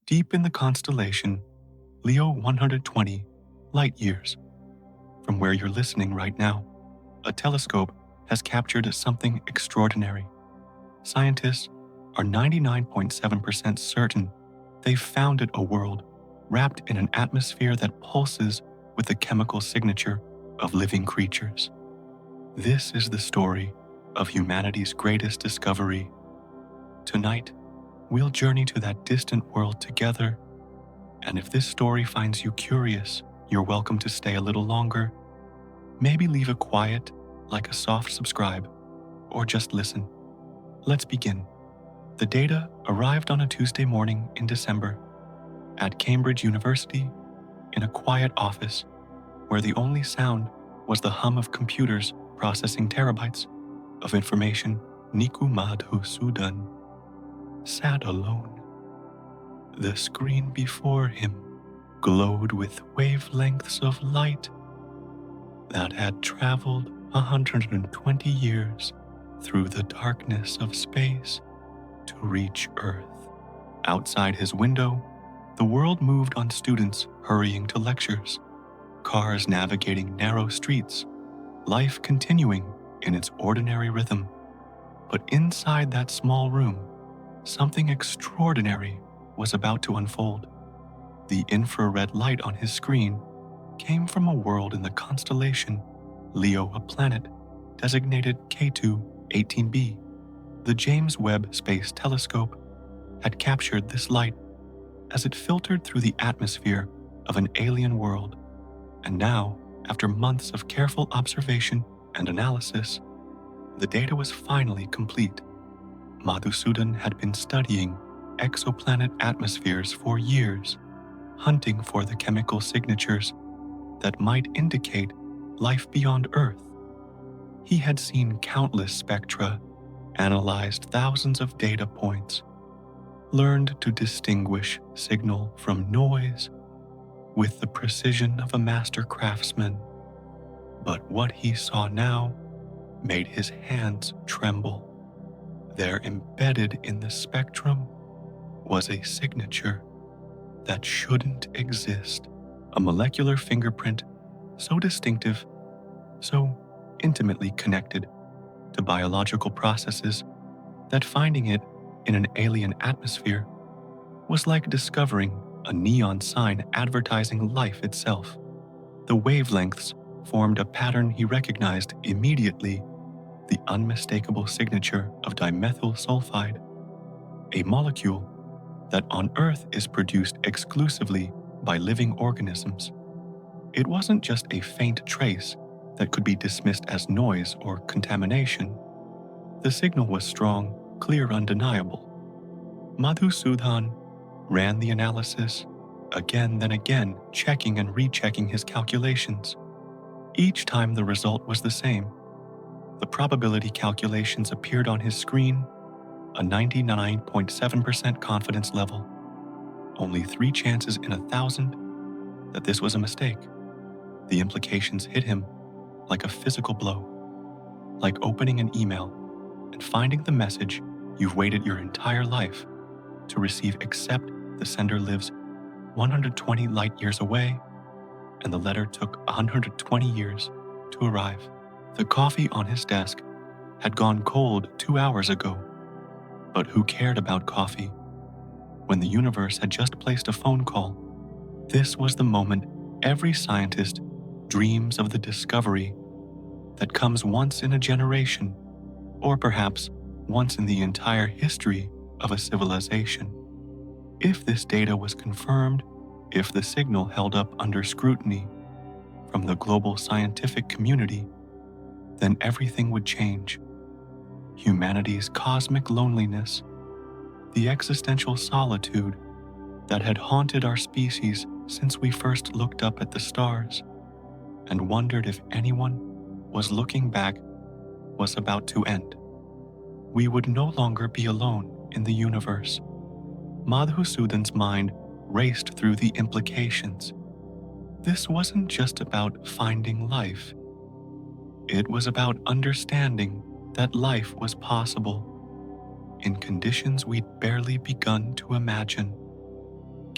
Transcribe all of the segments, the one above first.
deep in the constellation Leo 120 light years from where you're listening right now. A telescope has captured something extraordinary. Scientists are 99.7% certain they've founded a world wrapped in an atmosphere that pulses with the chemical signature of living creatures. This is the story of humanity's greatest discovery. Tonight, we'll journey to that distant world together, and if this story finds you curious, you're welcome to stay a little longer. Maybe leave a quiet, like a soft subscribe, or just listen. Let's begin. The data arrived on a Tuesday morning in December at Cambridge University in a quiet office where the only sound was the hum of computers processing terabytes of information. Niku Madhusudan sat alone. The screen before him glowed with wavelengths of light that had traveled 120 years through the darkness of space to reach Earth. Outside his window, the world moved on, students hurrying to lectures, cars navigating narrow streets, life continuing in its ordinary rhythm. But inside that small room, something extraordinary was about to unfold. The infrared light on his screen came from a world in the constellation Leo, a planet designated K2-18b. The James Webb Space Telescope had captured this light as it filtered through the atmosphere of an alien world, and now, after months of careful observation and analysis, the data was finally complete. Madhusudan had been studying exoplanet atmospheres for years, hunting for the chemical signatures that might indicate life beyond Earth. He had seen countless spectra, analyzed thousands of data points, learned to distinguish signal from noise with the precision of a master craftsman. But what he saw now made his hands tremble. There, embedded in the spectrum, was a signature that shouldn't exist, a molecular fingerprint so distinctive, so intimately connected to biological processes that finding it in an alien atmosphere was like discovering a neon sign advertising life itself. The wavelengths formed a pattern he recognized immediately, the unmistakable signature of dimethyl sulfide, a molecule that on Earth is produced exclusively by living organisms. It wasn't just a faint trace that could be dismissed as noise or contamination. The signal was strong, clear, undeniable. Madhusudan ran the analysis again, then again, checking and rechecking his calculations. Each time the result was the same. The probability calculations appeared on his screen, a 99.7% confidence level. Only 3 chances in 1,000 that this was a mistake. The implications hit him like a physical blow, like opening an email and finding the message you've waited your entire life to receive, except the sender lives 120 light years away and the letter took 120 years to arrive. The coffee on his desk had gone cold 2 hours ago, but who cared about coffee when the universe had just placed a phone call? This was the moment every scientist dreams of, the discovery that comes once in a generation, or perhaps once in the entire history of a civilization. If this data was confirmed, if the signal held up under scrutiny from the global scientific community, then everything would change. Humanity's cosmic loneliness, the existential solitude that had haunted our species since we first looked up at the stars and wondered if anyone was looking back, was about to end. We would no longer be alone in the universe. Madhusudan's mind raced through the implications. This wasn't just about finding life. It was about understanding that life was possible in conditions we'd barely begun to imagine.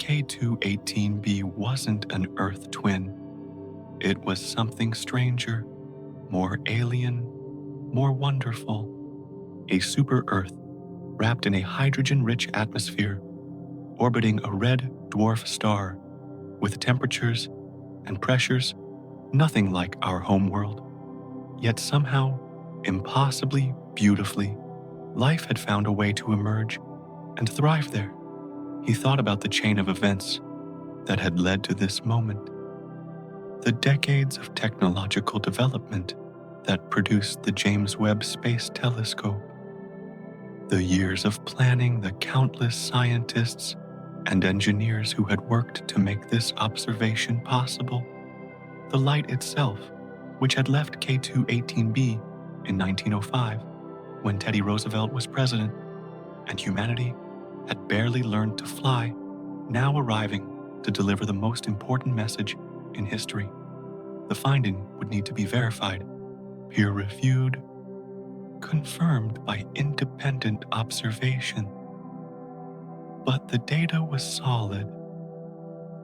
K218b wasn't an Earth twin. It was something stranger, more alien, more wonderful. A super-Earth wrapped in a hydrogen-rich atmosphere, orbiting a red dwarf star with temperatures and pressures nothing like our home world. Yet somehow, impossibly beautifully, life had found a way to emerge and thrive there. He thought about the chain of events that had led to this moment, the decades of technological development that produced the James Webb Space Telescope, the years of planning, the countless scientists and engineers who had worked to make this observation possible, the light itself, which had left K218b in 1905 when Teddy Roosevelt was president and humanity had barely learned to fly, now arriving to deliver the most important message in history. The finding would need to be verified, peer-reviewed, confirmed by independent observation. But the data was solid.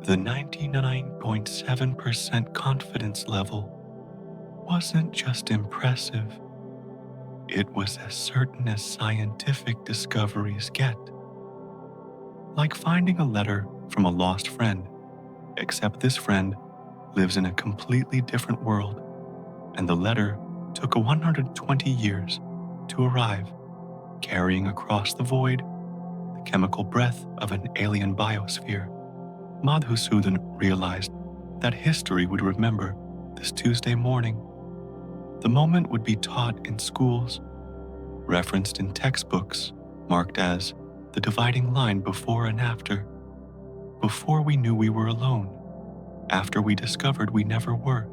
The 99.7% confidence level wasn't just impressive, it was as certain as scientific discoveries get. Like finding a letter from a lost friend, except this friend lives in a completely different world, and the letter took 120 years to arrive, carrying across the void the chemical breath of an alien biosphere. Madhusudan realized that history would remember this Tuesday morning. The moment would be taught in schools, referenced in textbooks, marked as the dividing line before and after. Before we knew we were alone, after we discovered we never were.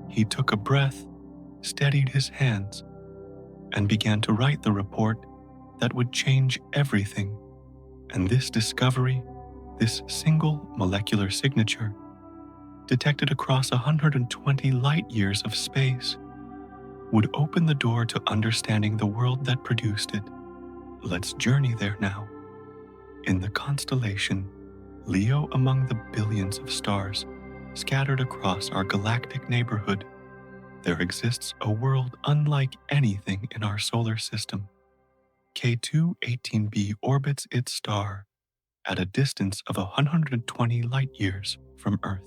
He took a breath, steadied his hands, and began to write the report that would change everything. And this discovery, this single molecular signature, detected across 120 light years of space, would open the door to understanding the world that produced it. Let's journey there now. In the constellation Leo, among the billions of stars scattered across our galactic neighborhood, there exists a world unlike anything in our solar system. K218b orbits its star at a distance of 120 light years from Earth.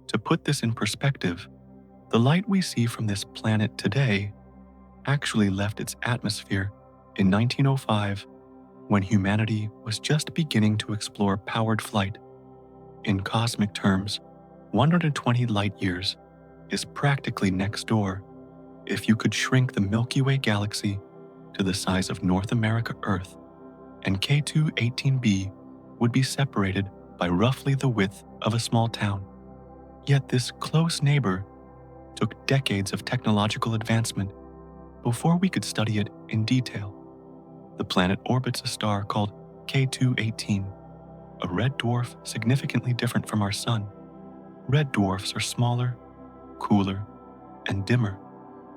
To put this in perspective, the light we see from this planet today actually left its atmosphere in 1905 when humanity was just beginning to explore powered flight. In cosmic terms, 120 light years is practically next door if you could shrink the Milky Way galaxy to the size of North America Earth, and K218b would be separated by roughly the width of a small town. Yet this close neighbor took decades of technological advancement before we could study it in detail. The planet orbits a star called K218, a red dwarf significantly different from our sun. Red dwarfs are smaller, cooler, and dimmer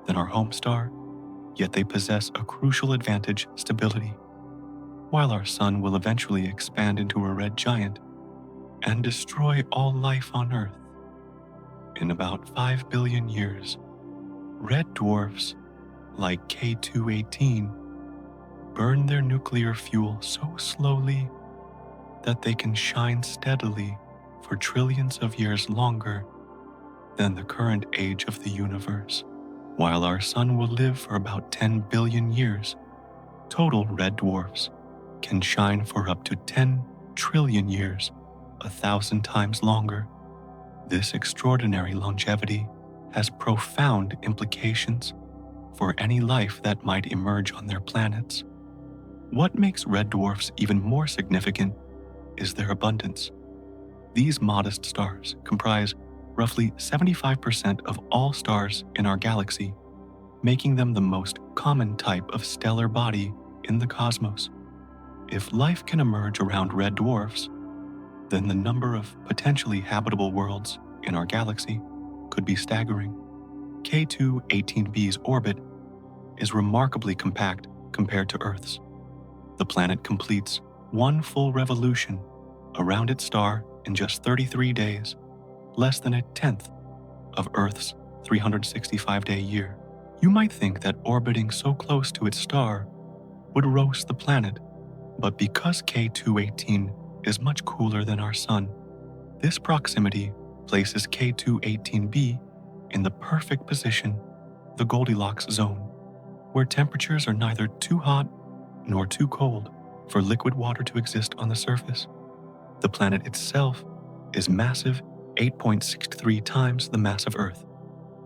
than our home star, yet they possess a crucial advantage: stability. While our sun will eventually expand into a red giant and destroy all life on Earth in about 5 billion years, red dwarfs like K218 burn their nuclear fuel so slowly that they can shine steadily for trillions of years longer than the current age of the universe. While our sun will live for about 10 billion years, total red dwarfs can shine for up to 10 trillion years, 1,000 times longer. This extraordinary longevity has profound implications for any life that might emerge on their planets. What makes red dwarfs even more significant is their abundance. These modest stars comprise roughly 75% of all stars in our galaxy, making them the most common type of stellar body in the cosmos. If life can emerge around red dwarfs, then the number of potentially habitable worlds in our galaxy could be staggering. K218b's orbit is remarkably compact compared to Earth's. The planet completes one full revolution around its star in just 33 days, less than a tenth of Earth's 365-day year. You might think that orbiting so close to its star would roast the planet, but because K218 is much cooler than our Sun, this proximity places K218b in the perfect position, the Goldilocks zone, where temperatures are neither too hot nor too cold for liquid water to exist on the surface. The planet itself is massive 8.63 times the mass of Earth.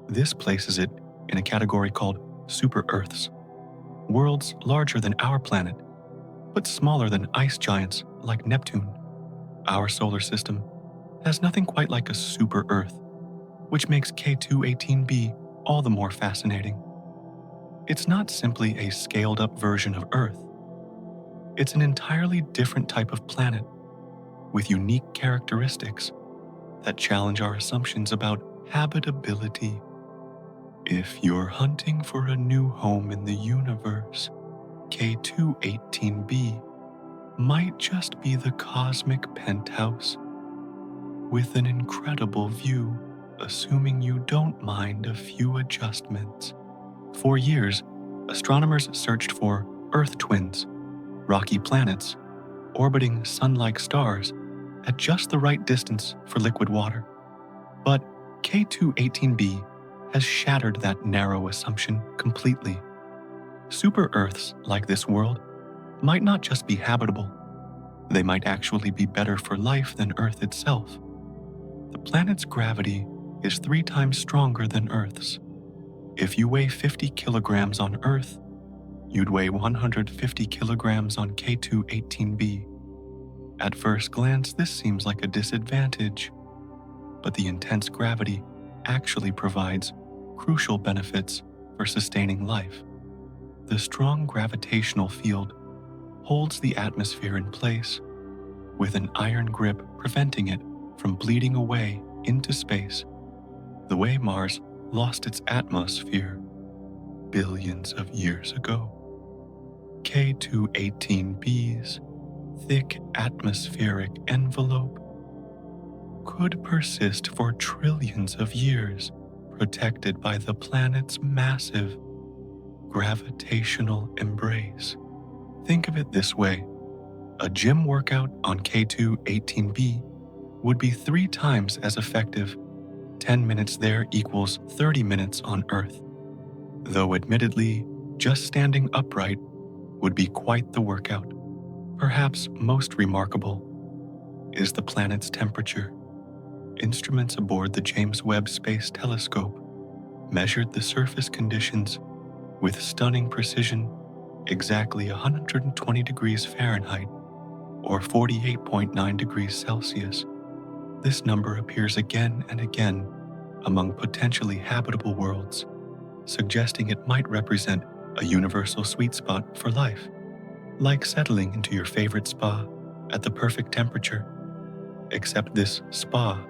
This places it in a category called super-Earths, worlds larger than our planet, but smaller than ice giants like Neptune. Our solar system has nothing quite like a super-Earth, which makes K218b all the more fascinating. It's not simply a scaled-up version of Earth. It's an entirely different type of planet with unique characteristics that challenge our assumptions about habitability. If you're hunting for a new home in the universe, K218b might just be the cosmic penthouse with an incredible view, assuming you don't mind a few adjustments. For years, astronomers searched for Earth twins, rocky planets, orbiting sun-like stars at just the right distance for liquid water. But K218b has shattered that narrow assumption completely. Super-Earths like this world might not just be habitable, they might actually be better for life than Earth itself. The planet's gravity is 3 times stronger than Earth's. If you weigh 50 kilograms on Earth, you'd weigh 150 kilograms on K218b. At first glance, this seems like a disadvantage, but the intense gravity actually provides crucial benefits for sustaining life. The strong gravitational field holds the atmosphere in place, with an iron grip preventing it from bleeding away into space, the way Mars lost its atmosphere billions of years ago. K218b's thick atmospheric envelope could persist for trillions of years, protected by the planet's massive gravitational embrace. Think of it this way: a gym workout on K218b would be 3 times as effective. 10 minutes there equals 30 minutes on Earth. Though admittedly, just standing upright would be quite the workout. Perhaps most remarkable is the planet's temperature. Instruments aboard the James Webb Space Telescope measured the surface conditions with stunning precision, exactly 120 degrees Fahrenheit or 48.9 degrees Celsius. This number appears again and again among potentially habitable worlds, suggesting it might represent a universal sweet spot for life, like settling into your favorite spa at the perfect temperature. Except this spa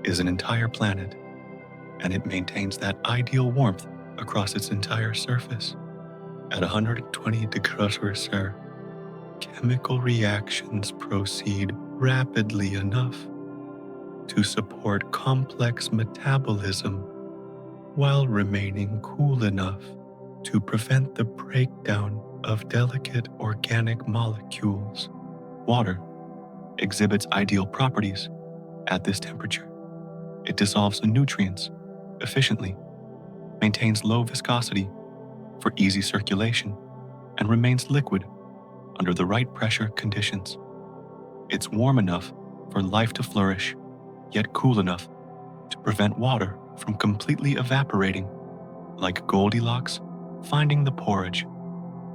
is an entire planet, and it maintains that ideal warmth across its entire surface. At 120 degrees Celsius, chemical reactions proceed rapidly enough to support complex metabolism while remaining cool enough to prevent the breakdown of delicate organic molecules. Water exhibits ideal properties at this temperature. It dissolves the nutrients efficiently, maintains low viscosity for easy circulation, and remains liquid under the right pressure conditions. It's warm enough for life to flourish, yet cool enough to prevent water from completely evaporating, like Goldilocks finding the porridge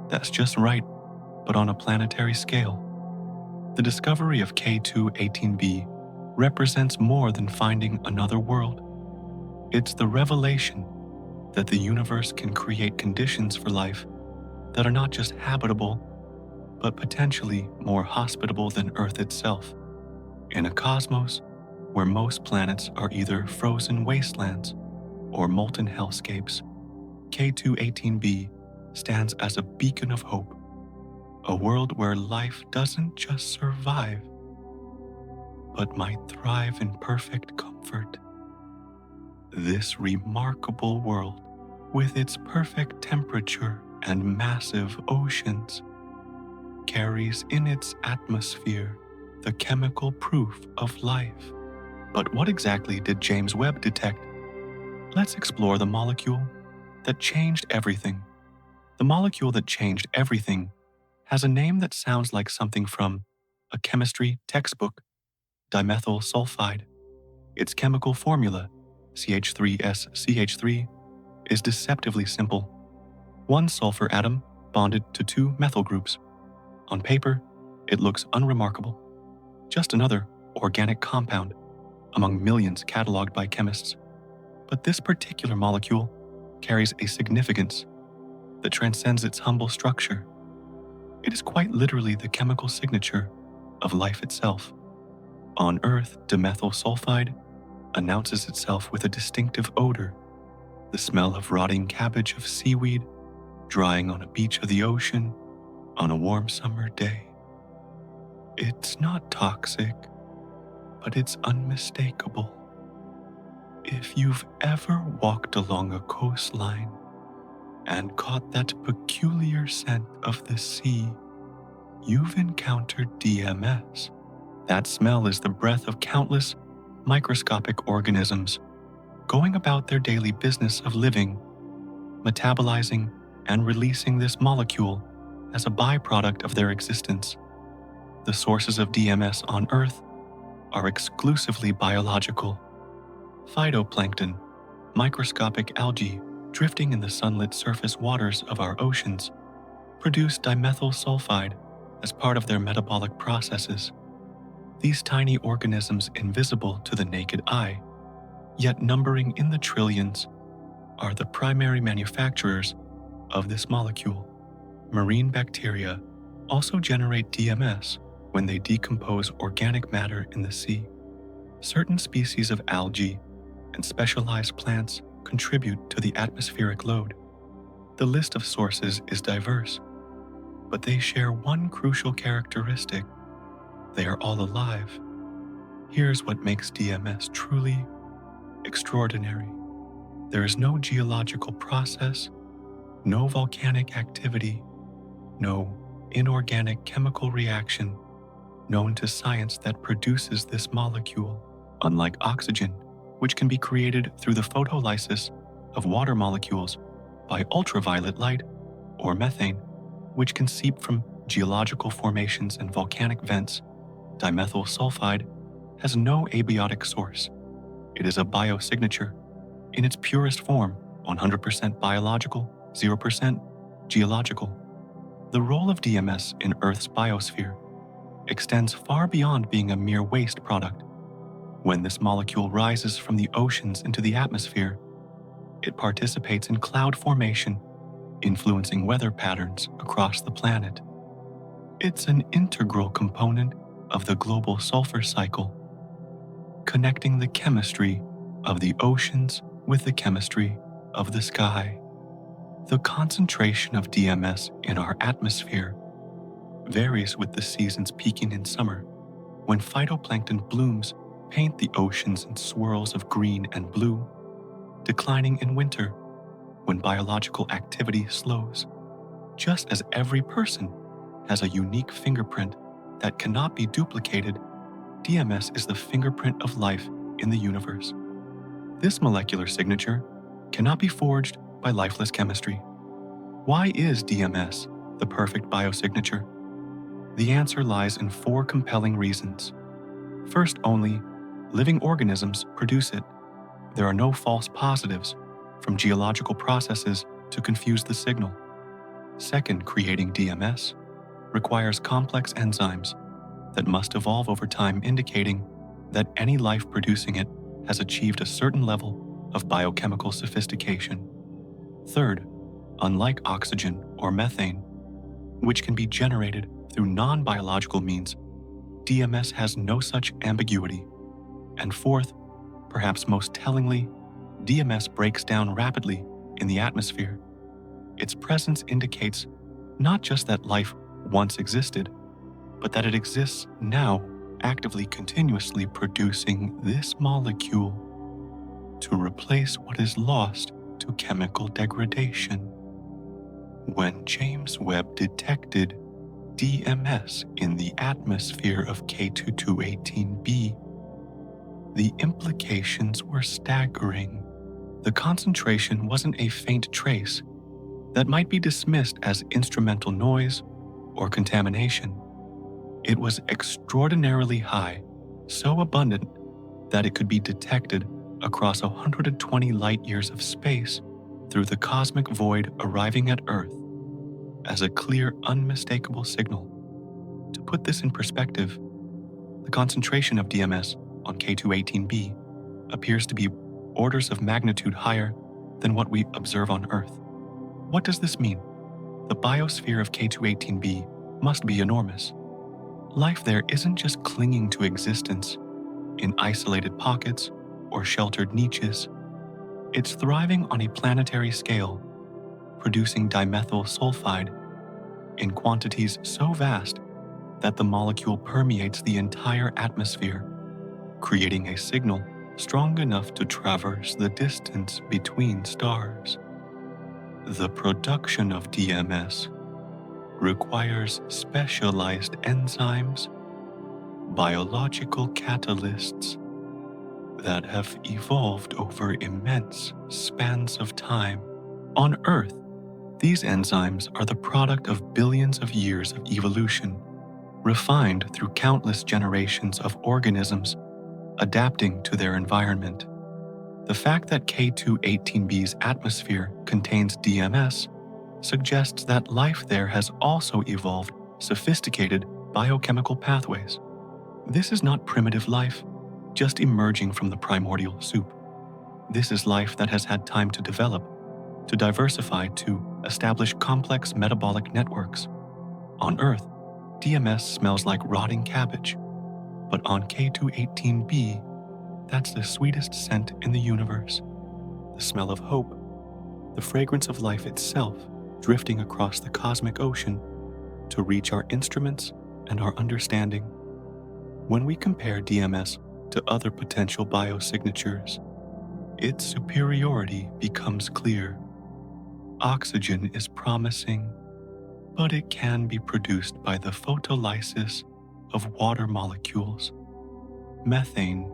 that's just right, but on a planetary scale. The discovery of K218b represents more than finding another world. It's the revelation that the universe can create conditions for life that are not just habitable, but potentially more hospitable than Earth itself. In a cosmos where most planets are either frozen wastelands or molten hellscapes, K218b stands as a beacon of hope, a world where life doesn't just survive, but might thrive in perfect comfort. This remarkable world, with its perfect temperature and massive oceans, carries in its atmosphere the chemical proof of life. But what exactly did James Webb detect? Let's explore the molecule that changed everything. The molecule that changed everything has a name that sounds like something from a chemistry textbook: dimethyl sulfide. Its chemical formula, CH3SCH3, is deceptively simple. One sulfur atom bonded to two methyl groups. On paper, it looks unremarkable. Just another organic compound among millions cataloged by chemists. But this particular molecule carries a significance that transcends its humble structure. It is quite literally the chemical signature of life itself. On Earth, dimethyl sulfide announces itself with a distinctive odor, the smell of rotting cabbage of seaweed drying on a beach of the ocean on a warm summer day. It's not toxic, but it's unmistakable. If you've ever walked along a coastline and caught that peculiar scent of the sea, you've encountered DMS. That smell is the breath of countless microscopic organisms going about their daily business of living, metabolizing and releasing this molecule as a byproduct of their existence. The sources of DMS on Earth are exclusively biological. Phytoplankton, microscopic algae drifting in the sunlit surface waters of our oceans, produce dimethyl sulfide as part of their metabolic processes. These tiny organisms, invisible to the naked eye, yet numbering in the trillions, are the primary manufacturers of this molecule. Marine bacteria also generate DMS when they decompose organic matter in the sea. Certain species of algae and specialized plants contribute to the atmospheric load. The list of sources is diverse, but they share one crucial characteristic: they are all alive. Here's what makes DMS truly extraordinary. There is no geological process, no volcanic activity, no inorganic chemical reaction known to science that produces this molecule. Unlike oxygen, which can be created through the photolysis of water molecules by ultraviolet light, or methane, which can seep from geological formations and volcanic vents, dimethyl sulfide has no abiotic source. It is a biosignature in its purest form, 100% biological, 0% geological. The role of DMS in Earth's biosphere extends far beyond being a mere waste product. When this molecule rises from the oceans into the atmosphere, it participates in cloud formation, influencing weather patterns across the planet. It's an integral component of the global sulfur cycle, connecting the chemistry of the oceans with the chemistry of the sky. The concentration of DMS in our atmosphere varies with the seasons, peaking in summer, when phytoplankton blooms paint the oceans in swirls of green and blue, declining in winter, when biological activity slows. Just as every person has a unique fingerprint that cannot be duplicated, DMS is the fingerprint of life in the universe. This molecular signature cannot be forged by lifeless chemistry. Why is DMS the perfect biosignature? The answer lies in four compelling reasons. First, only living organisms produce it. There are no false positives from geological processes to confuse the signal. Second, creating DMS requires complex enzymes that must evolve over time, indicating that any life producing it has achieved a certain level of biochemical sophistication. Third, unlike oxygen or methane, which can be generated through non-biological means, DMS has no such ambiguity. And fourth, perhaps most tellingly, DMS breaks down rapidly in the atmosphere. Its presence indicates not just that life once existed, but that it exists now actively continuously producing this molecule to replace what is lost to chemical degradation. When James Webb detected DMS in the atmosphere of K2218b, the implications were staggering. The concentration wasn't a faint trace that might be dismissed as instrumental noise or contamination. It was extraordinarily high, so abundant that it could be detected across 120 light-years of space through the cosmic void, arriving at Earth as a clear, unmistakable signal. To put this in perspective, the concentration of DMS on K218b appears to be orders of magnitude higher than what we observe on Earth. What does this mean? The biosphere of K218b must be enormous. Life there isn't just clinging to existence in isolated pockets or sheltered niches. It's thriving on a planetary scale, producing dimethyl sulfide in quantities so vast that the molecule permeates the entire atmosphere, creating a signal strong enough to traverse the distance between stars. The production of DMS requires specialized enzymes, biological catalysts that have evolved over immense spans of time. On Earth, these enzymes are the product of billions of years of evolution, refined through countless generations of organisms adapting to their environment. The fact that K218b's atmosphere contains DMS suggests that life there has also evolved sophisticated biochemical pathways. This is not primitive life, just emerging from the primordial soup. This is life that has had time to develop, to diversify, to establish complex metabolic networks. On Earth, DMS smells like rotting cabbage, but on K218b, that's the sweetest scent in the universe. The smell of hope, the fragrance of life itself, drifting across the cosmic ocean to reach our instruments and our understanding. When we compare DMS to other potential biosignatures, its superiority becomes clear. Oxygen is promising, but it can be produced by the photolysis of water molecules. Methane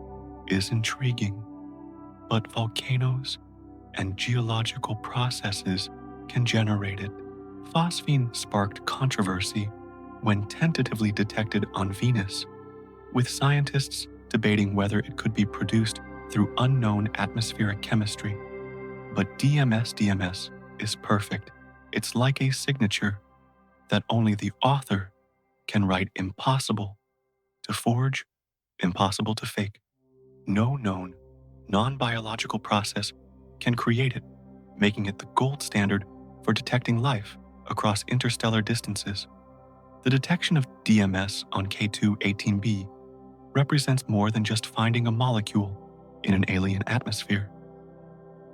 is intriguing, but volcanoes and geological processes can generate it. Phosphine sparked controversy when tentatively detected on Venus, with scientists debating whether it could be produced through unknown atmospheric chemistry. But DMS is perfect. It's like a signature that only the author can write: impossible to forge, impossible to fake. No known, non-biological process can create it, making it the gold standard for detecting life across interstellar distances. The detection of DMS on K218b represents more than just finding a molecule in an alien atmosphere.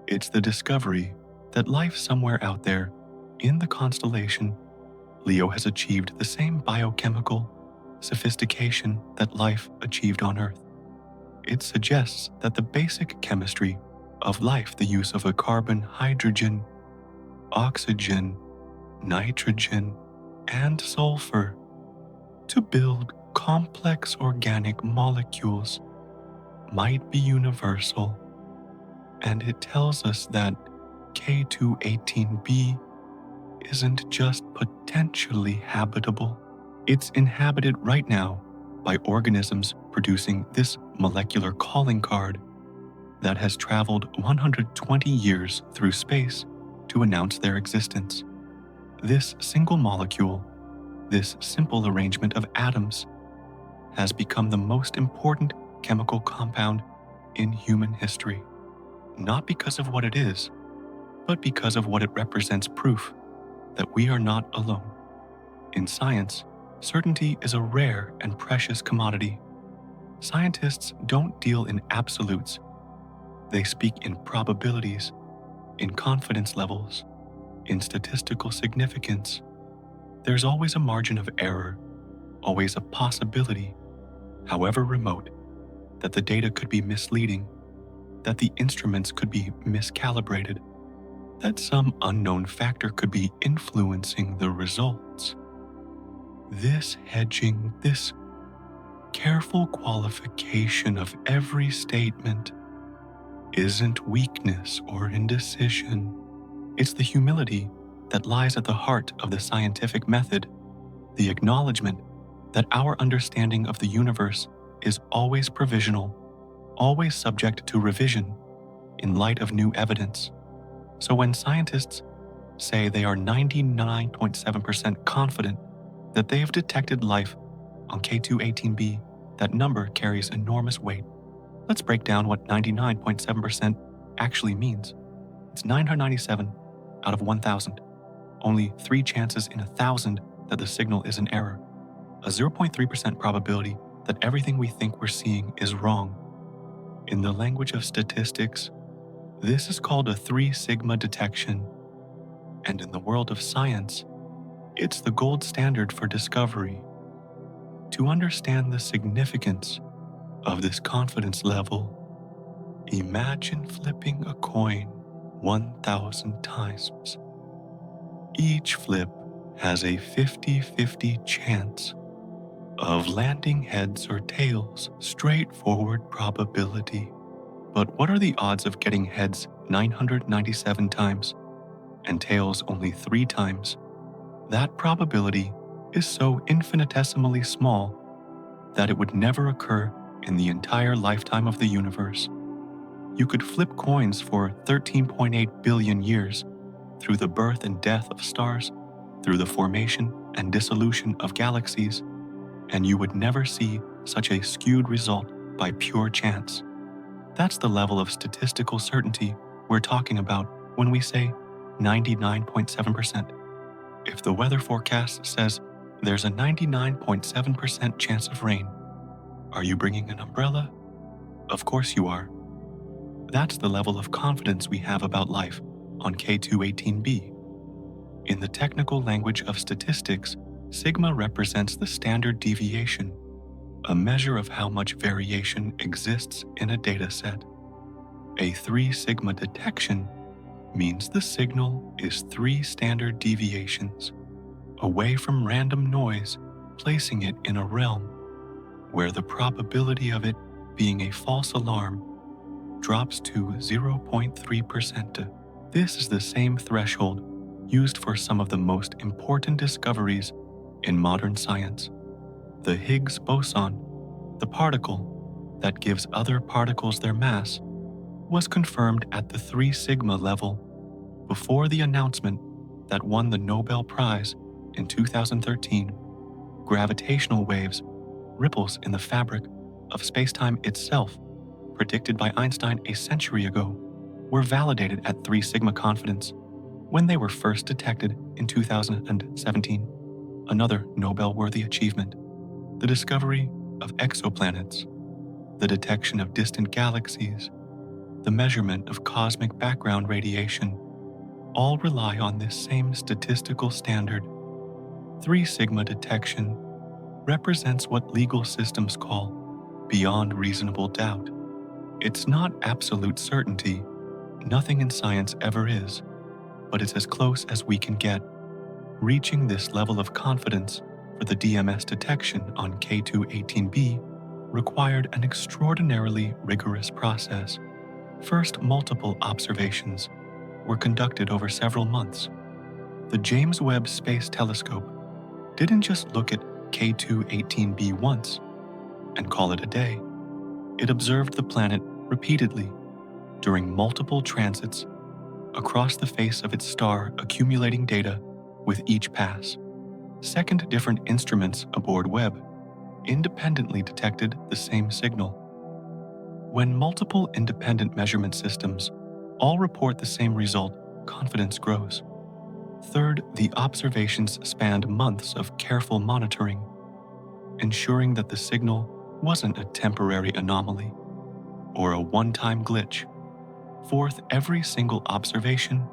It's the discovery that life somewhere out there in the constellation Leo has achieved the same biochemical sophistication that life achieved on Earth. It suggests that the basic chemistry of life, the use of a carbon, hydrogen, oxygen, nitrogen, and sulfur to build complex organic molecules, might be universal. And it tells us that K218b isn't just potentially habitable, it's inhabited right now by organisms producing this molecular calling card that has traveled 120 years through space to announce their existence. This single molecule, this simple arrangement of atoms, has become the most important chemical compound in human history, not because of what it is, but because of what it represents: proof that we are not alone. In science, certainty is a rare and precious commodity. Scientists don't deal in absolutes. They speak in probabilities, in confidence levels, in statistical significance. There's always a margin of error, always a possibility. however remote, that the data could be misleading, that the instruments could be miscalibrated, that some unknown factor could be influencing the results. This hedging, this careful qualification of every statement isn't weakness or indecision. It's the humility that lies at the heart of the scientific method, the acknowledgement that our understanding of the universe is always provisional, always subject to revision in light of new evidence. So when scientists say they are 99.7% confident that they have detected life on K2-18b, that number carries enormous weight. Let's break down what 99.7% actually means. It's 997 out of 1,000. Only 3 chances in 1,000 that the signal is an error. A 0.3% probability that everything we think we're seeing is wrong. In the language of statistics, this is called a 3 sigma detection. And in the world of science, it's the gold standard for discovery. To understand the significance of this confidence level, imagine flipping a coin 1,000 times. Each flip has a 50-50 chance of landing heads or tails, straightforward probability. But what are the odds of getting heads 997 times and tails only 3 times? That probability is so infinitesimally small that it would never occur in the entire lifetime of the universe. You could flip coins for 13.8 billion years through the birth and death of stars, through the formation and dissolution of galaxies, and you would never see such a skewed result by pure chance. That's the level of statistical certainty we're talking about when we say 99.7%. If the weather forecast says there's a 99.7% chance of rain, are you bringing an umbrella? Of course you are. That's the level of confidence we have about life on K2-18b. In the technical language of statistics, sigma represents the standard deviation, a measure of how much variation exists in a data set. A 3 sigma detection means the signal is 3 standard deviations away from random noise, placing it in a realm where the probability of it being a false alarm drops to 0.3%. This is the same threshold used for some of the most important discoveries in modern science. The Higgs boson, the particle that gives other particles their mass, was confirmed at the 3 sigma level before the announcement that won the Nobel Prize in 2013. Gravitational waves, ripples in the fabric of space-time itself, predicted by Einstein a century ago, were validated at 3 sigma confidence when they were first detected in 2017. Another Nobel-worthy achievement, the discovery of exoplanets, the detection of distant galaxies, the measurement of cosmic background radiation, all rely on this same statistical standard. 3 sigma detection represents what legal systems call beyond reasonable doubt. It's not absolute certainty, nothing in science ever is, but it's as close as we can get. Reaching this level of confidence for the DMS detection on K2-18b required an extraordinarily rigorous process. First, multiple observations were conducted over several months. The James Webb Space Telescope didn't just look at K2-18b once and call it a day. It observed the planet repeatedly during multiple transits across the face of its star, accumulating data with each pass. Second, different instruments aboard Webb independently detected the same signal. When multiple independent measurement systems all report the same result, confidence grows. Third, the observations spanned months of careful monitoring, ensuring that the signal wasn't a temporary anomaly or a one-time glitch. Fourth, every single observation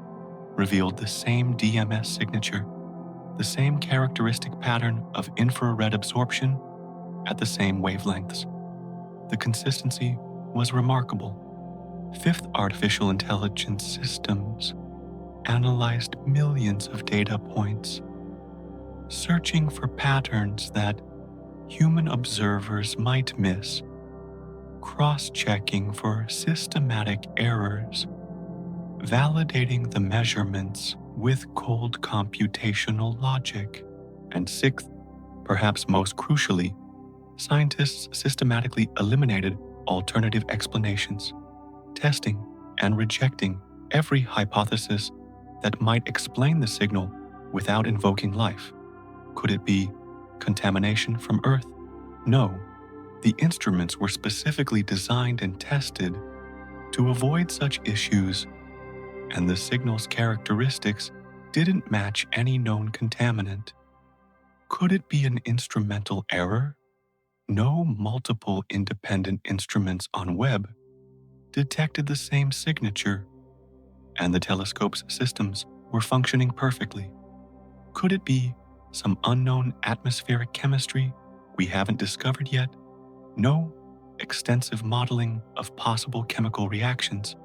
revealed the same DMS signature, the same characteristic pattern of infrared absorption at the same wavelengths. The consistency was remarkable. Fifth artificial intelligence systems analyzed millions of data points, searching for patterns that human observers might miss, cross-checking for systematic errors, validating the measurements with cold computational logic. And sixth, perhaps most crucially, scientists systematically eliminated alternative explanations, testing and rejecting every hypothesis that might explain the signal without invoking life. Could it be contamination from Earth? No. The instruments were specifically designed and tested to avoid such issues, and the signal's characteristics didn't match any known contaminant. Could it be an instrumental error? No multiple independent instruments on Webb detected the same signature, and the telescope's systems were functioning perfectly. Could it be some unknown atmospheric chemistry we haven't discovered yet? No extensive modeling of possible chemical reactions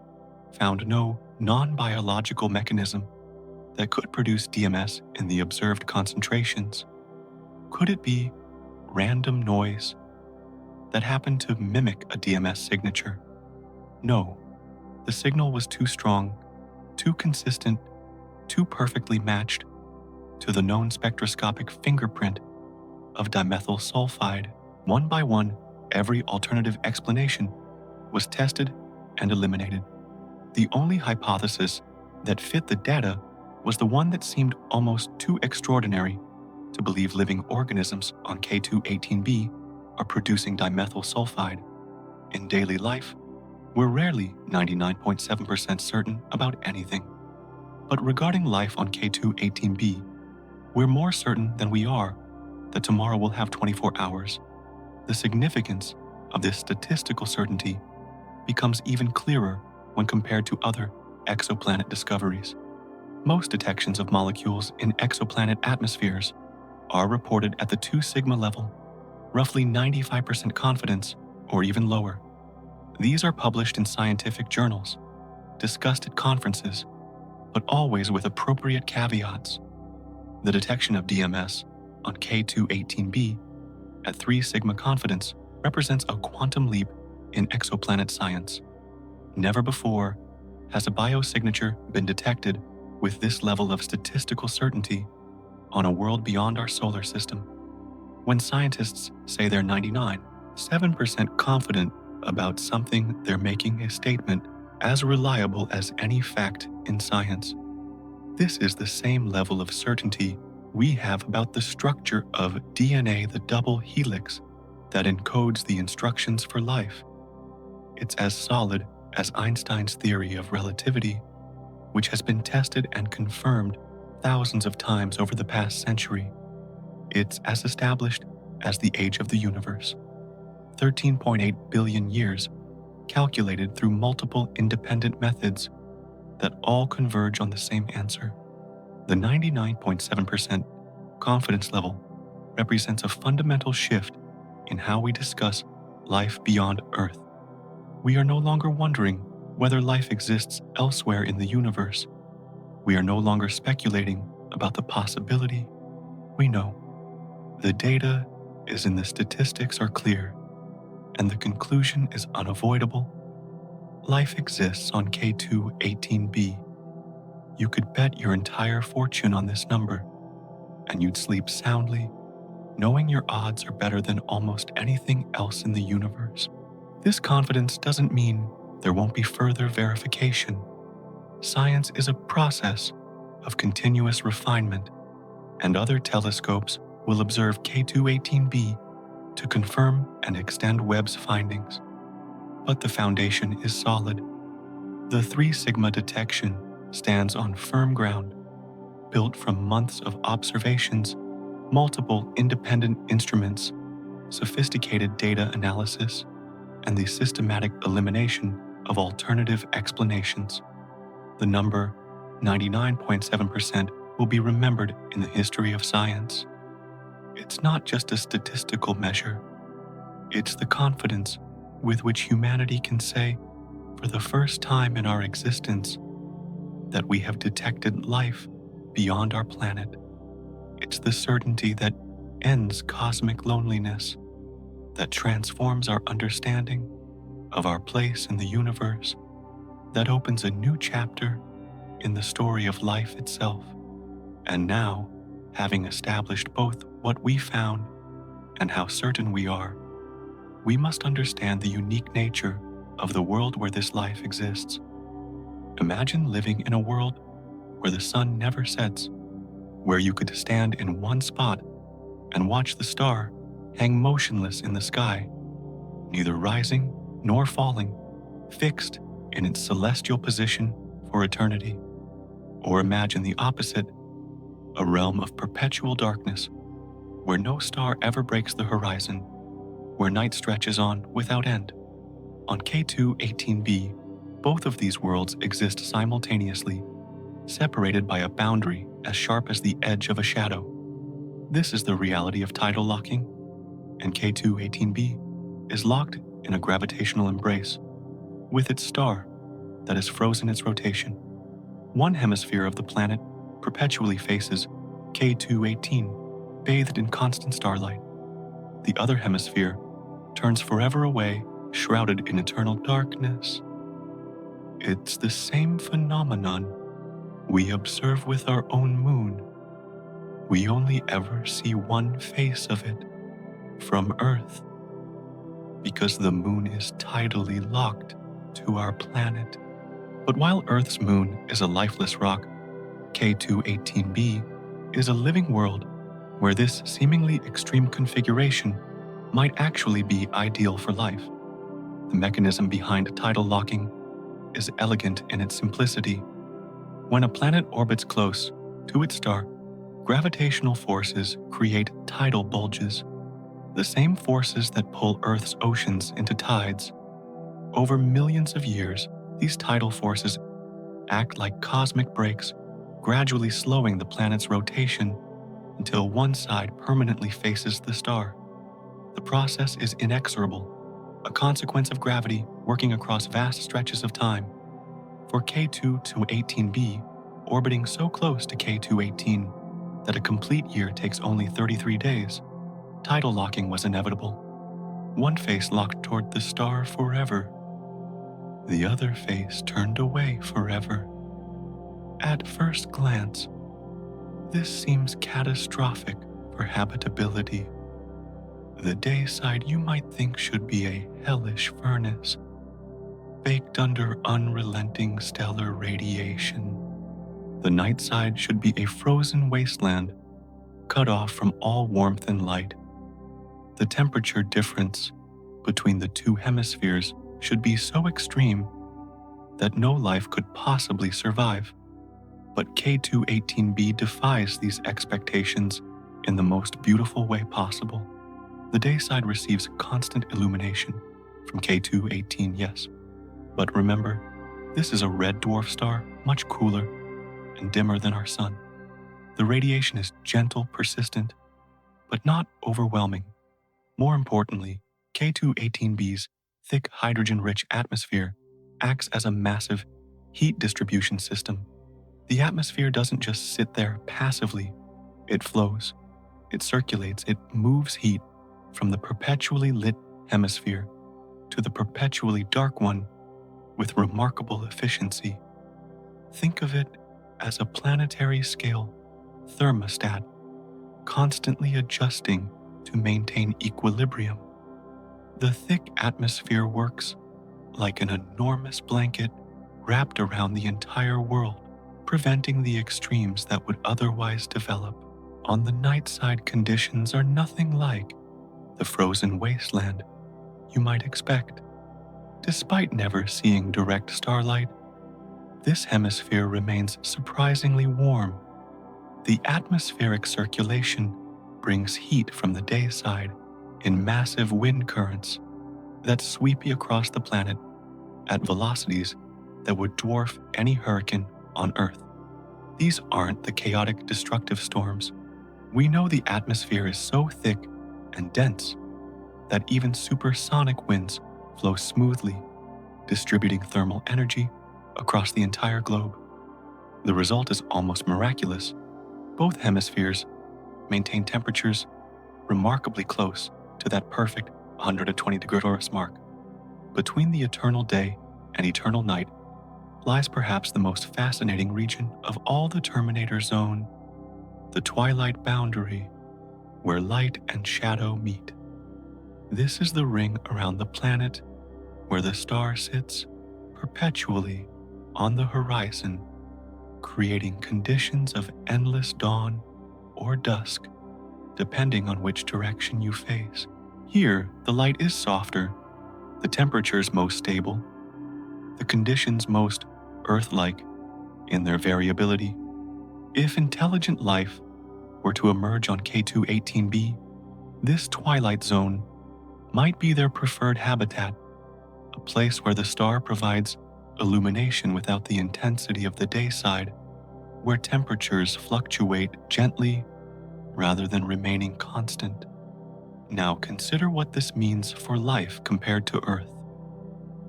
found no non-biological mechanism that could produce DMS in the observed concentrations. Could it be random noise that happened to mimic a DMS signature? No, the signal was too strong, too consistent, too perfectly matched to the known spectroscopic fingerprint of dimethyl sulfide. One by one, every alternative explanation was tested and eliminated. The only hypothesis that fit the data was the one that seemed almost too extraordinary to believe living organisms on K2-18b are producing dimethyl sulfide. In daily life, we're rarely 99.7% certain about anything. But regarding life on K2-18b, we're more certain than we are that tomorrow will have 24 hours. The significance of this statistical certainty becomes even clearer when compared to other exoplanet discoveries. Most detections of molecules in exoplanet atmospheres are reported at the 2 sigma level, roughly 95% confidence or even lower. These are published in scientific journals, discussed at conferences, but always with appropriate caveats. The detection of DMS on K2-18b at 3 sigma confidence represents a quantum leap in exoplanet science. Never before has a biosignature been detected with this level of statistical certainty on a world beyond our solar system. When scientists say they're 99.7% confident about something, they're making a statement as reliable as any fact in science. This is the same level of certainty we have about the structure of DNA, the double helix that encodes the instructions for life. It's as solid as Einstein's theory of relativity, which has been tested and confirmed thousands of times over the past century. It's as established as the age of the universe, 13.8 billion years, calculated through multiple independent methods that all converge on the same answer. The 99.7% confidence level represents a fundamental shift in how we discuss life beyond Earth. We are no longer wondering whether life exists elsewhere in the universe. We are no longer speculating about the possibility. We know. The data is in the statistics are clear, and the conclusion is unavoidable. Life exists on K2-18b. You could bet your entire fortune on this number, and you'd sleep soundly, knowing your odds are better than almost anything else in the universe. This confidence doesn't mean there won't be further verification. Science is a process of continuous refinement, and other telescopes will observe K2-18b to confirm and extend Webb's findings. But the foundation is solid. The 3 sigma detection stands on firm ground, built from months of observations, multiple independent instruments, sophisticated data analysis, and the systematic elimination of alternative explanations. The number 99.7% will be remembered in the history of science. It's not just a statistical measure, It's the confidence with which humanity can say, for the first time in our existence, that we have detected life beyond our planet. It's the certainty that ends cosmic loneliness, that transforms our understanding of our place in the universe, that opens a new chapter in the story of life itself. And now, having established both what we found and how certain we are, we must understand the unique nature of the world where this life exists. Imagine living in a world where the sun never sets, where you could stand in one spot and watch the star hang motionless in the sky, neither rising nor falling, fixed in its celestial position for eternity. Or imagine the opposite, a realm of perpetual darkness, where no star ever breaks the horizon, where night stretches on without end. On K2-18b, both of these worlds exist simultaneously, separated by a boundary as sharp as the edge of a shadow. This is the reality of tidal locking, and K2-18b is locked in a gravitational embrace with its star that has frozen its rotation. One hemisphere of the planet perpetually faces K2-18, bathed in constant starlight. The other hemisphere turns forever away, shrouded in eternal darkness. It's the same phenomenon we observe with our own moon. We only ever see one face of it from Earth, because the moon is tidally locked to our planet. But while Earth's moon is a lifeless rock, K2-18b is a living world where this seemingly extreme configuration might actually be ideal for life. The mechanism behind tidal locking is elegant in its simplicity. When a planet orbits close to its star, gravitational forces create tidal bulges, the same forces that pull Earth's oceans into tides. Over millions of years, these tidal forces act like cosmic brakes, gradually slowing the planet's rotation until one side permanently faces the star. The process is inexorable, a consequence of gravity working across vast stretches of time. For K2-18b, orbiting so close to K2-18 that a complete year takes only 33 days, tidal locking was inevitable. One face locked toward the star forever. The other face turned away forever. At first glance, this seems catastrophic for habitability. The day side you might think should be a hellish furnace, baked under unrelenting stellar radiation. The night side should be a frozen wasteland, cut off from all warmth and light. The temperature difference between the two hemispheres should be so extreme that no life could possibly survive. But K2-18b defies these expectations in the most beautiful way possible. The day side receives constant illumination from K2-18, yes. But remember, this is a red dwarf star, much cooler and dimmer than our sun. The radiation is gentle, persistent, but not overwhelming. More importantly, K2-18b's thick hydrogen-rich atmosphere acts as a massive heat distribution system. The atmosphere doesn't just sit there passively. It flows, it circulates, it moves heat from the perpetually lit hemisphere to the perpetually dark one with remarkable efficiency. Think of it as a planetary scale thermostat, constantly adjusting to maintain equilibrium. The thick atmosphere works like an enormous blanket wrapped around the entire world, preventing the extremes that would otherwise develop. On the night side, conditions are nothing like the frozen wasteland you might expect. Despite never seeing direct starlight, this hemisphere remains surprisingly warm. The atmospheric circulation brings heat from the day side in massive wind currents that sweep across the planet at velocities that would dwarf any hurricane on Earth. These aren't the chaotic, destructive storms. We know the atmosphere is so thick and dense that even supersonic winds flow smoothly, distributing thermal energy across the entire globe. The result is almost miraculous. Both hemispheres maintain temperatures remarkably close to that perfect 120-degree Celsius mark. Between the eternal day and eternal night lies perhaps the most fascinating region of all the Terminator zone, the twilight boundary, where light and shadow meet. This is the ring around the planet where the star sits perpetually on the horizon, creating conditions of endless dawn or dusk, depending on which direction you face. Here, the light is softer, the temperatures most stable, the conditions most Earth-like in their variability. If intelligent life were to emerge on K2-18b, this twilight zone might be their preferred habitat, a place where the star provides illumination without the intensity of the day side, where temperatures fluctuate gently rather than remaining constant. Now consider what this means for life compared to Earth.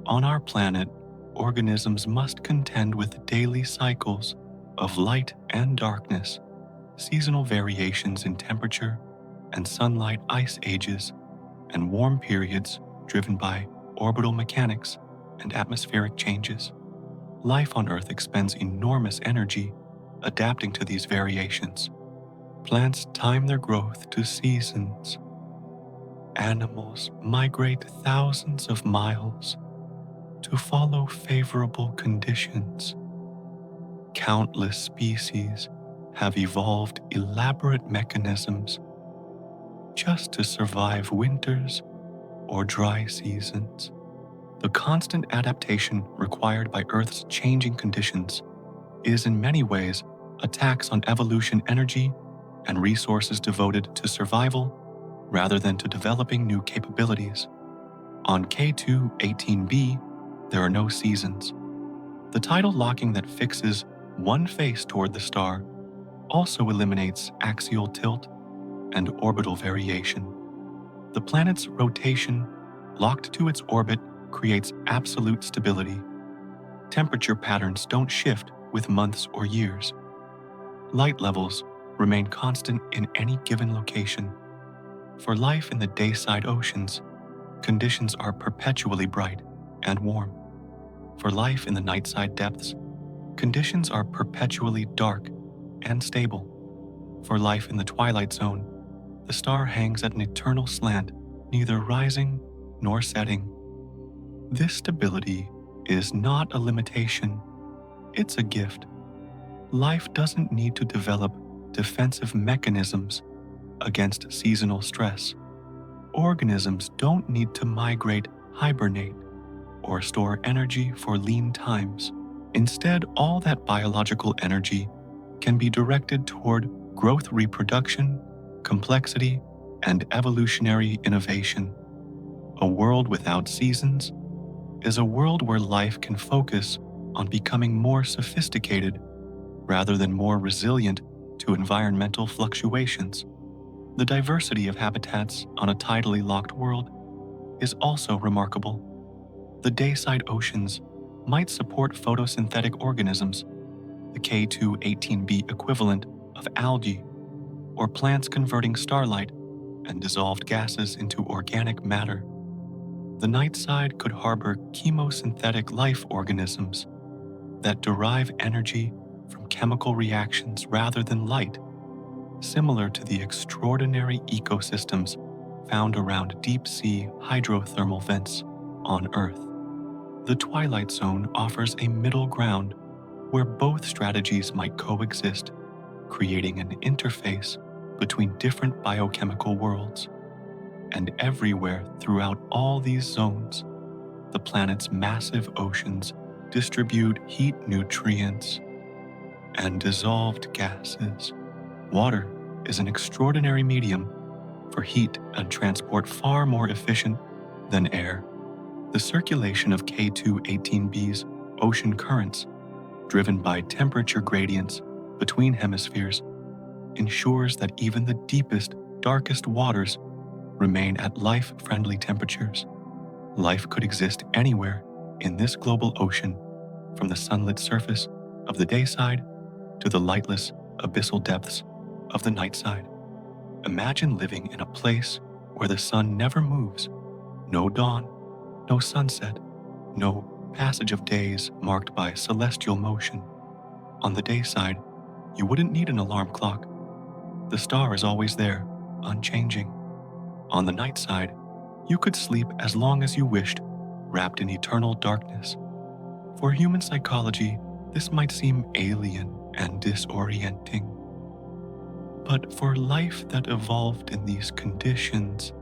On our planet, organisms must contend with daily cycles of light and darkness, seasonal variations in temperature and sunlight ice ages, and warm periods driven by orbital mechanics and atmospheric changes. Life on Earth expends enormous energy adapting to these variations. Plants time their growth to seasons. Animals migrate thousands of miles to follow favorable conditions. Countless species have evolved elaborate mechanisms just to survive winters or dry seasons. The constant adaptation required by Earth's changing conditions is in many ways a tax on evolution energy and resources devoted to survival rather than to developing new capabilities. On K2-18b, there are no seasons. The tidal locking that fixes one face toward the star also eliminates axial tilt and orbital variation. The planet's rotation, locked to its orbit, creates absolute stability. Temperature patterns don't shift with months or years. Light levels remain constant in any given location. For life in the dayside oceans, conditions are perpetually bright and warm. For life in the nightside depths, conditions are perpetually dark and stable. For life in the twilight zone, the star hangs at an eternal slant, neither rising nor setting. This stability is not a limitation, it's a gift. Life doesn't need to develop defensive mechanisms against seasonal stress. Organisms don't need to migrate, hibernate, or store energy for lean times. Instead, all that biological energy can be directed toward growth, reproduction, complexity, and evolutionary innovation. A world without seasons is a world where life can focus on becoming more sophisticated rather than more resilient to environmental fluctuations. The diversity of habitats on a tidally locked world is also remarkable. The dayside oceans might support photosynthetic organisms, the K2-18b equivalent of algae, or plants converting starlight and dissolved gases into organic matter. The night side could harbor chemosynthetic life organisms that derive energy from chemical reactions rather than light, similar to the extraordinary ecosystems found around deep-sea hydrothermal vents on Earth. The twilight zone offers a middle ground where both strategies might coexist, creating an interface between different biochemical worlds. And everywhere throughout all these zones, the planet's massive oceans distribute heat, nutrients, and dissolved gases. Water is an extraordinary medium for heat and transport, far more efficient than air. The circulation of K2-18b's ocean currents, driven by temperature gradients between hemispheres, ensures that even the deepest, darkest waters remain at life-friendly temperatures, life could exist anywhere in this global ocean, from the sunlit surface of the day side to the lightless, abyssal depths of the night side. Imagine living in a place where the sun never moves, no dawn, no sunset, no passage of days marked by celestial motion. On the day side, you wouldn't need an alarm clock. The star is always there, unchanging. On the night side, you could sleep as long as you wished, wrapped in eternal darkness. For human psychology, this might seem alien and disorienting. But for life that evolved in these conditions,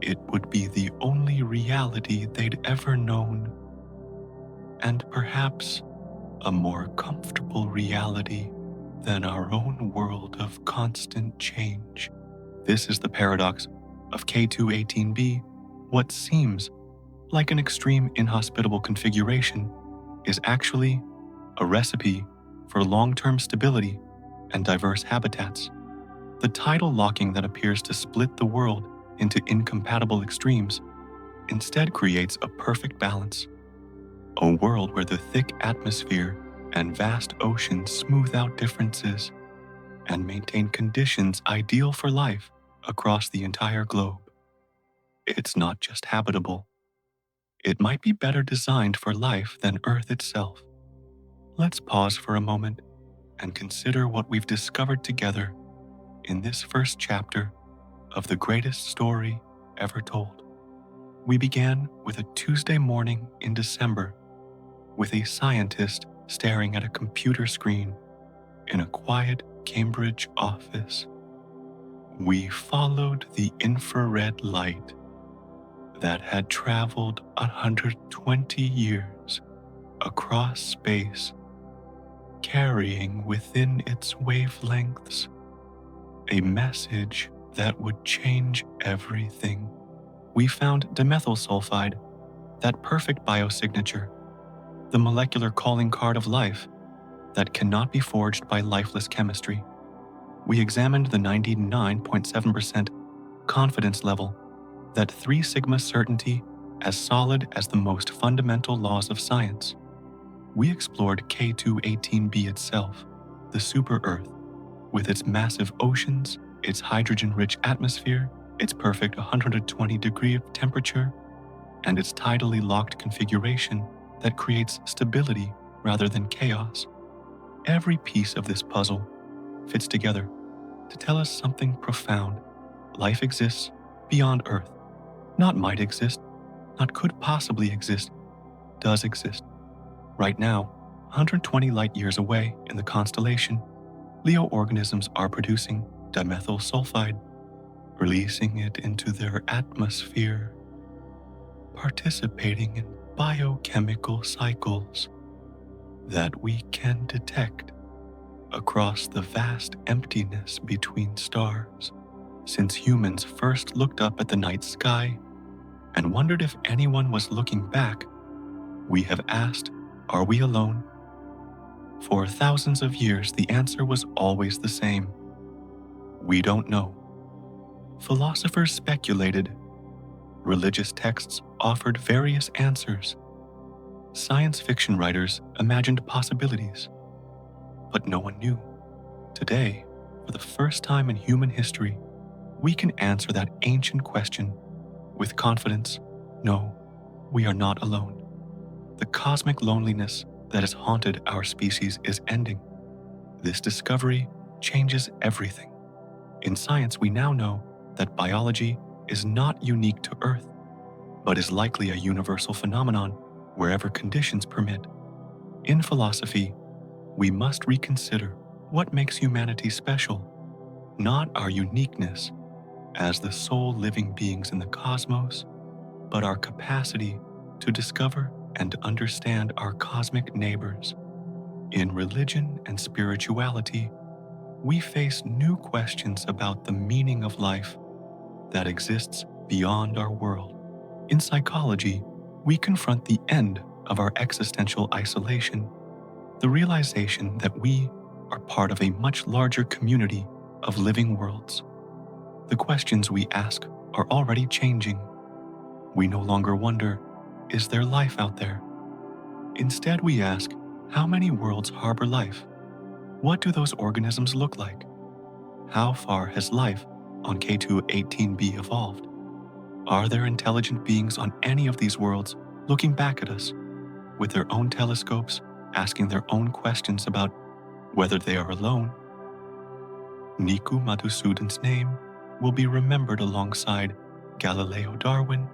it would be the only reality they'd ever known, and perhaps a more comfortable reality than our own world of constant change. This is the paradox of K218b. What seems like an extreme inhospitable configuration is actually a recipe for long-term stability and diverse habitats. The tidal locking that appears to split the world into incompatible extremes instead creates a perfect balance, a world where the thick atmosphere and vast oceans smooth out differences and maintain conditions ideal for life across the entire globe. It's not just habitable. It might be better designed for life than Earth itself. Let's pause for a moment and consider what we've discovered together in this first chapter of the greatest story ever told. We began with a Tuesday morning in December, with a scientist staring at a computer screen in a quiet Cambridge office. We followed the infrared light that had traveled 120 years across space, carrying within its wavelengths a message that would change everything. We found dimethyl sulfide, that perfect biosignature, the molecular calling card of life that cannot be forged by lifeless chemistry. We examined the 99.7% confidence level, that 3 sigma certainty as solid as the most fundamental laws of science. We explored K218b itself, the super-Earth, with its massive oceans, its hydrogen-rich atmosphere, its perfect 120-degree temperature, and its tidally locked configuration that creates stability rather than chaos. Every piece of this puzzle fits together to tell us something profound. Life exists beyond Earth. Not might exist, not could possibly exist, does exist. Right now, 120 light years away in the constellation, Leo organisms are producing dimethyl sulfide, releasing it into their atmosphere, participating in biochemical cycles that we can detect across the vast emptiness between stars. Since humans first looked up at the night sky and wondered if anyone was looking back, we have asked, are we alone? For thousands of years, the answer was always the same. We don't know. Philosophers speculated. Religious texts offered various answers. Science fiction writers imagined possibilities. But no one knew. Today, for the first time in human history, we can answer that ancient question with confidence. No, we are not alone. The cosmic loneliness that has haunted our species is ending. This discovery changes everything. In science, we now know that biology is not unique to Earth, but is likely a universal phenomenon wherever conditions permit. In philosophy, we must reconsider what makes humanity special, not our uniqueness as the sole living beings in the cosmos, but our capacity to discover and understand our cosmic neighbors. In religion and spirituality, we face new questions about the meaning of life that exists beyond our world. In psychology, we confront the end of our existential isolation, the realization that we are part of a much larger community of living worlds. The questions we ask are already changing. We no longer wonder, is there life out there? Instead, we ask, how many worlds harbor life? What do those organisms look like? How far has life on K2-18b evolved? Are there intelligent beings on any of these worlds looking back at us with their own telescopes, asking their own questions about whether they are alone? Niku Madhusudan's name will be remembered alongside Galileo Darwin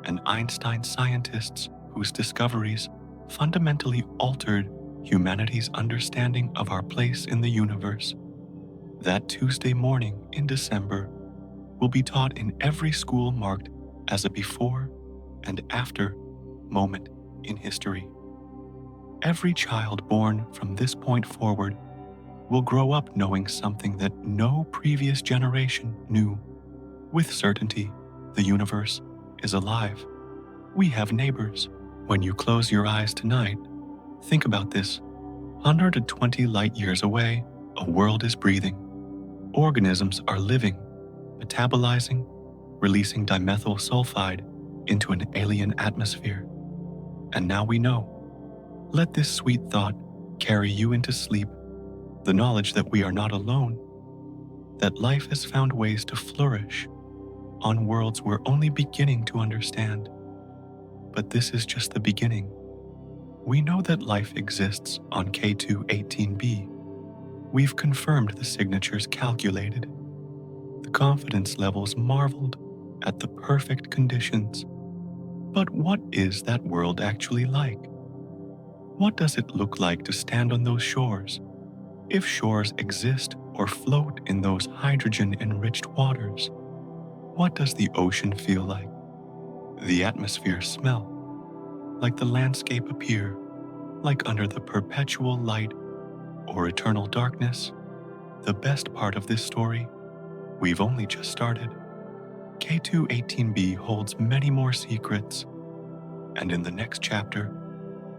and Einstein scientists whose discoveries fundamentally altered humanity's understanding of our place in the universe. That Tuesday morning in December will be taught in every school marked as a before and after moment in history. Every child born from this point forward will grow up knowing something that no previous generation knew. With certainty, the universe is alive. We have neighbors. When you close your eyes tonight, think about this. 120 light years away, a world is breathing. Organisms are living, metabolizing, releasing dimethyl sulfide into an alien atmosphere. And now we know. Let this sweet thought carry you into sleep, the knowledge that we are not alone, that life has found ways to flourish on worlds we're only beginning to understand. But this is just the beginning. We know that life exists on K2-18b. We've confirmed the signatures calculated. The confidence levels marveled at the perfect conditions. But what is that world actually like? What does it look like to stand on those shores? If shores exist or float in those hydrogen-enriched waters, what does the ocean feel like? The atmosphere smell? Like the landscape appear? Like under the perpetual light or eternal darkness? The best part of this story, we've only just started. K2-18b holds many more secrets, and in the next chapter,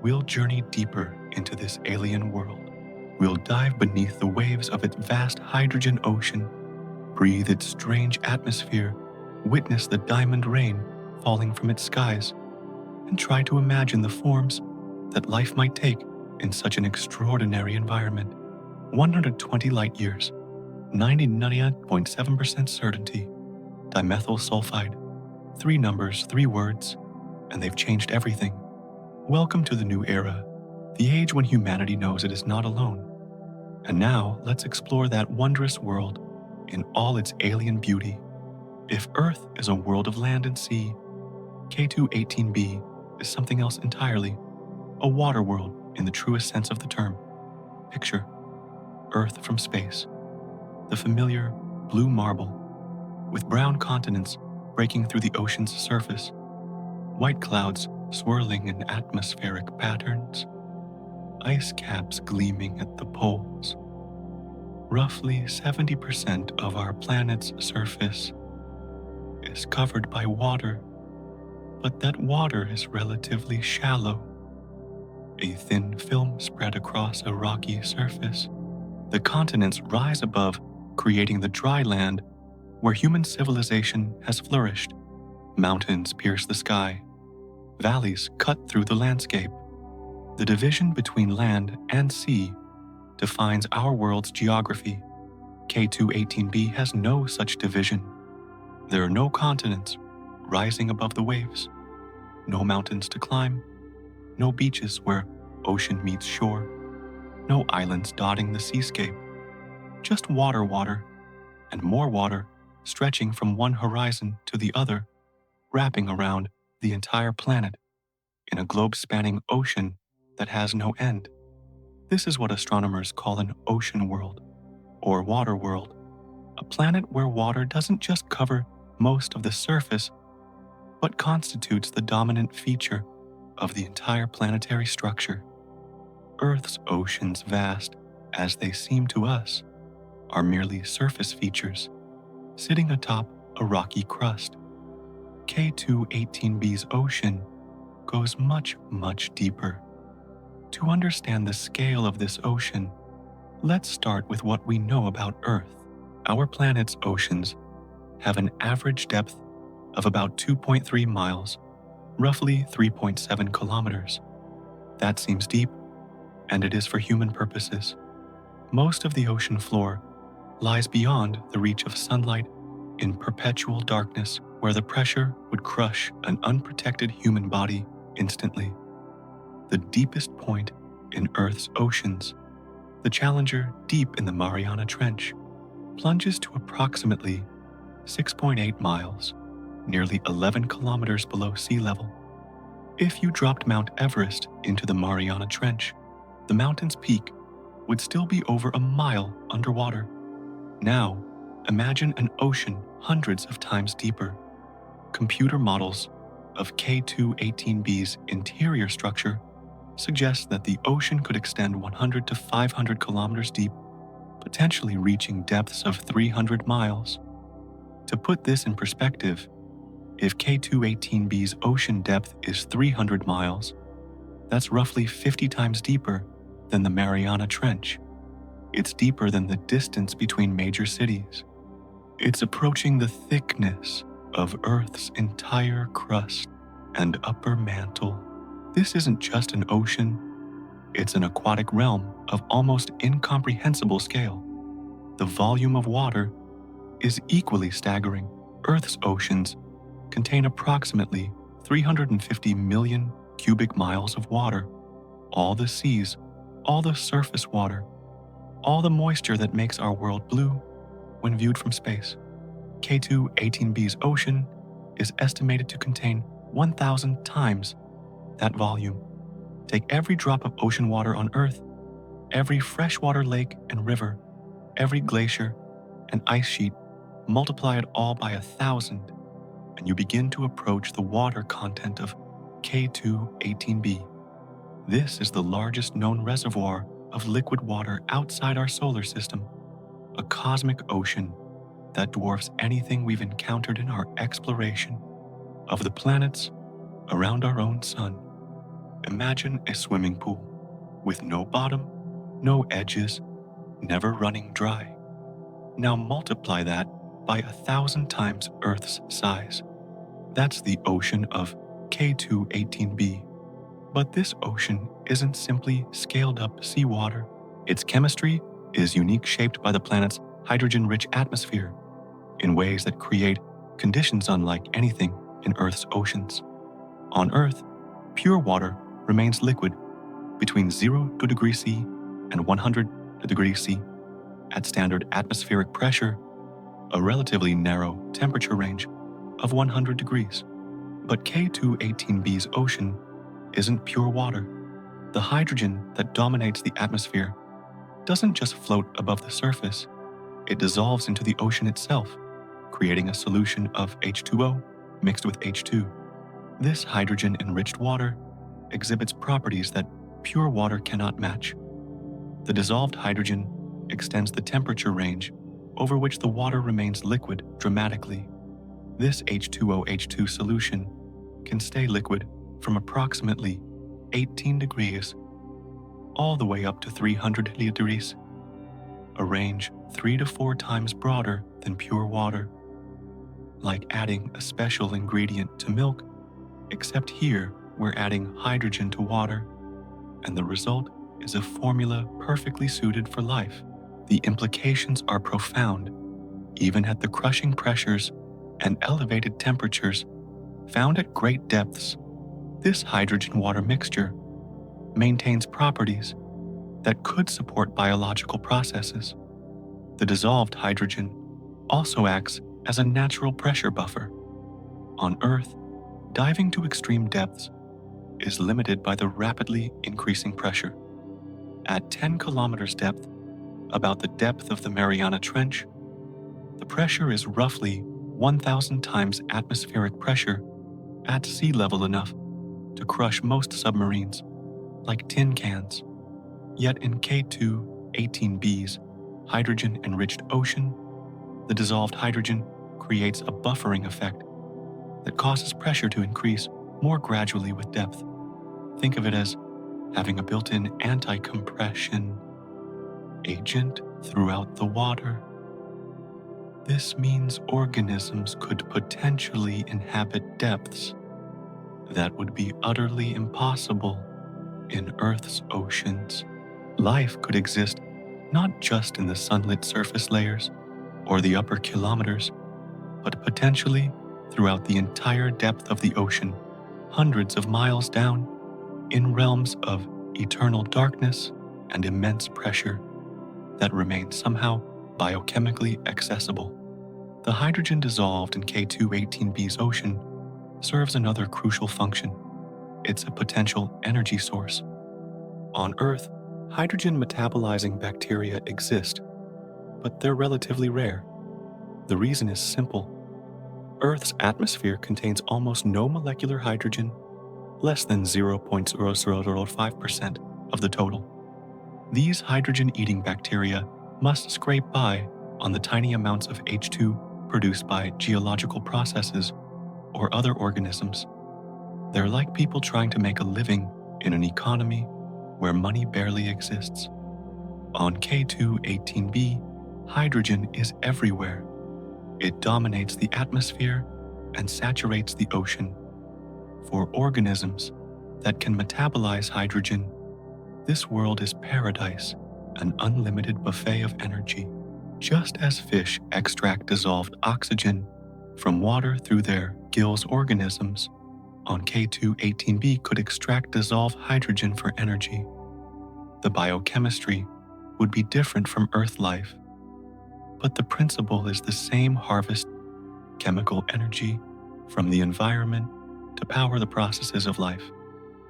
we'll journey deeper into this alien world. We'll dive beneath the waves of its vast hydrogen ocean, breathe its strange atmosphere, witness the diamond rain falling from its skies, and try to imagine the forms that life might take in such an extraordinary environment. 120 light years, 99.7% certainty, dimethyl sulfide, 3 numbers, 3 words, and they've changed everything. Welcome to the new era, the age when humanity knows it is not alone. And now, let's explore that wondrous world in all its alien beauty. If Earth is a world of land and sea, K2-18b is something else entirely, a water world in the truest sense of the term. Picture Earth from space, the familiar blue marble, with brown continents breaking through the ocean's surface, white clouds swirling in atmospheric patterns, ice caps gleaming at the poles. Roughly 70% of our planet's surface is covered by water, but that water is relatively shallow, a thin film spread across a rocky surface. The continents rise above, creating the dry land where human civilization has flourished. Mountains pierce the sky, valleys cut through the landscape. The division between land and sea defines our world's geography. K2-18b has no such division. There are no continents rising above the waves, no mountains to climb, no beaches where ocean meets shore, no islands dotting the seascape, just water, and more water stretching from one horizon to the other, wrapping around the entire planet in a globe-spanning ocean that has no end. This is what astronomers call an ocean world, or water world, a planet where water doesn't just cover most of the surface, but constitutes the dominant feature of the entire planetary structure. Earth's oceans, vast as they seem to us, are merely surface features, sitting atop a rocky crust. K2-18b's ocean goes much, much deeper. To understand the scale of this ocean, let's start with what we know about Earth. Our planet's oceans have an average depth of about 2.3 miles, roughly 3.7 kilometers. That seems deep, and it is for human purposes. Most of the ocean floor lies beyond the reach of sunlight in perpetual darkness, where the pressure would crush an unprotected human body instantly. The deepest point in Earth's oceans, the Challenger deep in the Mariana Trench, plunges to approximately 6.8 miles, nearly 11 kilometers below sea level. If you dropped Mount Everest into the Mariana Trench, the mountain's peak would still be over a mile underwater. Now, imagine an ocean hundreds of times deeper. Computer models of K2-18b's interior structure suggest that the ocean could extend 100 to 500 kilometers deep, potentially reaching depths of 300 miles. To put this in perspective, if K2-18b's ocean depth is 300 miles, that's roughly 50 times deeper than the Mariana Trench. It's deeper than the distance between major cities. It's approaching the thickness of Earth's entire crust and upper mantle. This isn't just an ocean, it's an aquatic realm of almost incomprehensible scale. The volume of water is equally staggering. Earth's oceans contain approximately 350 million cubic miles of water. All the seas, all the surface water, all the moisture that makes our world blue when viewed from space. K2-18b's ocean is estimated to contain 1,000 times that volume. Take every drop of ocean water on Earth, every freshwater lake and river, every glacier and ice sheet, multiply it all by 1,000, and you begin to approach the water content of K2-18b. This is the largest known reservoir of liquid water outside our solar system, a cosmic ocean that dwarfs anything we've encountered in our exploration of the planets around our own sun. Imagine a swimming pool with no bottom, no edges, never running dry. Now multiply that by 1,000 times Earth's size. That's the ocean of K2-18b. But this ocean isn't simply scaled-up seawater. Its chemistry is unique, shaped by the planet's hydrogen-rich atmosphere in ways that create conditions unlike anything in Earth's oceans. On Earth, pure water remains liquid between 0 degrees C and 100 degrees C at standard atmospheric pressure, a relatively narrow temperature range of 100 degrees. But K2-18b's ocean isn't pure water. The hydrogen that dominates the atmosphere doesn't just float above the surface, it dissolves into the ocean itself, creating a solution of H2O mixed with H2. This hydrogen-enriched water exhibits properties that pure water cannot match. The dissolved hydrogen extends the temperature range over which the water remains liquid dramatically. This H2OH2 solution can stay liquid from approximately 18 degrees all the way up to 300 degrees, a range 3 to 4 times broader than pure water. Like adding a special ingredient to milk, except here we're adding hydrogen to water, and the result is a formula perfectly suited for life. The implications are profound, even at the crushing pressures and elevated temperatures found at great depths. This hydrogen-water mixture maintains properties that could support biological processes. The dissolved hydrogen also acts as a natural pressure buffer. On Earth, diving to extreme depths is limited by the rapidly increasing pressure. At 10 kilometers depth, about the depth of the Mariana Trench, the pressure is roughly 1,000 times atmospheric pressure at sea level, enough to crush most submarines like tin cans. Yet in K2-18b's hydrogen-enriched ocean, the dissolved hydrogen creates a buffering effect that causes pressure to increase more gradually with depth. Think of it as having a built-in anti-compression agent throughout the water. This means organisms could potentially inhabit depths that would be utterly impossible in Earth's oceans. Life could exist not just in the sunlit surface layers or the upper kilometers, but potentially throughout the entire depth of the ocean, hundreds of miles down, in realms of eternal darkness and immense pressure that remain somehow biochemically accessible. The hydrogen dissolved in K2-18b's ocean serves another crucial function. It's a potential energy source. On Earth, hydrogen metabolizing bacteria exist, but they're relatively rare. The reason is simple. Earth's atmosphere contains almost no molecular hydrogen, less than 0.0005% of the total. These hydrogen-eating bacteria must scrape by on the tiny amounts of H2 produced by geological processes or other organisms. They're like people trying to make a living in an economy where money barely exists. On K2-18b, hydrogen is everywhere. It dominates the atmosphere and saturates the ocean. For organisms that can metabolize hydrogen, this world is paradise, an unlimited buffet of energy. Just as fish extract dissolved oxygen from water through their gills, organisms on K2-18b could extract dissolved hydrogen for energy. The biochemistry would be different from Earth life, but the principle is the same: harvest chemical energy from the environment to power the processes of life.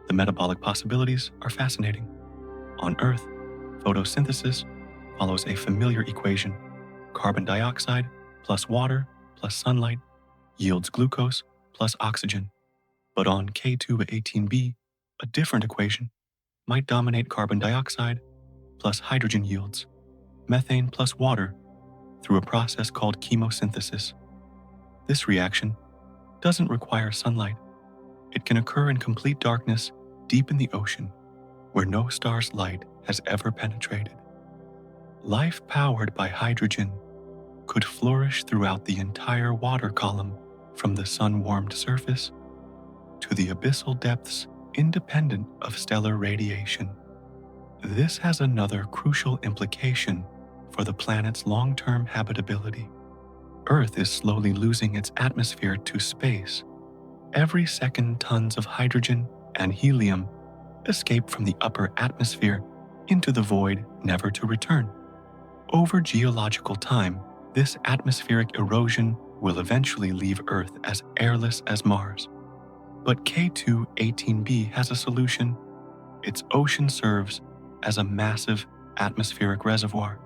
The metabolic possibilities are fascinating. On Earth, photosynthesis follows a familiar equation: carbon dioxide plus water plus sunlight yields glucose plus oxygen. But on K2-18b, a different equation might dominate: carbon dioxide plus hydrogen yields methane plus water through a process called chemosynthesis. This reaction doesn't require sunlight. It can occur in complete darkness deep in the ocean, where no star's light has ever penetrated. Life powered by hydrogen could flourish throughout the entire water column, from the sun-warmed surface to the abyssal depths, independent of stellar radiation. This has another crucial implication for the planet's long-term habitability. Earth is slowly losing its atmosphere to space. Every second, tons of hydrogen and helium escape from the upper atmosphere into the void, never to return. Over geological time, this atmospheric erosion will eventually leave Earth as airless as Mars. But K2-18b has a solution. Its ocean serves as a massive atmospheric reservoir.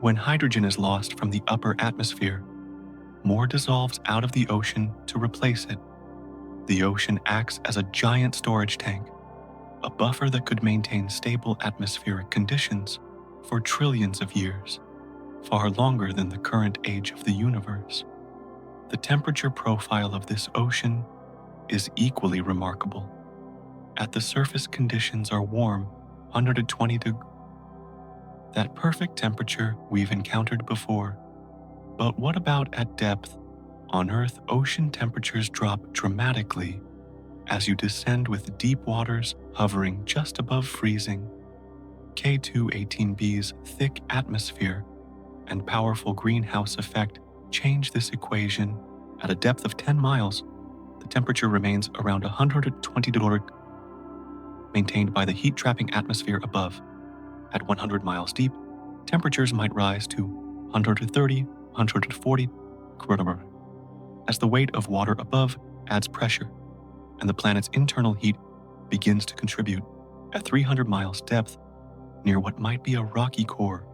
When hydrogen is lost from the upper atmosphere, more dissolves out of the ocean to replace it. The ocean acts as a giant storage tank, a buffer that could maintain stable atmospheric conditions for trillions of years, far longer than the current age of the universe. The temperature profile of this ocean is equally remarkable. At the surface, conditions are warm, 120 degrees, that perfect temperature we've encountered before. But what about at depth? On Earth, ocean temperatures drop dramatically as you descend, with deep waters hovering just above freezing. K2-18b's thick atmosphere and powerful greenhouse effect change this equation. At a depth of 10 miles, the temperature remains around 120 degrees, maintained by the heat-trapping atmosphere above. At 100 miles deep, temperatures might rise to 130, 140 degrees, as the weight of water above adds pressure, and the planet's internal heat begins to contribute. At 300 miles depth, near what might be a rocky core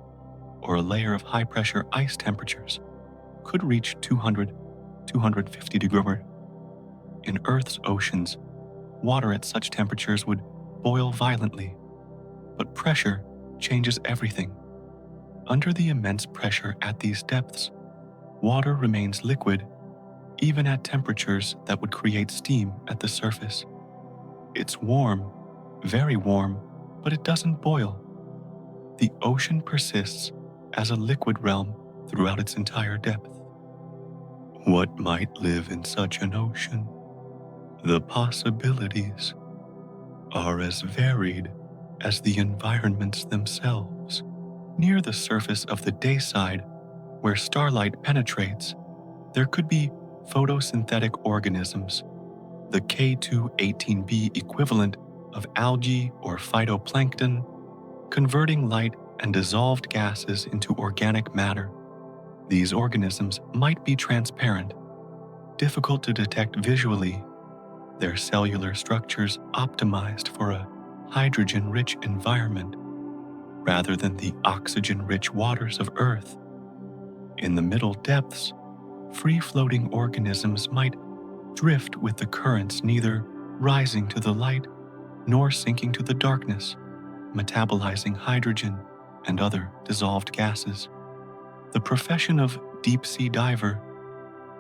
or a layer of high-pressure ice, temperatures could reach 200, 250 degrees. In Earth's oceans, water at such temperatures would boil violently, but pressure changes everything. Under the immense pressure at these depths, water remains liquid even at temperatures that would create steam at the surface. It's warm, very warm, but it doesn't boil. The ocean persists as a liquid realm throughout its entire depth. What might live in such an ocean? The possibilities are as varied as the environments themselves. Near the surface of the day side, where starlight penetrates, there could be photosynthetic organisms, the K2-18b equivalent of algae or phytoplankton, converting light and dissolved gases into organic matter. These organisms might be transparent, difficult to detect visually, their cellular structures optimized for a hydrogen-rich environment rather than the oxygen-rich waters of Earth. In the middle depths, free-floating organisms might drift with the currents, neither rising to the light nor sinking to the darkness, metabolizing hydrogen and other dissolved gases. The profession of deep-sea diver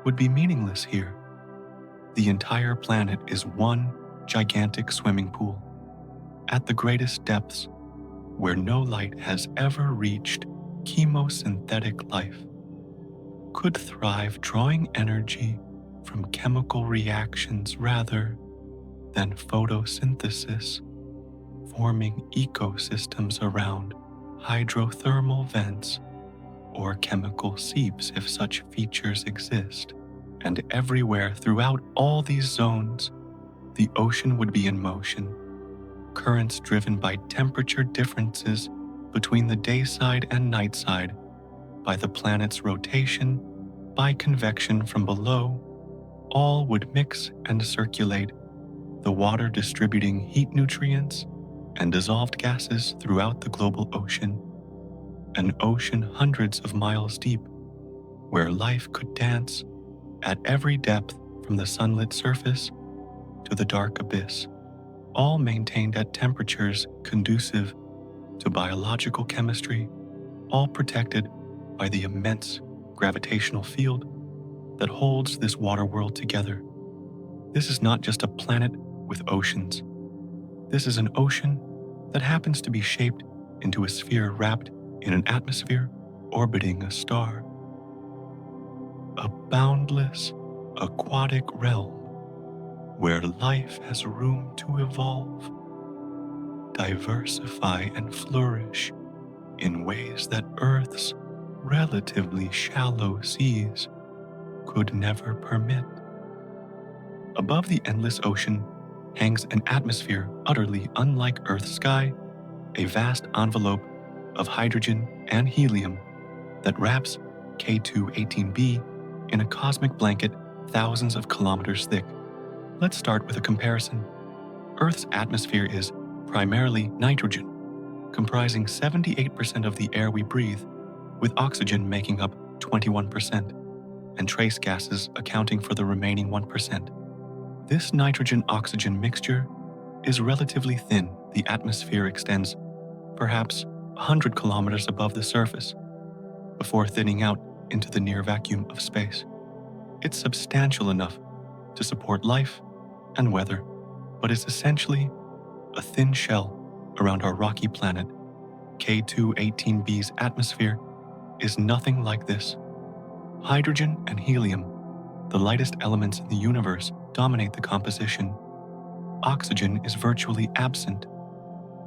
would be meaningless here. The entire planet is one gigantic swimming pool. At the greatest depths, where no light has ever reached, chemosynthetic life could thrive, drawing energy from chemical reactions rather than photosynthesis, forming ecosystems around hydrothermal vents or chemical seeps if such features exist. And everywhere throughout all these zones, the ocean would be in motion, currents driven by temperature differences between the day side and night side, by the planet's rotation, by convection from below, all would mix and circulate, the water distributing heat nutrients and dissolved gases throughout the global ocean, an ocean hundreds of miles deep, where life could dance at every depth from the sunlit surface to the dark abyss, all maintained at temperatures conducive to biological chemistry, all protected by the immense gravitational field that holds this water world together. This is not just a planet with oceans. This is an ocean that happens to be shaped into a sphere wrapped in an atmosphere orbiting a star. A boundless, aquatic realm where life has room to evolve, diversify, and flourish in ways that Earth's relatively shallow seas could never permit. Above the endless ocean hangs an atmosphere utterly unlike Earth's sky, a vast envelope of hydrogen and helium that wraps K2-18b in a cosmic blanket thousands of kilometers thick. Let's start with a comparison. Earth's atmosphere is primarily nitrogen, comprising 78% of the air we breathe, with oxygen making up 21%, and trace gases accounting for the remaining 1%. This nitrogen-oxygen mixture is relatively thin. The atmosphere extends perhaps 100 kilometers above the surface, before thinning out into the near vacuum of space. It's substantial enough to support life and weather, but is essentially a thin shell around our rocky planet. K2-18b's atmosphere is nothing like this. Hydrogen and helium, the lightest elements in the universe, dominate the composition. Oxygen is virtually absent.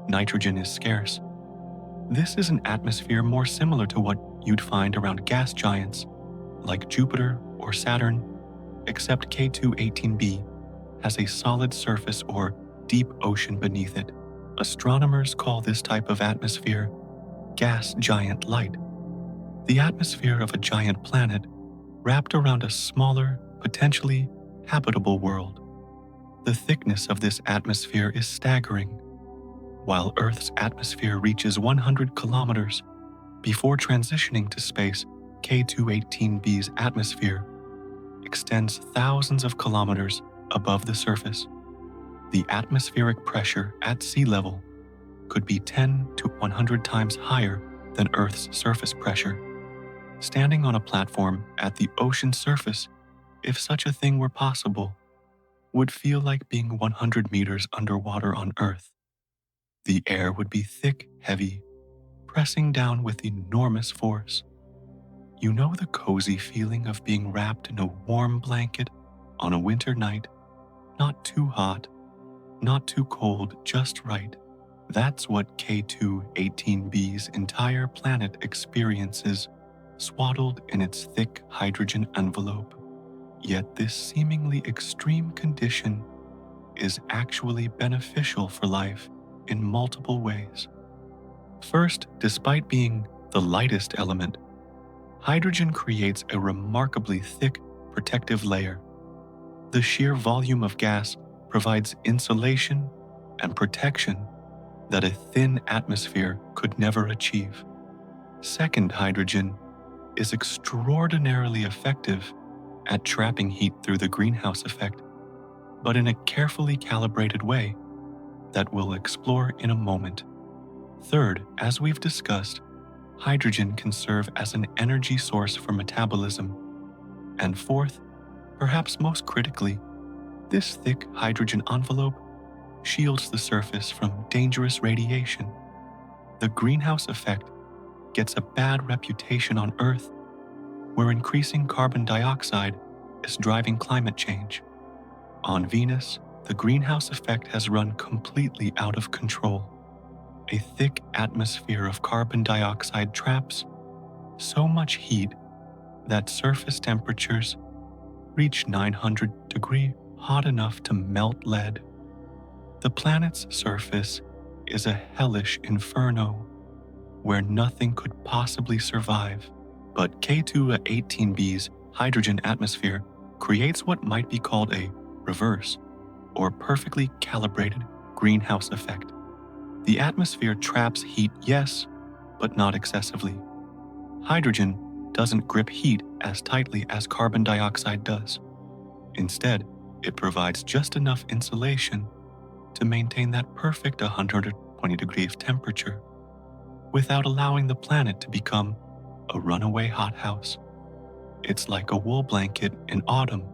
Nitrogen is scarce. This is an atmosphere more similar to what you'd find around gas giants like Jupiter or Saturn, except K2-18b has a solid surface or deep ocean beneath it. Astronomers call this type of atmosphere gas giant light. The atmosphere of a giant planet wrapped around a smaller, potentially habitable world. The thickness of this atmosphere is staggering. While Earth's atmosphere reaches 100 kilometers before transitioning to space, K2-18b's atmosphere extends thousands of kilometers above the surface. The atmospheric pressure at sea level could be 10 to 100 times higher than Earth's surface pressure. Standing on a platform at the ocean surface, if such a thing were possible, would feel like being 100 meters underwater on Earth. The air would be thick, heavy, pressing down with enormous force. You know the cozy feeling of being wrapped in a warm blanket on a winter night, not too hot, not too cold, just right. That's what K2-18b's entire planet experiences, swaddled in its thick hydrogen envelope. Yet this seemingly extreme condition is actually beneficial for life in multiple ways. First, despite being the lightest element, hydrogen creates a remarkably thick protective layer. The sheer volume of gas provides insulation and protection that a thin atmosphere could never achieve. Second, hydrogen is extraordinarily effective at trapping heat through the greenhouse effect, but in a carefully calibrated way that we'll explore in a moment. Third, as we've discussed, hydrogen can serve as an energy source for metabolism. And fourth, perhaps most critically, this thick hydrogen envelope shields the surface from dangerous radiation. The greenhouse effect gets a bad reputation on Earth, where increasing carbon dioxide is driving climate change. On Venus, the greenhouse effect has run completely out of control. A thick atmosphere of carbon dioxide traps so much heat that surface temperatures reach 900 degrees hot enough to melt lead. The planet's surface is a hellish inferno where nothing could possibly survive. But K2-18b's hydrogen atmosphere creates what might be called a reverse or perfectly calibrated greenhouse effect. The atmosphere traps heat, yes, but not excessively. Hydrogen doesn't grip heat as tightly as carbon dioxide does. Instead, it provides just enough insulation to maintain that perfect 120 degrees temperature without allowing the planet to become a runaway hothouse. It's like a wool blanket in autumn,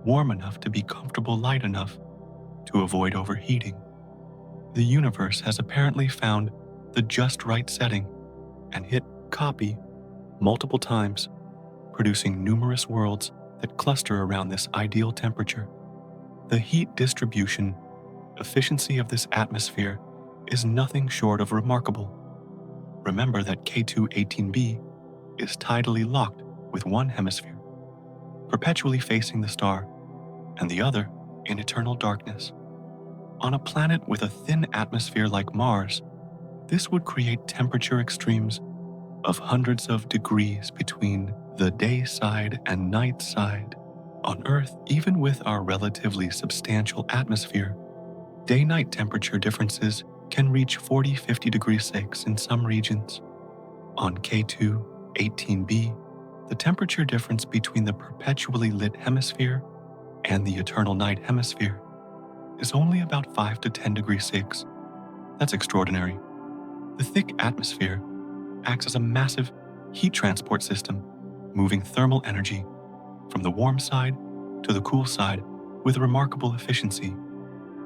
warm enough to be comfortable, light enough to avoid overheating. The universe has apparently found the just right setting and hit copy multiple times, producing numerous worlds that cluster around this ideal temperature. The heat distribution efficiency of this atmosphere is nothing short of remarkable. Remember that K2-18b is tidally locked with one hemisphere, perpetually facing the star, and the other in eternal darkness. On a planet with a thin atmosphere like Mars, this would create temperature extremes of hundreds of degrees between the day side and night side. On Earth, even with our relatively substantial atmosphere, day-night temperature differences can reach 40-50 degrees Celsius in some regions. On K2-18b, the temperature difference between the perpetually lit hemisphere and the eternal night hemisphere is only about 5 to 10 degrees Celsius. That's extraordinary. The thick atmosphere acts as a massive heat transport system, moving thermal energy from the warm side to the cool side with remarkable efficiency.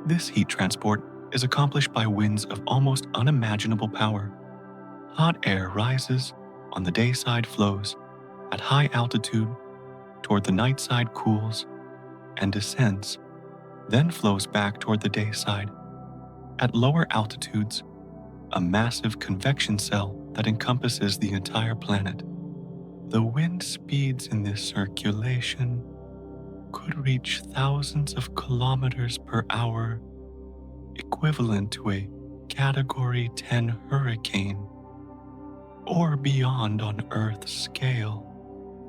This heat transport is accomplished by winds of almost unimaginable power. Hot air rises on the day side, flows at high altitude toward the night side, cools and descends, then flows back toward the day side. At lower altitudes, a massive convection cell that encompasses the entire planet. The wind speeds in this circulation could reach thousands of kilometers per hour, equivalent to a Category 10 hurricane, or beyond on Earth's scale.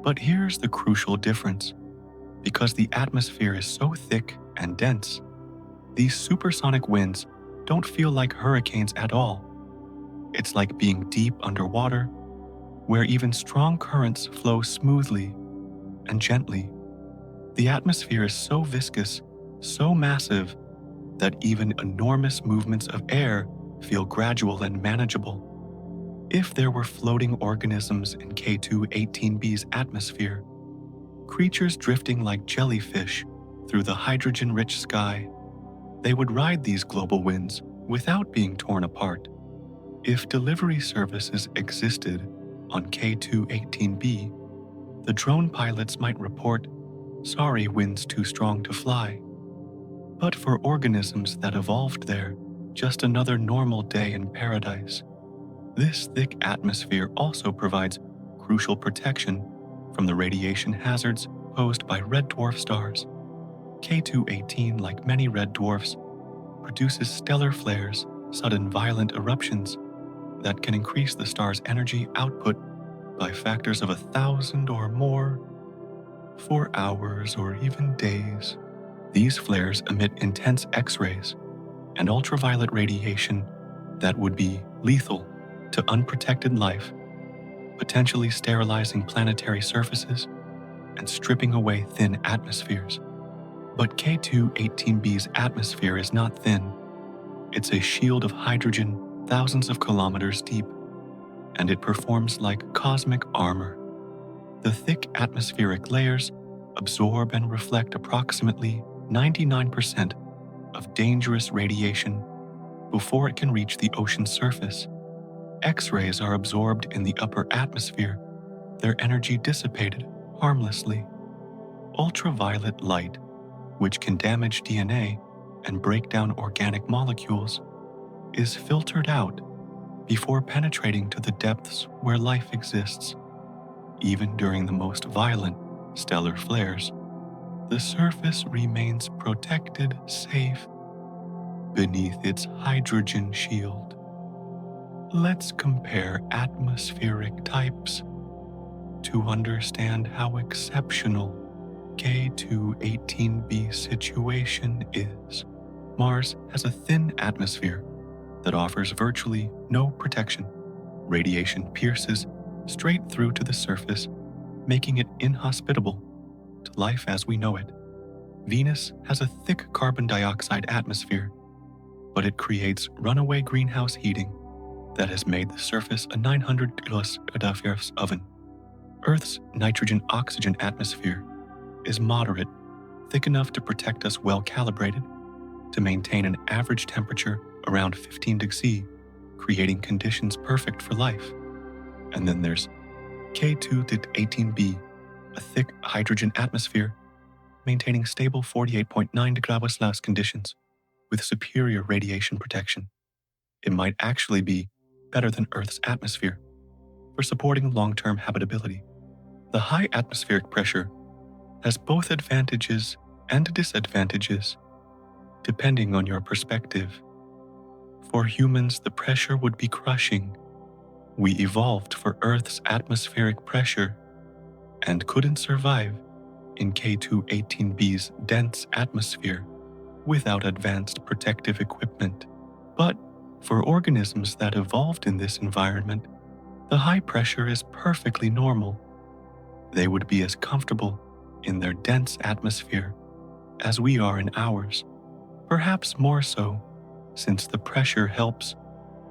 But here's the crucial difference. Because the atmosphere is so thick and dense, these supersonic winds don't feel like hurricanes at all. It's like being deep underwater, where even strong currents flow smoothly and gently. The atmosphere is so viscous, so massive, that even enormous movements of air feel gradual and manageable. If there were floating organisms in K2-18b's atmosphere, creatures drifting like jellyfish through the hydrogen-rich sky, they would ride these global winds without being torn apart. If delivery services existed On K2-18b, the drone pilots might report, "Sorry, wind's too strong to fly." But for organisms that evolved there, just another normal day in paradise. This thick atmosphere also provides crucial protection from the radiation hazards posed by red dwarf stars. K2-18, like many red dwarfs, produces stellar flares, sudden violent eruptions that can increase the star's energy output by factors of 1,000 or more for hours or even days. These flares emit intense X-rays and ultraviolet radiation that would be lethal to unprotected life, potentially sterilizing planetary surfaces and stripping away thin atmospheres. But K2-18b's atmosphere is not thin. It's a shield of hydrogen thousands of kilometers deep, and it performs like cosmic armor. The thick atmospheric layers absorb and reflect approximately 99% of dangerous radiation before it can reach the ocean's surface. X-rays are absorbed in the upper atmosphere, their energy dissipated harmlessly. Ultraviolet light, which can damage DNA and break down organic molecules, is filtered out before penetrating to the depths where life exists. Even during the most violent stellar flares, the surface remains protected, safe, beneath its hydrogen shield. Let's compare atmospheric types to understand how exceptional K2-18b situation is. Mars has a thin atmosphere that offers virtually no protection. Radiation pierces straight through to the surface, making it inhospitable to life as we know it. Venus has a thick carbon dioxide atmosphere, but it creates runaway greenhouse heating that has made the surface a 900 oven. Earth's nitrogen-oxygen atmosphere is moderate, thick enough to protect us well calibrated to maintain an average temperature around 15 degrees C, creating conditions perfect for life. And then there's K2-18b, a thick hydrogen atmosphere maintaining stable 48.9 degrees Celsius conditions with superior radiation protection. It might actually be better than Earth's atmosphere for supporting long-term habitability. The high atmospheric pressure has both advantages and disadvantages, depending on your perspective. For humans, the pressure would be crushing. We evolved for Earth's atmospheric pressure and couldn't survive in K2-18b's dense atmosphere without advanced protective equipment. But for organisms that evolved in this environment, the high pressure is perfectly normal. They would be as comfortable in their dense atmosphere as we are in ours, perhaps more so, since the pressure helps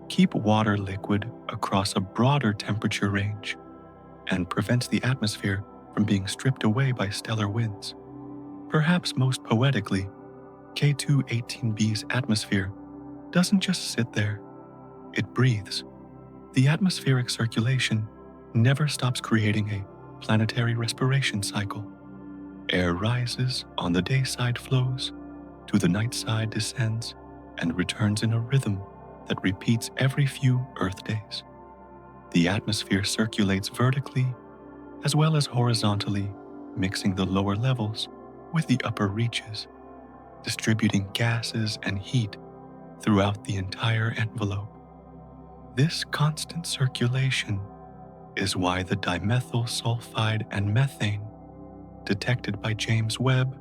keep water liquid across a broader temperature range and prevents the atmosphere from being stripped away by stellar winds. Perhaps most poetically, K2-18b's atmosphere doesn't just sit there, it breathes. The atmospheric circulation never stops creating a planetary respiration cycle. Air rises on the day side, flows to the night side, descends, and returns in a rhythm that repeats every few Earth days. The atmosphere circulates vertically as well as horizontally, mixing the lower levels with the upper reaches, distributing gases and heat throughout the entire envelope. This constant circulation is why the dimethyl sulfide and methane detected by James Webb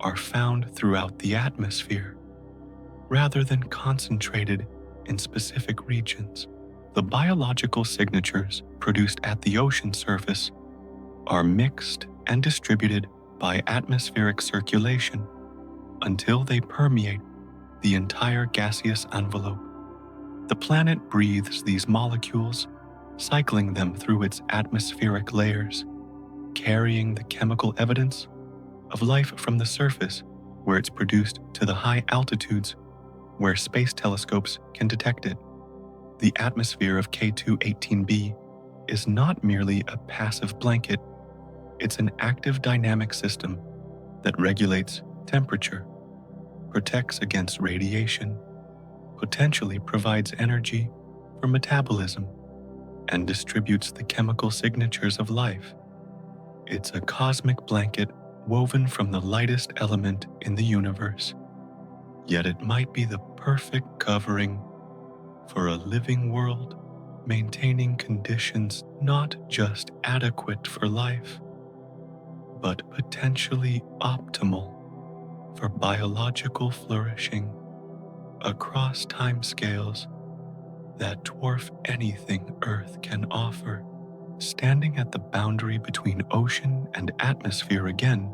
are found throughout the atmosphere, rather than concentrated in specific regions. The biological signatures produced at the ocean surface are mixed and distributed by atmospheric circulation until they permeate the entire gaseous envelope. The planet breathes these molecules, cycling them through its atmospheric layers, carrying the chemical evidence of life from the surface where it's produced to the high altitudes where space telescopes can detect it. The atmosphere of K2-18b is not merely a passive blanket, it's an active dynamic system that regulates temperature, protects against radiation, potentially provides energy for metabolism, and distributes the chemical signatures of life. It's a cosmic blanket woven from the lightest element in the universe, yet it might be the perfect covering for a living world, maintaining conditions not just adequate for life, but potentially optimal for biological flourishing across timescales that dwarf anything Earth can offer. Standing at the boundary between ocean and atmosphere again,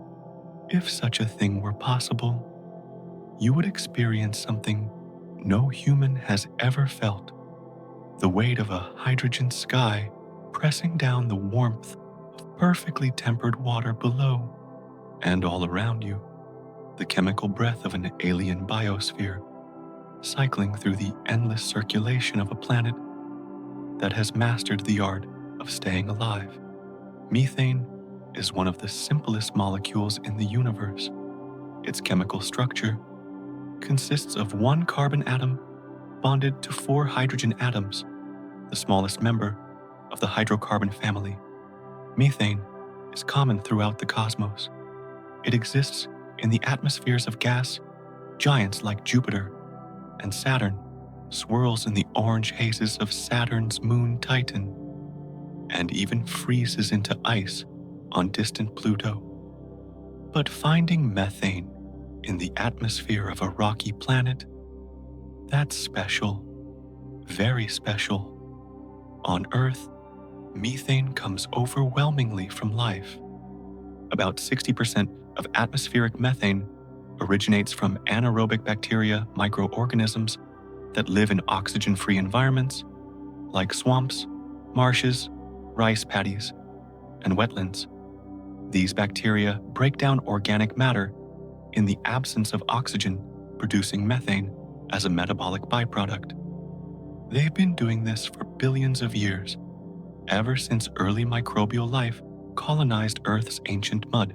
if such a thing were possible, you would experience something no human has ever felt: the weight of a hydrogen sky pressing down the warmth of perfectly tempered water below, and all around you, the chemical breath of an alien biosphere cycling through the endless circulation of a planet that has mastered the art of staying alive. Methane is one of the simplest molecules in the universe. Its chemical structure consists of one carbon atom bonded to 4 hydrogen atoms, the smallest member of the hydrocarbon family. Methane is common throughout the cosmos. It exists in the atmospheres of gas giants like Jupiter, and Saturn swirls in the orange hazes of Saturn's moon Titan, and even freezes into ice on distant Pluto. But finding methane in the atmosphere of a rocky planet, that's special, very special. On Earth, methane comes overwhelmingly from life. About 60% of atmospheric methane originates from anaerobic bacteria microorganisms that live in oxygen-free environments like swamps, marshes, rice paddies, and wetlands. These bacteria break down organic matter in the absence of oxygen, producing methane as a metabolic byproduct. They've been doing this for billions of years, ever since early microbial life colonized Earth's ancient mud.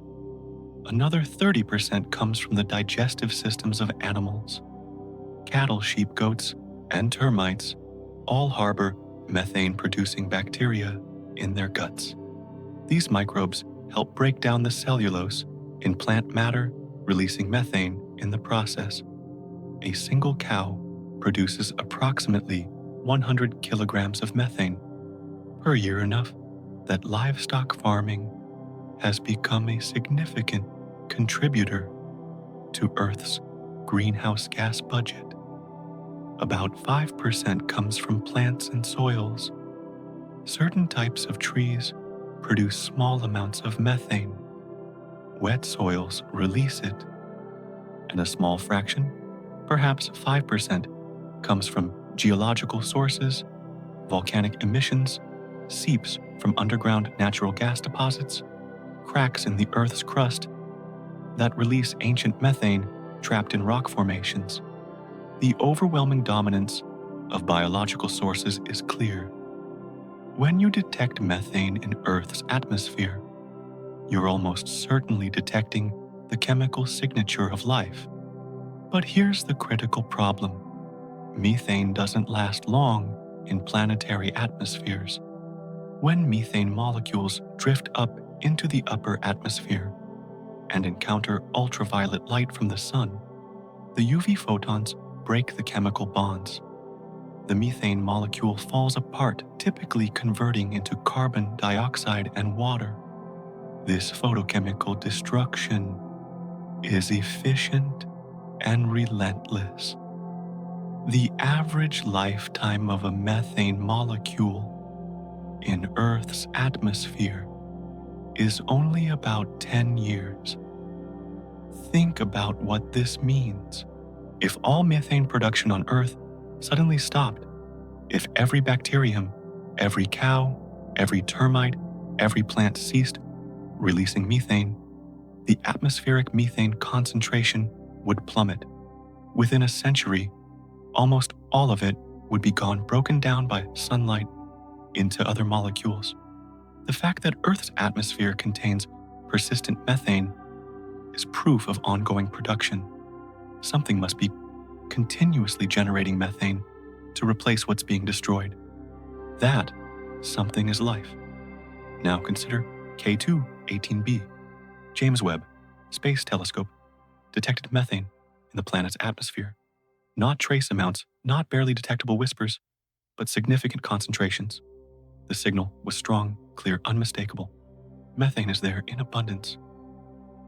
Another 30% comes from the digestive systems of animals. Cattle, sheep, goats, and termites all harbor methane-producing bacteria in their guts. These microbes help break down the cellulose in plant matter, releasing methane in the process. A single cow produces approximately 100 kilograms of methane per year, enough that livestock farming has become a significant contributor to Earth's greenhouse gas budget. About 5% comes from plants and soils. Certain types of trees produce small amounts of methane. Wet soils release it, and a small fraction, perhaps 5%, comes from geological sources, volcanic emissions, seeps from underground natural gas deposits, cracks in the Earth's crust that release ancient methane trapped in rock formations. The overwhelming dominance of biological sources is clear. When you detect methane in Earth's atmosphere, you're almost certainly detecting the chemical signature of life. But here's the critical problem. Methane doesn't last long in planetary atmospheres. When methane molecules drift up into the upper atmosphere and encounter ultraviolet light from the sun, the UV photons break the chemical bonds. The methane molecule falls apart, typically converting into carbon dioxide and water. This photochemical destruction is efficient and relentless. The average lifetime of a methane molecule in Earth's atmosphere is only about 10 years. Think about what this means. If all methane production on Earth suddenly stopped, if every bacterium, every cow, every termite, every plant ceased releasing methane, the atmospheric methane concentration would plummet. Within a century, almost all of it would be gone, broken down by sunlight, into other molecules. The fact that Earth's atmosphere contains persistent methane is proof of ongoing production. Something must be continuously generating methane to replace what's being destroyed. That something is life. Now consider K2-18b. James Webb Space Telescope detected methane in the planet's atmosphere. Not trace amounts, not barely detectable whispers, but significant concentrations. The signal was strong, clear, unmistakable. Methane is there in abundance.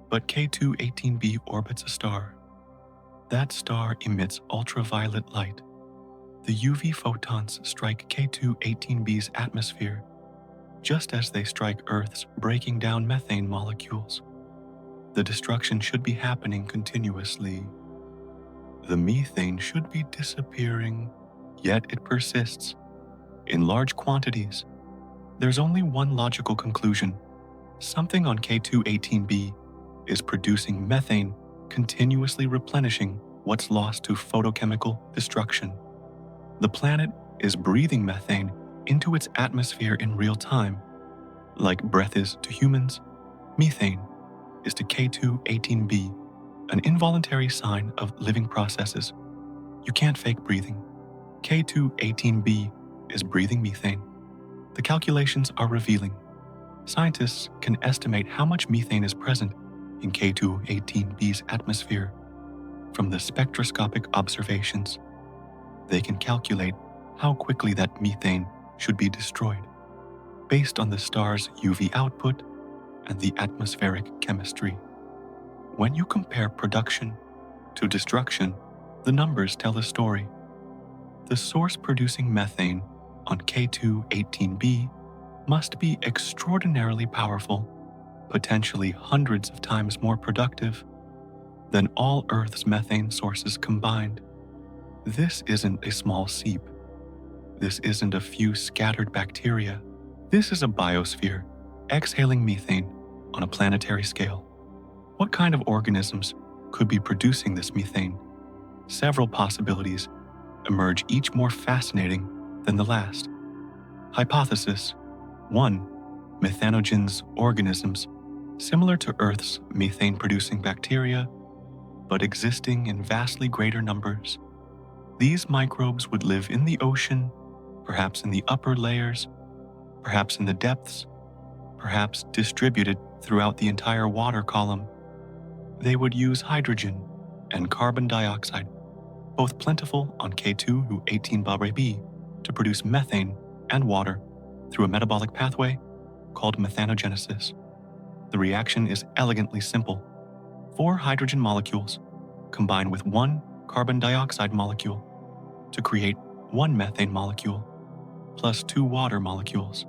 But K2-18b orbits a star. That star emits ultraviolet light. The UV photons strike K2-18b's atmosphere, just as they strike Earth's, breaking down methane molecules. The destruction should be happening continuously. The methane should be disappearing, yet it persists. In large quantities. There's only one logical conclusion. Something on K2-18b is producing methane, continuously replenishing what's lost to photochemical destruction. The planet is breathing methane into its atmosphere in real time. Like breath is to humans, methane is to K2-18b, an involuntary sign of living processes. You can't fake breathing. K2-18b is breathing methane. The calculations are revealing. Scientists can estimate how much methane is present in K2-18b's atmosphere from the spectroscopic observations. They can calculate how quickly that methane should be destroyed, based on the star's UV output and the atmospheric chemistry. When you compare production to destruction, the numbers tell a story. The source producing methane on K2-18b must be extraordinarily powerful, potentially hundreds of times more productive than all Earth's methane sources combined. This isn't a small seep. This isn't a few scattered bacteria. This is a biosphere exhaling methane on a planetary scale. What kind of organisms could be producing this methane? Several possibilities emerge, each more fascinating than the last. Hypothesis 1. Methanogens organisms, similar to Earth's methane-producing bacteria, but existing in vastly greater numbers. These microbes would live in the ocean, perhaps in the upper layers, perhaps in the depths, perhaps distributed throughout the entire water column. They would use hydrogen and carbon dioxide, both plentiful on K2-18b, to produce methane and water through a metabolic pathway called methanogenesis. The reaction is elegantly simple. 4 hydrogen molecules combine with 1 carbon dioxide molecule to create 1 methane molecule plus 2 water molecules.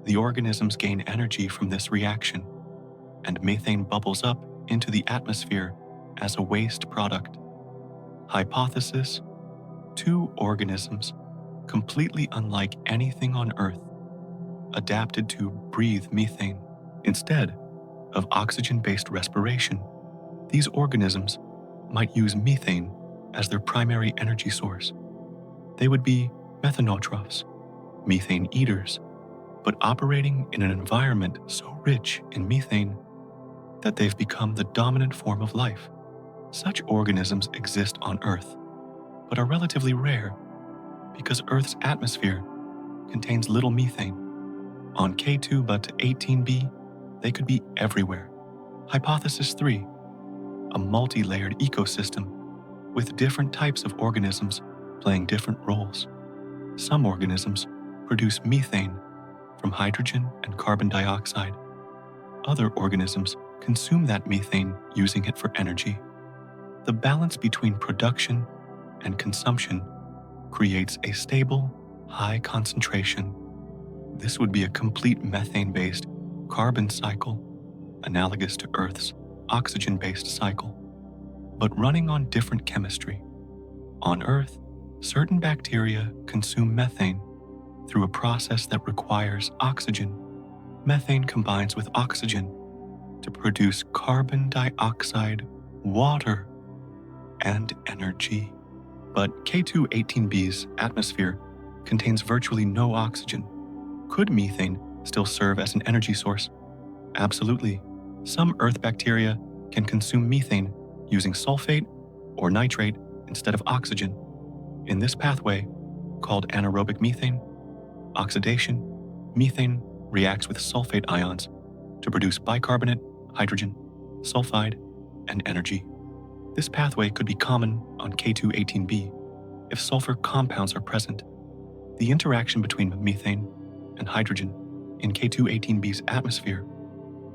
The organisms gain energy from this reaction, and methane bubbles up into the atmosphere as a waste product. Hypothesis: 2 organisms, completely unlike anything on Earth, adapted to breathe methane. Instead of oxygen-based respiration, these organisms might use methane as their primary energy source. They would be methanotrophs, methane eaters, but operating in an environment so rich in methane that they've become the dominant form of life. Such organisms exist on Earth, but are relatively rare because Earth's atmosphere contains little methane. On K2-18b, they could be everywhere. Hypothesis 3. A multi-layered ecosystem with different types of organisms playing different roles. Some organisms produce methane from hydrogen and carbon dioxide. Other organisms consume that methane using it for energy. The balance between production and consumption creates a stable, high concentration. This would be a complete methane-based carbon cycle, analogous to Earth's oxygen-based cycle, but running on different chemistry. On Earth, certain bacteria consume methane through a process that requires oxygen. Methane combines with oxygen to produce carbon dioxide, water, and energy. But K2-18b's atmosphere contains virtually no oxygen. Could methane still serve as an energy source? Absolutely. Some Earth bacteria can consume methane using sulfate or nitrate instead of oxygen. In this pathway, called anaerobic methane oxidation, methane reacts with sulfate ions to produce bicarbonate, hydrogen, sulfide, and energy. This pathway could be common on K2-18b if sulfur compounds are present. The interaction between methane and hydrogen in K2-18b's atmosphere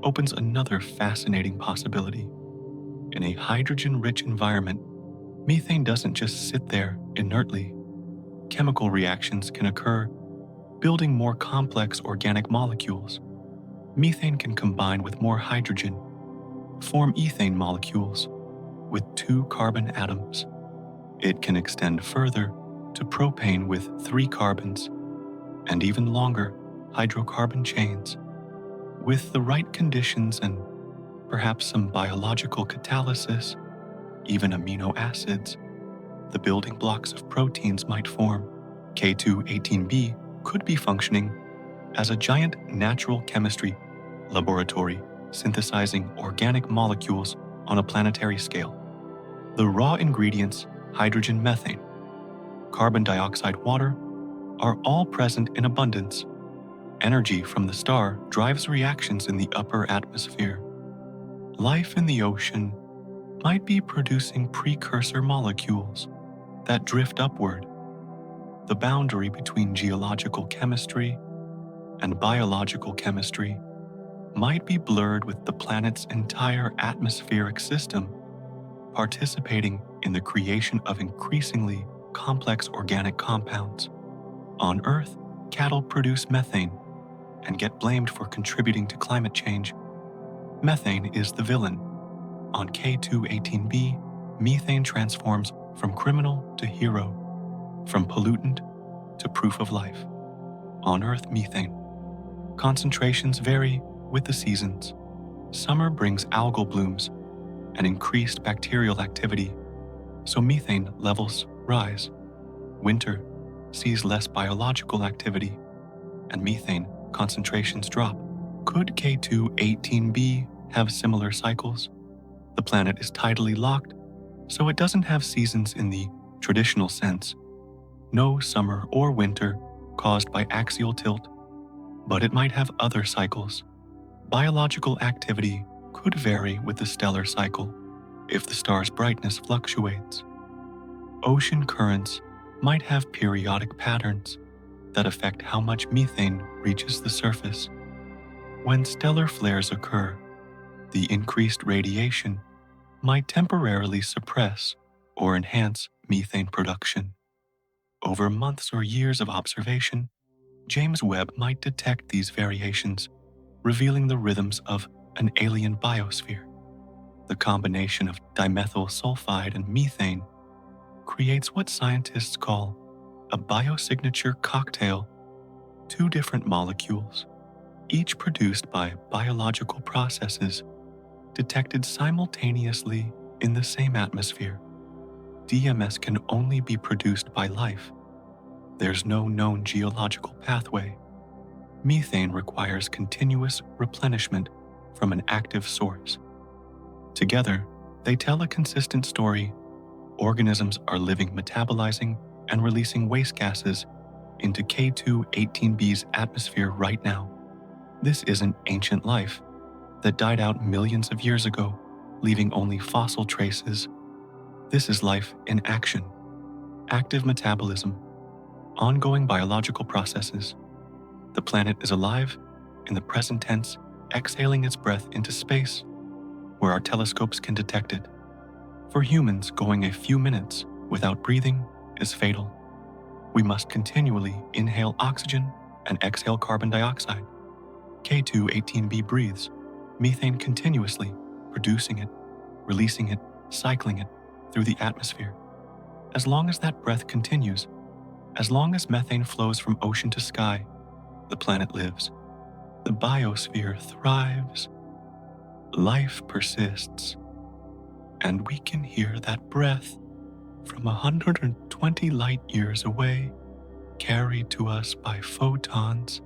opens another fascinating possibility. In a hydrogen-rich environment, methane doesn't just sit there inertly. Chemical reactions can occur, building more complex organic molecules. Methane can combine with more hydrogen, form ethane molecules with 2 carbon atoms. It can extend further to propane with 3 carbons, and even longer hydrocarbon chains. With the right conditions and perhaps some biological catalysis, even amino acids, the building blocks of proteins might form. K2-18b could be functioning as a giant natural chemistry laboratory synthesizing organic molecules on a planetary scale. The raw ingredients, hydrogen, methane, carbon dioxide, water, are all present in abundance. Energy from the star drives reactions in the upper atmosphere. Life in the ocean might be producing precursor molecules that drift upward. The boundary between geological chemistry and biological chemistry might be blurred with the planet's entire atmospheric system participating in the creation of increasingly complex organic compounds. On Earth, cattle produce methane and get blamed for contributing to climate change. Methane is the villain. On K2-18b, methane transforms from criminal to hero, from pollutant to proof of life. On Earth, methane concentrations vary with the seasons. Summer brings algal blooms and increased bacterial activity, so methane levels rise. Winter sees less biological activity, and methane concentrations drop. Could K2-18b have similar cycles? The planet is tidally locked, so it doesn't have seasons in the traditional sense. No summer or winter caused by axial tilt, but it might have other cycles. Biological activity could vary with the stellar cycle if the star's brightness fluctuates. Ocean currents might have periodic patterns that affect how much methane reaches the surface. When stellar flares occur, the increased radiation might temporarily suppress or enhance methane production. Over months or years of observation, James Webb might detect these variations, revealing the rhythms of an alien biosphere. The combination of dimethyl sulfide and methane creates what scientists call a biosignature cocktail, 2 different molecules, each produced by biological processes detected simultaneously in the same atmosphere. DMS can only be produced by life. There's no known geological pathway. Methane requires continuous replenishment from an active source. Together, they tell a consistent story. Organisms are living, metabolizing, and releasing waste gases into K2-18b's atmosphere right now. This isn't ancient life that died out millions of years ago, leaving only fossil traces. This is life in action, active metabolism, ongoing biological processes. The planet is alive, in the present tense, exhaling its breath into space, where our telescopes can detect it. For humans, going a few minutes without breathing is fatal. We must continually inhale oxygen and exhale carbon dioxide. K2-18b breathes methane continuously, producing it, releasing it, cycling it through the atmosphere. As long as that breath continues, as long as methane flows from ocean to sky, the planet lives. The biosphere thrives. Life persists. And we can hear that breath from 120 light years away, carried to us by photons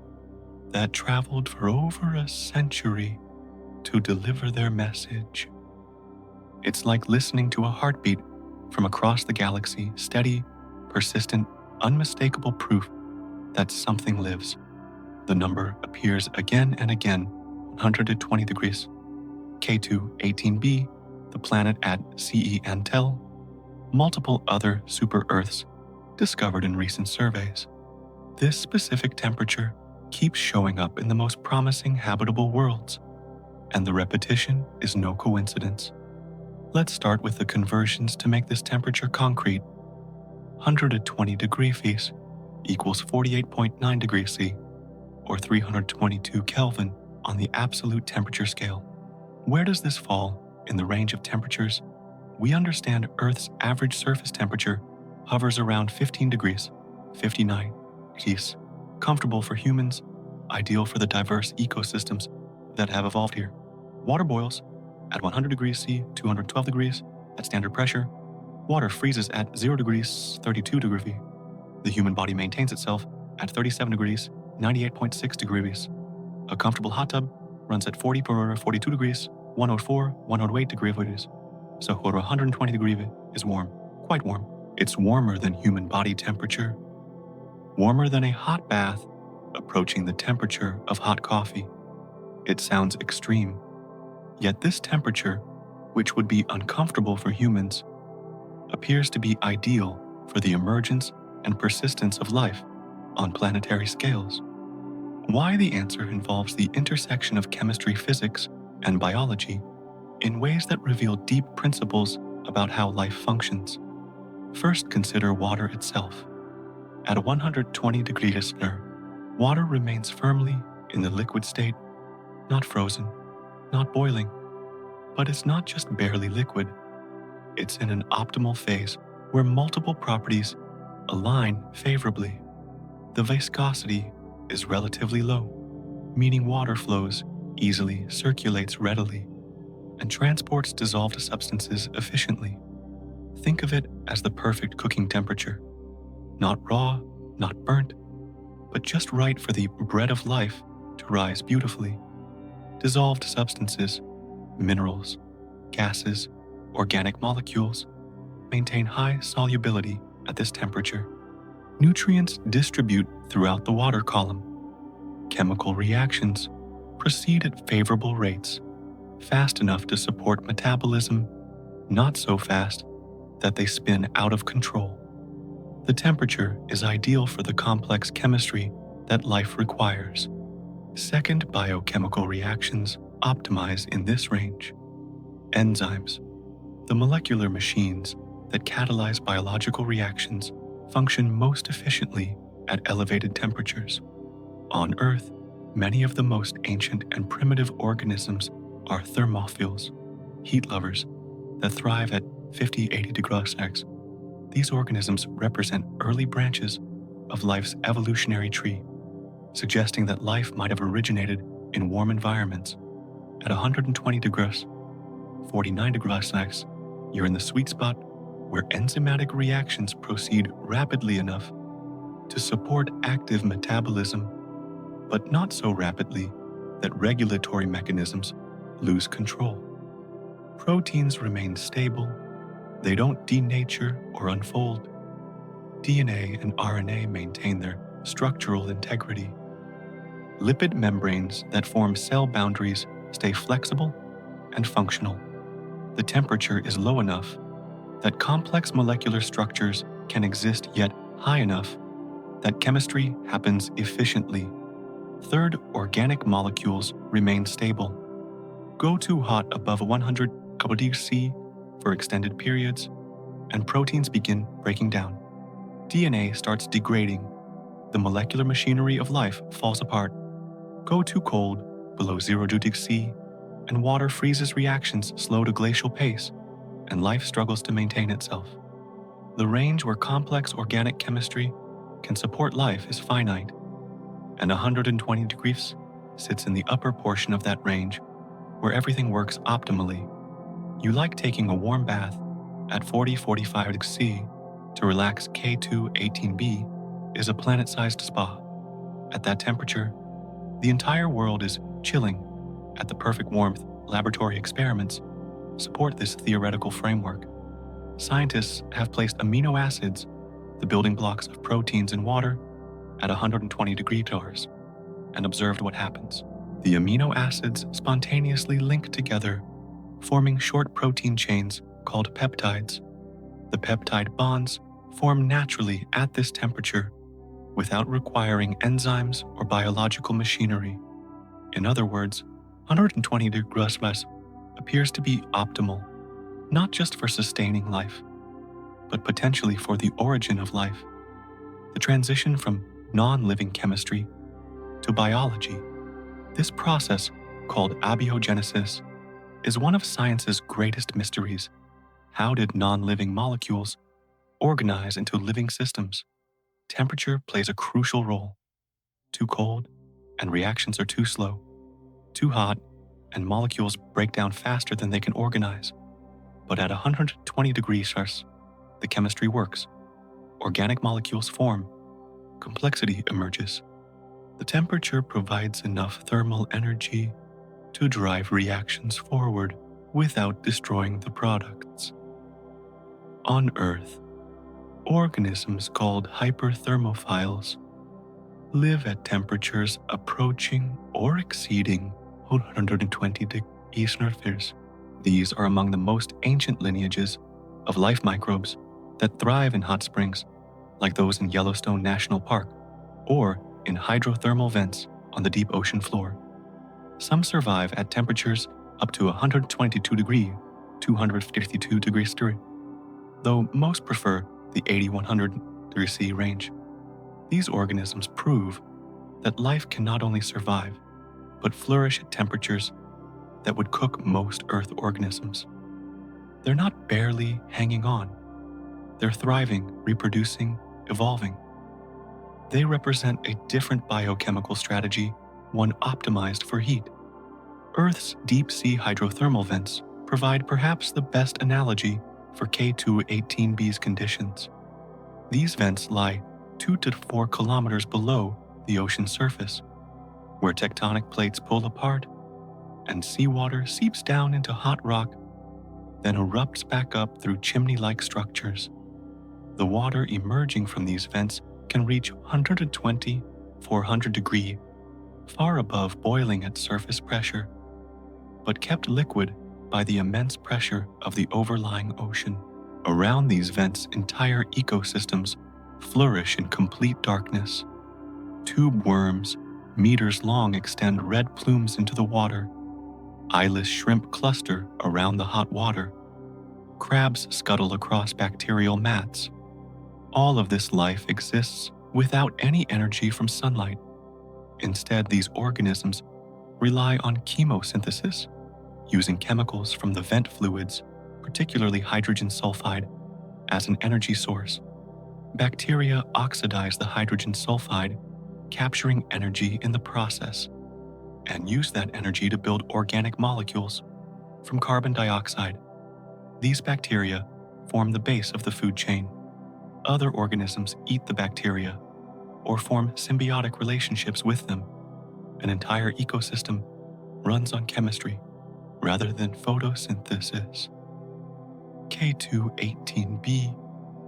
that traveled for over a century to deliver their message. It's like listening to a heartbeat from across the galaxy, steady, persistent, unmistakable proof that something lives. The number appears again and again, 120 degrees. K2-18b, the planet at CE Antel, multiple other super-Earths discovered in recent surveys. This specific temperature keeps showing up in the most promising habitable worlds, and the repetition is no coincidence. Let's start with the conversions to make this temperature concrete. 120 degree Fs equals 48.9 degrees C, or 322 Kelvin on the absolute temperature scale. Where does this fall in the range of temperatures? We understand Earth's average surface temperature hovers around 15 degrees, 59 degrees, comfortable for humans, ideal for the diverse ecosystems that have evolved here. Water boils at 100 degrees C, 212 degrees at standard pressure. Water freezes at 0 degrees, 32 degrees. The human body maintains itself at 37 degrees, 98.6 degrees. A comfortable hot tub runs at 40 per 42 degrees, 104, 108 degrees. So 120 degrees is warm, quite warm. It's warmer than human body temperature, warmer than a hot bath, approaching the temperature of hot coffee. It sounds extreme, yet this temperature, which would be uncomfortable for humans, appears to be ideal for the emergence and persistence of life on planetary scales. Why? The answer involves the intersection of chemistry, physics, and biology in ways that reveal deep principles about how life functions. First, consider water itself. At 120 degrees C, water remains firmly in the liquid state, not frozen, not boiling. But it's not just barely liquid. It's in an optimal phase where multiple properties align favorably. The viscosity is relatively low, meaning water flows easily, circulates readily, and transports dissolved substances efficiently. Think of it as the perfect cooking temperature. Not raw, not burnt, but just right for the bread of life to rise beautifully. Dissolved substances, minerals, gases, organic molecules maintain high solubility at this temperature. Nutrients distribute throughout the water column. Chemical reactions proceed at favorable rates, fast enough to support metabolism, not so fast that they spin out of control. The temperature is ideal for the complex chemistry that life requires. Second, biochemical reactions optimize in this range. Enzymes, the molecular machines that catalyze biological reactions, function most efficiently at elevated temperatures. On Earth, many of the most ancient and primitive organisms are thermophils, heat lovers, that thrive at 50-80 degrees C. These organisms represent early branches of life's evolutionary tree, suggesting that life might have originated in warm environments. At 120 degrees, 49 degrees C, you're in the sweet spot where enzymatic reactions proceed rapidly enough to support active metabolism, but not so rapidly that regulatory mechanisms lose control. Proteins remain stable. They don't denature or unfold. DNA and RNA maintain their structural integrity. Lipid membranes that form cell boundaries stay flexible and functional. The temperature is low enough that complex molecular structures can exist, yet high enough that chemistry happens efficiently. Third, organic molecules remain stable. Go too hot above 100 degrees C for extended periods, and proteins begin breaking down. DNA starts degrading. The molecular machinery of life falls apart. Go too cold, below 0 degrees C, and water freezes, reactions slow to glacial pace, and life struggles to maintain itself. The range where complex organic chemistry can support life is finite, and 120 degrees sits in the upper portion of that range where everything works optimally. You like taking a warm bath at 40-45 degrees C to relax. K2-18b is a planet-sized spa. At that temperature, The entire world is chilling at the perfect warmth. Laboratory experiments support this theoretical framework. Scientists have placed amino acids, the building blocks of proteins in water, at 120 degrees Celsius and observed what happens. The amino acids spontaneously link together, forming short protein chains called peptides. The peptide bonds form naturally at this temperature without requiring enzymes or biological machinery. In other words, 120 degrees Celsius appears to be optimal, not just for sustaining life, but potentially for the origin of life. The transition from non-living chemistry to biology. This process, called abiogenesis, is one of science's greatest mysteries. How did non-living molecules organize into living systems? Temperature plays a crucial role. Too cold, and reactions are too slow. Too hot, and molecules break down faster than they can organize. But at 120 degrees Celsius, the chemistry works. Organic molecules form. Complexity emerges. The temperature provides enough thermal energy to drive reactions forward without destroying the products. On Earth, organisms called hyperthermophiles live at temperatures approaching or exceeding 120 degrees Celsius. These are among the most ancient lineages of life microbes that thrive in hot springs, like those in Yellowstone National Park, or in hydrothermal vents on the deep ocean floor. Some survive at temperatures up to 122 degrees, 252 degrees Celsius, though most prefer the 80-100 degrees C range. These organisms prove that life can not only survive, but flourish at temperatures that would cook most Earth organisms. They're not barely hanging on. They're thriving, reproducing, evolving. They represent a different biochemical strategy, one optimized for heat. Earth's deep-sea hydrothermal vents provide perhaps the best analogy for K2-18b's conditions. These vents lie 2 to 4 kilometers below the ocean surface, where tectonic plates pull apart and seawater seeps down into hot rock, then erupts back up through chimney-like structures. The water emerging from these vents can reach 120-400 degrees, far above boiling at surface pressure, but kept liquid by the immense pressure of the overlying ocean. Around these vents, entire ecosystems flourish in complete darkness. Tube worms, meters long, extend red plumes into the water. Eyeless shrimp cluster around the hot water. Crabs scuttle across bacterial mats. All of this life exists without any energy from sunlight. Instead, these organisms rely on chemosynthesis, using chemicals from the vent fluids, particularly hydrogen sulfide, as an energy source. Bacteria oxidize the hydrogen sulfide, capturing energy in the process, and use that energy to build organic molecules from carbon dioxide. These bacteria form the base of the food chain. Other organisms eat the bacteria or form symbiotic relationships with them. An entire ecosystem runs on chemistry rather than photosynthesis. K2-18b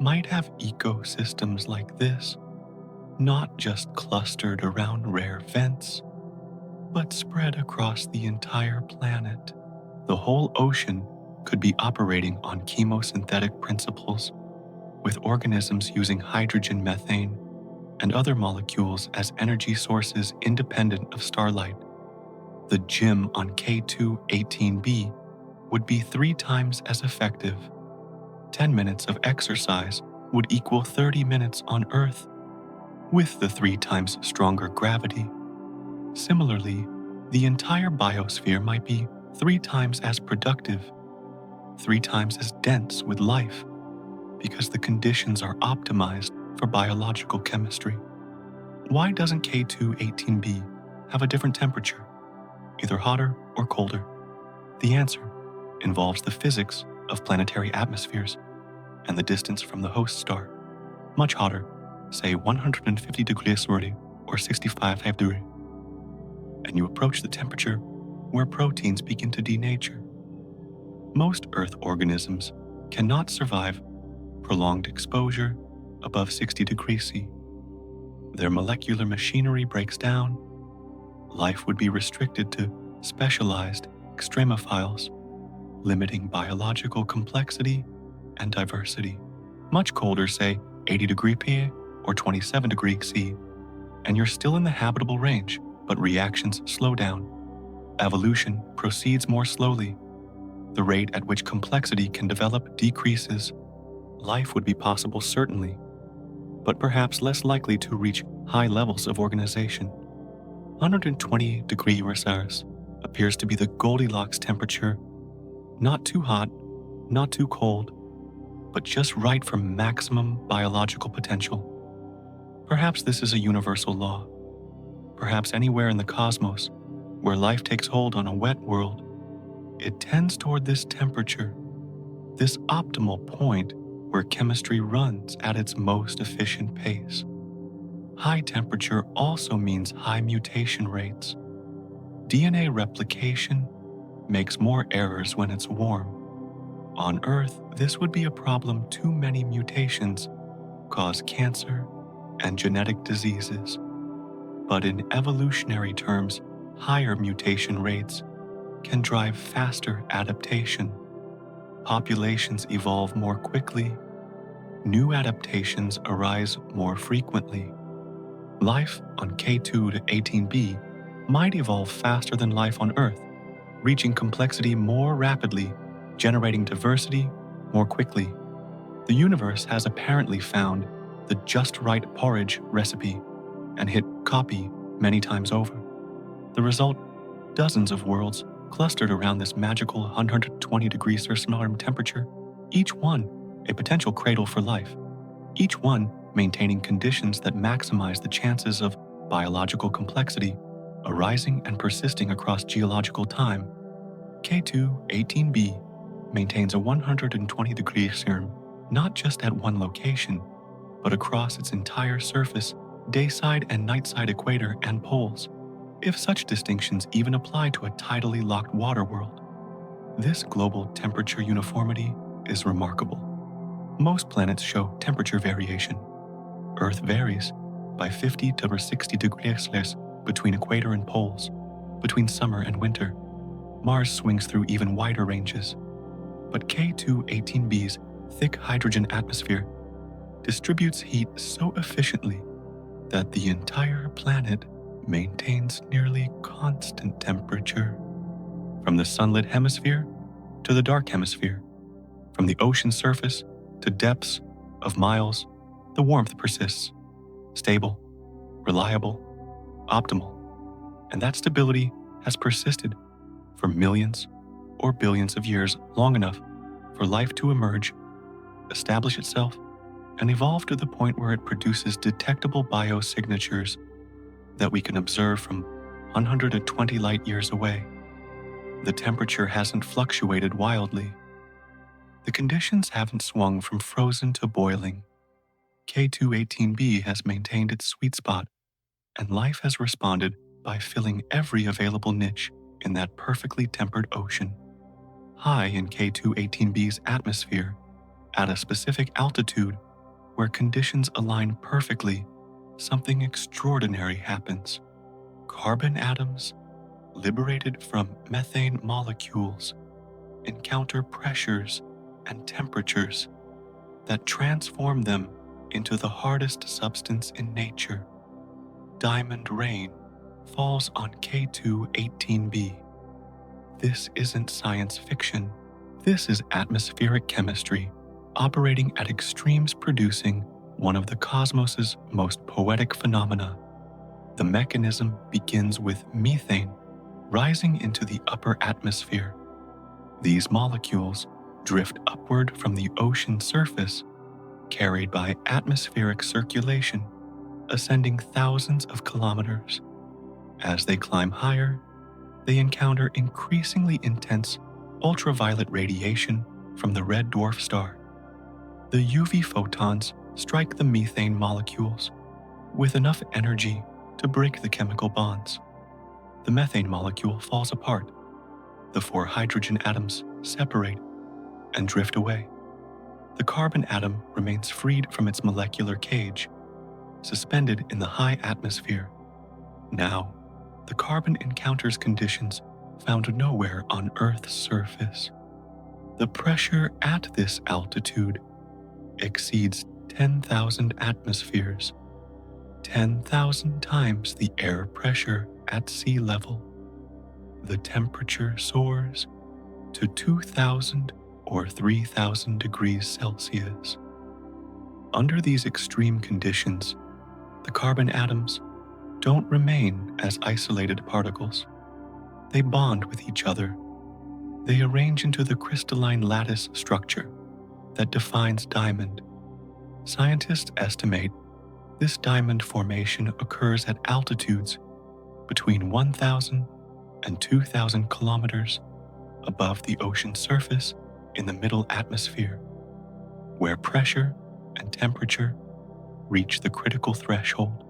might have ecosystems like this, not just clustered around rare vents, but spread across the entire planet. The whole ocean could be operating on chemosynthetic principles, with organisms using hydrogen, methane, and other molecules as energy sources independent of starlight. The gym on K2-18b would be 3 times as effective. 10 minutes of exercise would equal 30 minutes on Earth, with the 3 times stronger gravity. Similarly, the entire biosphere might be 3 times as productive, 3 times as dense with life, because the conditions are optimized for biological chemistry. Why doesn't K2-18b have a different temperature, either hotter or colder? The answer involves the physics of planetary atmospheres and the distance from the host star. Much hotter, say 150 degrees or 65 degrees. and you approach the temperature where proteins begin to denature. Most Earth organisms cannot survive prolonged exposure above 60 degrees C. Their molecular machinery breaks down. Life would be restricted to specialized extremophiles, limiting biological complexity and diversity. Much colder, say 80 degrees P or 27 degrees C, and you're still in the habitable range, but reactions slow down. Evolution proceeds more slowly. The rate at which complexity can develop decreases. Life would be possible, certainly, but perhaps less likely to reach high levels of organization. 120 degrees Celsius appears to be the Goldilocks temperature, not too hot, not too cold, but just right for maximum biological potential. Perhaps this is a universal law. Perhaps anywhere in the cosmos where life takes hold on a wet world, it tends toward this temperature, this optimal point where chemistry runs at its most efficient pace. High temperature also means high mutation rates. DNA replication makes more errors when it's warm. On Earth, this would be a problem. Too many mutations cause cancer and genetic diseases. But in evolutionary terms, higher mutation rates can drive faster adaptation. Populations evolve more quickly. New adaptations arise more frequently. Life on K2 to 18b might evolve faster than life on Earth, reaching complexity more rapidly, generating diversity more quickly. The universe has apparently found the just right porridge recipe and hit copy many times over. The result, dozens of worlds clustered around this magical 120 degrees Celsius temperature, each one a potential cradle for life, each one maintaining conditions that maximize the chances of biological complexity arising and persisting across geological time. K2 18b maintains a 120 degrees Celsius not just at one location, but across its entire surface, dayside and nightside equator and poles, if such distinctions even apply to a tidally locked water world. This global temperature uniformity is remarkable. Most planets show temperature variation. Earth varies by 50 to 60 degrees Celsius between equator and poles, between summer and winter. Mars swings through even wider ranges. But K2-18b's thick hydrogen atmosphere distributes heat so efficiently that the entire planet maintains nearly constant temperature. From the sunlit hemisphere to the dark hemisphere, from the ocean surface to depths of miles, the warmth persists, stable, reliable, optimal. And that stability has persisted for millions or billions of years, long enough for life to emerge, establish itself, and evolve to the point where it produces detectable biosignatures that we can observe from 120 light years away. The temperature hasn't fluctuated wildly. The conditions haven't swung from frozen to boiling. K2-18b has maintained its sweet spot, and life has responded by filling every available niche in that perfectly tempered ocean. High in K2-18b's atmosphere, at a specific altitude where conditions align perfectly, something extraordinary happens. Carbon atoms, liberated from methane molecules, encounter pressures and temperatures that transform them into the hardest substance in nature. Diamond rain falls on K2-18b. This isn't science fiction. This is atmospheric chemistry, operating at extremes, producing one of the cosmos's most poetic phenomena. The mechanism begins with methane rising into the upper atmosphere. These molecules drift upward from the ocean surface, carried by atmospheric circulation, ascending thousands of kilometers. As they climb higher, they encounter increasingly intense ultraviolet radiation from the red dwarf star. The UV photons strike the methane molecules with enough energy to break the chemical bonds. the methane molecule falls apart. The 4 hydrogen atoms separate and drift away. The carbon atom remains freed from its molecular cage, suspended in the high atmosphere. Now, the carbon encounters conditions found nowhere on Earth's surface. The pressure at this altitude exceeds 10,000 atmospheres, 10,000 times the air pressure at sea level. The temperature soars to 2,000 or 3,000 degrees Celsius. Under these extreme conditions, the carbon atoms don't remain as isolated particles. They bond with each other. They arrange into the crystalline lattice structure that defines diamond. Scientists estimate this diamond formation occurs at altitudes between 1,000 and 2,000 kilometers above the ocean surface in the middle atmosphere, where pressure and temperature reach the critical threshold.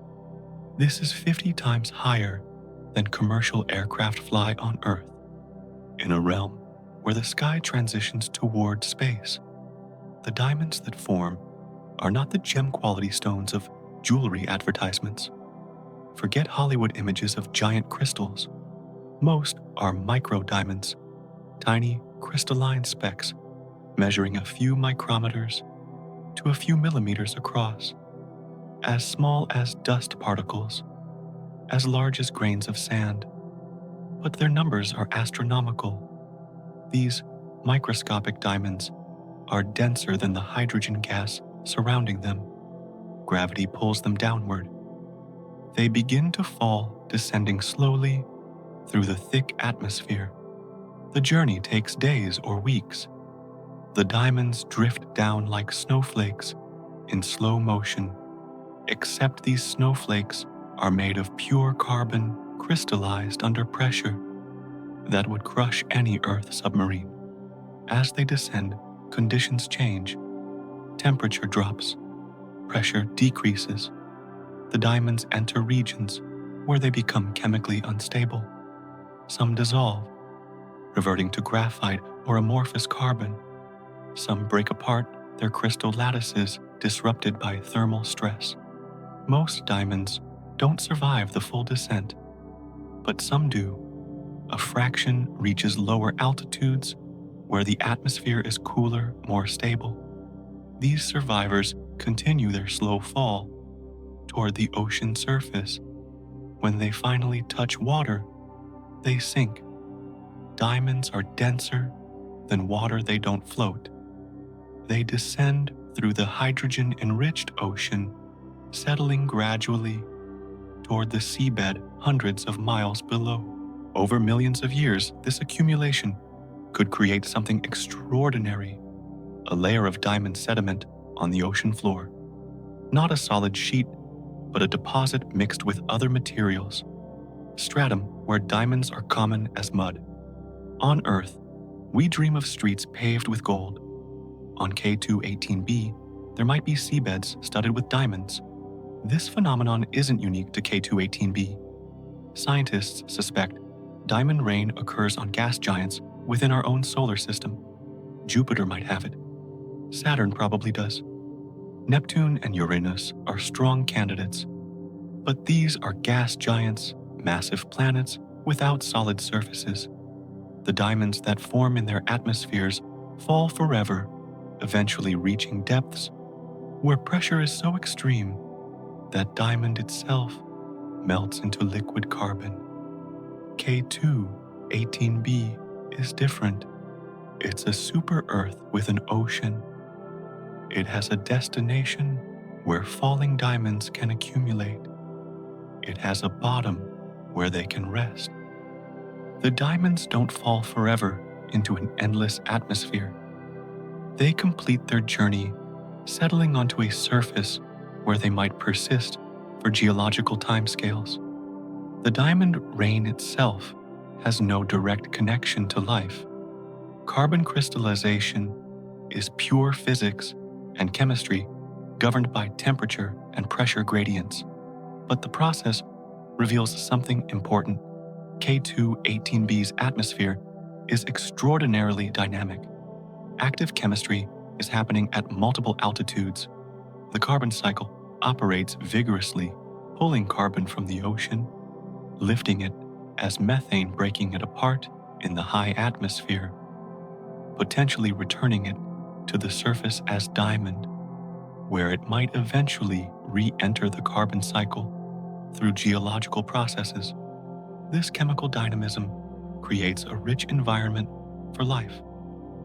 This is 50 times higher than commercial aircraft fly on Earth, in a realm where the sky transitions toward space. The diamonds that form are not the gem-quality stones of jewelry advertisements. Forget Hollywood images of giant crystals. Most are micro-diamonds, tiny crystalline specks measuring a few micrometers to a few millimeters across, as small as dust particles, as large as grains of sand. But their numbers are astronomical. These microscopic diamonds are denser than the hydrogen gas surrounding them. Gravity pulls them downward. They begin to fall, descending slowly through the thick atmosphere. The journey takes days or weeks. The diamonds drift down like snowflakes in slow motion, except these snowflakes are made of pure carbon crystallized under pressure that would crush any Earth submarine. As they descend, conditions change. Temperature drops, pressure decreases. The diamonds enter regions where they become chemically unstable. Some dissolve, reverting to graphite or amorphous carbon. Some break apart, their crystal lattices disrupted by thermal stress. Most diamonds don't survive the full descent, but some do. A fraction reaches lower altitudes where the atmosphere is cooler, more stable. These survivors continue their slow fall toward the ocean surface. When they finally touch water, they sink. Diamonds are denser than water. They don't float. They descend through the hydrogen-enriched ocean, settling gradually toward the seabed hundreds of miles below. Over millions of years, this accumulation could create something extraordinary, a layer of diamond sediment on the ocean floor. Not a solid sheet, but a deposit mixed with other materials. Stratum where diamonds are common as mud. On Earth, we dream of streets paved with gold. On K2-18b, there might be seabeds studded with diamonds. This phenomenon isn't unique to K2-18b. Scientists suspect diamond rain occurs on gas giants within our own solar system. Jupiter might have it. Saturn probably does. Neptune and Uranus are strong candidates. But these are gas giants, massive planets without solid surfaces. The diamonds that form in their atmospheres fall forever, eventually reaching depths where pressure is so extreme that diamond itself melts into liquid carbon. K2-18b is different. It's a super-Earth with an ocean. It has a destination where falling diamonds can accumulate. It has a bottom where they can rest. The diamonds don't fall forever into an endless atmosphere. They complete their journey, settling onto a surface where they might persist for geological timescales. The diamond rain itself has no direct connection to life. Carbon crystallization is pure physics and chemistry governed by temperature and pressure gradients. But the process reveals something important. K2-18b's atmosphere is extraordinarily dynamic. Active chemistry is happening at multiple altitudes. The carbon cycle operates vigorously, pulling carbon from the ocean, lifting it as methane, breaking it apart in the high atmosphere, potentially returning it to the surface as diamond, where it might eventually re-enter the carbon cycle through geological processes. This chemical dynamism creates a rich environment for life.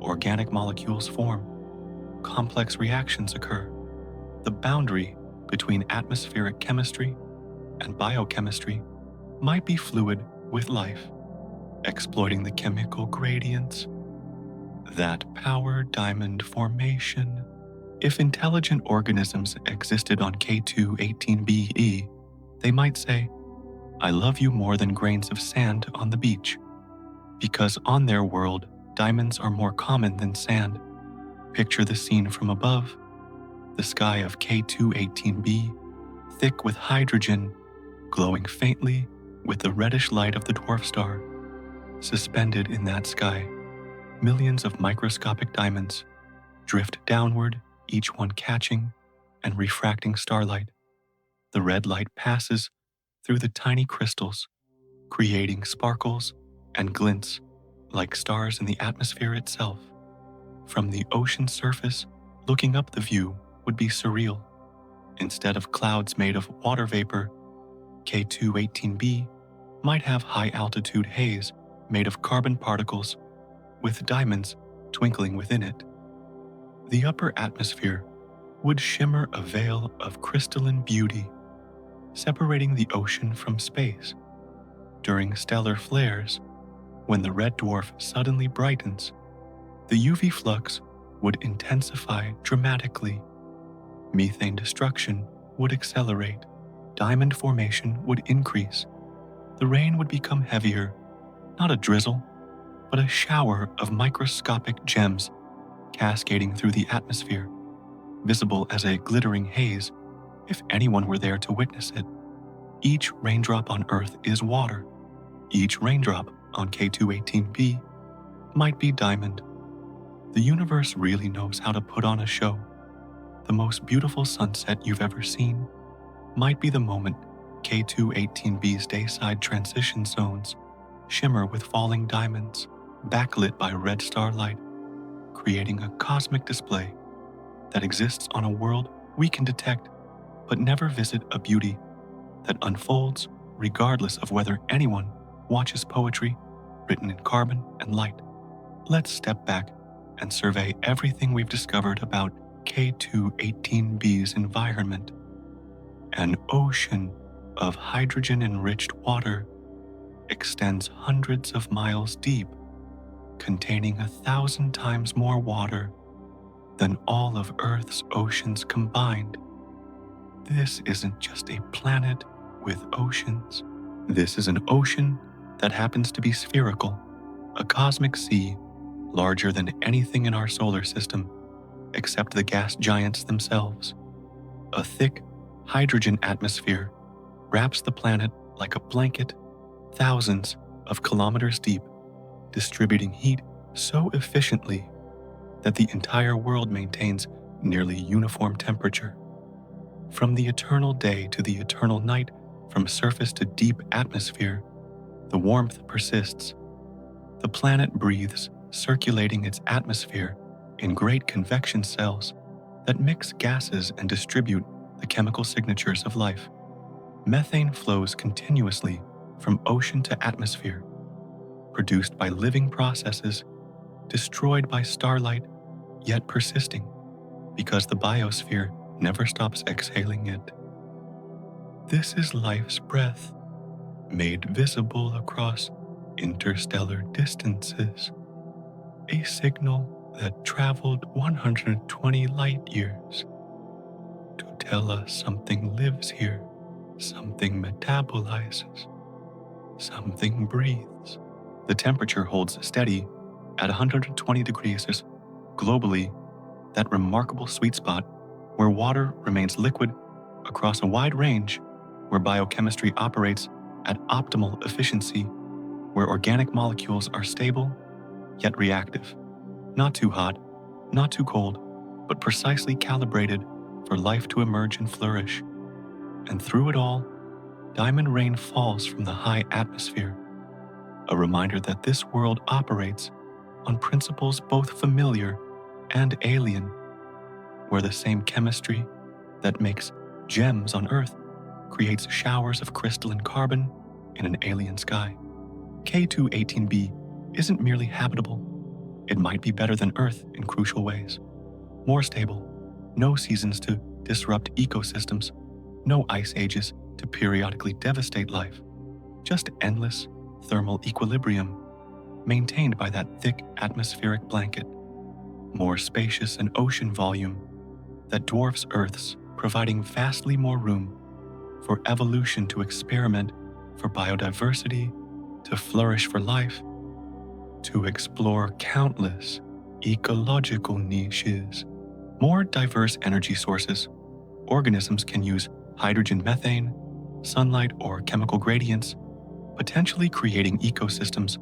Organic molecules form, complex reactions occur. The boundary between atmospheric chemistry and biochemistry might be fluid with life, exploiting the chemical gradients that power diamond formation. If intelligent organisms existed on K2-18be, they might say, "I love you more than grains of sand on the beach," because on their world, diamonds are more common than sand. Picture the scene from above, the sky of K2-18b, thick with hydrogen, glowing faintly with the reddish light of the dwarf star. Suspended in that sky, millions of microscopic diamonds drift downward, each one catching and refracting starlight. The red light passes through the tiny crystals, creating sparkles and glints like stars in the atmosphere itself. From the ocean surface, looking up the view would be surreal. Instead of clouds made of water vapor, K2-18b might have high-altitude haze made of carbon particles with diamonds twinkling within it. The upper atmosphere would shimmer a veil of crystalline beauty, separating the ocean from space. During stellar flares, when the red dwarf suddenly brightens, the UV flux would intensify dramatically. Methane destruction would accelerate. Diamond formation would increase. The rain would become heavier, not a drizzle, but a shower of microscopic gems cascading through the atmosphere, visible as a glittering haze if anyone were there to witness it. Each raindrop on Earth is water. Each raindrop on K2-18b might be diamond. The universe really knows how to put on a show. The most beautiful sunset you've ever seen might be the moment K2-18b's dayside transition zones shimmer with falling diamonds, backlit by red starlight, creating a cosmic display that exists on a world we can detect but never visit, a beauty that unfolds regardless of whether anyone watches poetry written in carbon and light. Let's step back and survey everything we've discovered about K2-18b's environment. An ocean of hydrogen-enriched water extends hundreds of miles deep, containing 1,000 times more water than all of Earth's oceans combined. This isn't just a planet with oceans. This is an ocean that happens to be spherical, a cosmic sea larger than anything in our solar system, except the gas giants themselves. A thick hydrogen atmosphere wraps the planet like a blanket, thousands of kilometers deep, distributing heat so efficiently that the entire world maintains nearly uniform temperature. From the eternal day to the eternal night, from surface to deep atmosphere, the warmth persists. The planet breathes, circulating its atmosphere in great convection cells that mix gases and distribute the chemical signatures of life. Methane flows continuously from ocean to atmosphere, produced by living processes, destroyed by starlight, yet persisting, because the biosphere never stops exhaling it. This is life's breath, made visible across interstellar distances, a signal that traveled 120 light years to tell us something lives here, something metabolizes, something breathes. The temperature holds steady at 120 degrees. There's globally that remarkable sweet spot where water remains liquid across a wide range, where biochemistry operates at optimal efficiency, where organic molecules are stable yet reactive, not too hot, not too cold, but precisely calibrated for life to emerge and flourish. And through it all, diamond rain falls from the high atmosphere, a reminder that this world operates on principles both familiar and alien, where the same chemistry that makes gems on Earth creates showers of crystalline carbon in an alien sky. K218b isn't merely habitable, it might be better than Earth in crucial ways. More stable, no seasons to disrupt ecosystems, no ice ages to periodically devastate life, just endless thermal equilibrium maintained by that thick atmospheric blanket. More spacious an ocean volume that dwarfs Earth's, providing vastly more room for evolution to experiment, for biodiversity to flourish, for life to explore countless ecological niches. More diverse energy sources. Organisms can use hydrogen, methane, sunlight, or chemical gradients, potentially creating ecosystems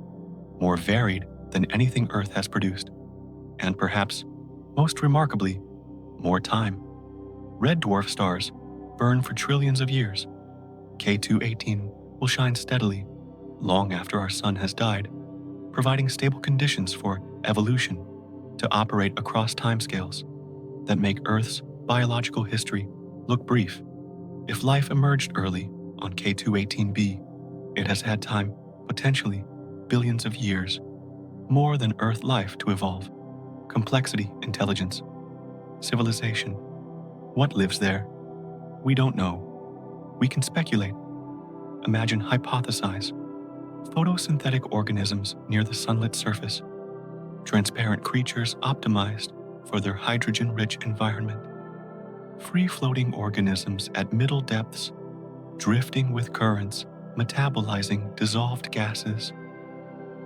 more varied than anything Earth has produced. And perhaps, most remarkably, more time. Red dwarf stars burn for trillions of years. K218 will shine steadily long after our sun has died, providing stable conditions for evolution to operate across timescales that make Earth's biological history look brief. If life emerged early on K218b, it has had time, potentially billions of years, more than Earth life to evolve. Complexity, intelligence, civilization. What lives there? We don't know. We can speculate, imagine, hypothesize. Photosynthetic organisms near the sunlit surface, transparent creatures optimized for their hydrogen-rich environment, free-floating organisms at middle depths, drifting with currents, metabolizing dissolved gases,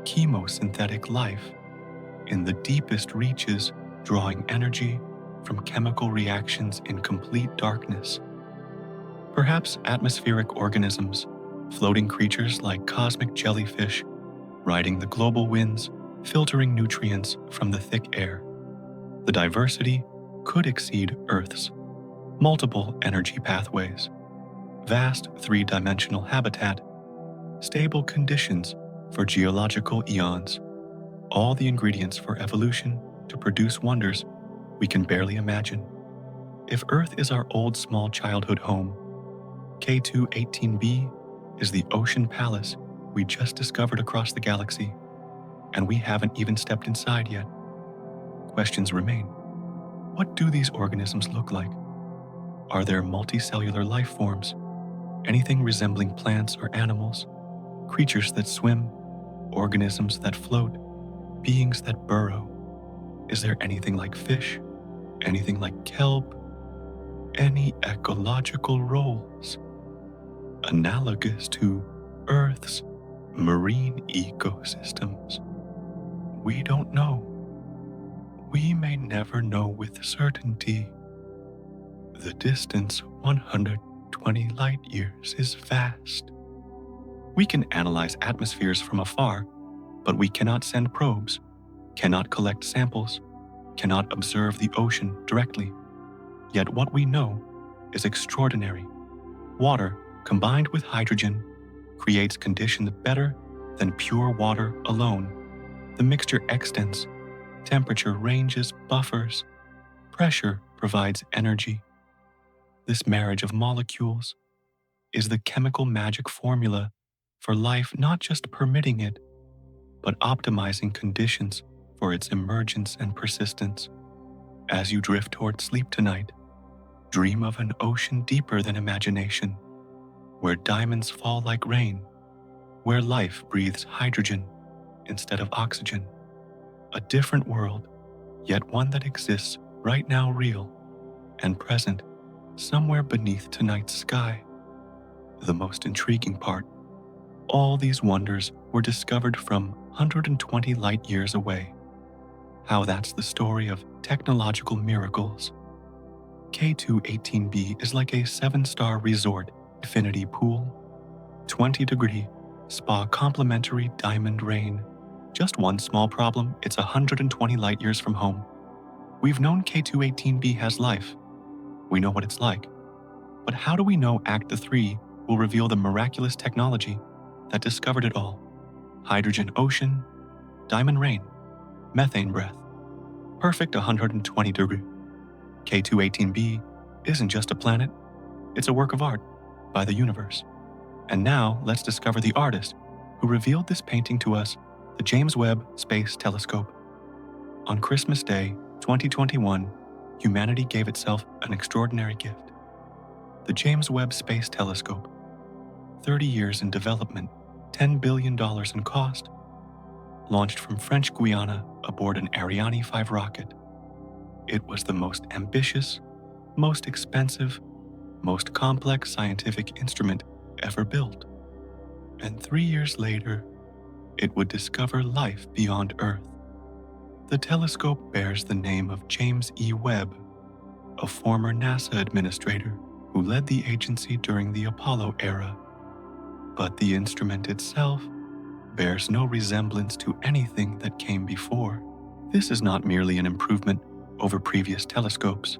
chemosynthetic life in the deepest reaches, drawing energy from chemical reactions in complete darkness. Perhaps atmospheric organisms, floating creatures like cosmic jellyfish, riding the global winds, filtering nutrients from the thick air. The diversity could exceed Earth's. Multiple energy pathways, vast three-dimensional habitat, stable conditions for geological eons, all the ingredients for evolution to produce wonders we can barely imagine. If Earth is our old small childhood home, K218b is the ocean palace we just discovered across the galaxy, and we haven't even stepped inside yet. Questions remain. What do these organisms look like? Are there multicellular life forms, anything resembling plants or animals, creatures that swim, organisms that float, beings that burrow? Is there anything like fish, anything like kelp, any ecological roles analogous to Earth's marine ecosystems? We don't know. We may never know with certainty. The distance, 120 light years, is vast. We can analyze atmospheres from afar, but we cannot send probes, cannot collect samples, cannot observe the ocean directly. Yet what we know is extraordinary. Water, combined with hydrogen, creates conditions better than pure water alone. The mixture extends, temperature ranges, buffers, pressure provides energy. This marriage of molecules is the chemical magic formula for life, not just permitting it, but optimizing conditions for its emergence and persistence. As you drift toward sleep tonight, dream of an ocean deeper than imagination, where diamonds fall like rain, where life breathes hydrogen instead of oxygen. A different world, yet one that exists right now, real and present, somewhere beneath tonight's sky. The most intriguing part, all these wonders were discovered from 120 light years away. How that's the story of technological miracles. K218b is like a 7-star resort, infinity pool, 20-degree spa complimentary diamond rain. Just one small problem, it's 120 light years from home. We've known K218b has life. We know what it's like. But how do we know ACTA 3 will reveal the miraculous technology that discovered it all? Hydrogen ocean, diamond rain, methane breath, perfect 120 degree. K218b isn't just a planet, it's a work of art by the universe. And now let's discover the artist who revealed this painting to us, the James Webb Space Telescope. On Christmas Day, 2021, humanity gave itself an extraordinary gift. The James Webb Space Telescope. 30 years in development, $10 billion in cost, launched from French Guiana aboard an Ariane 5 rocket. It was the most ambitious, most expensive, most complex scientific instrument ever built. And 3 years later, it would discover life beyond Earth. The telescope bears the name of James E. Webb, a former NASA administrator who led the agency during the Apollo era. But the instrument itself bears no resemblance to anything that came before. This is not merely an improvement over previous telescopes.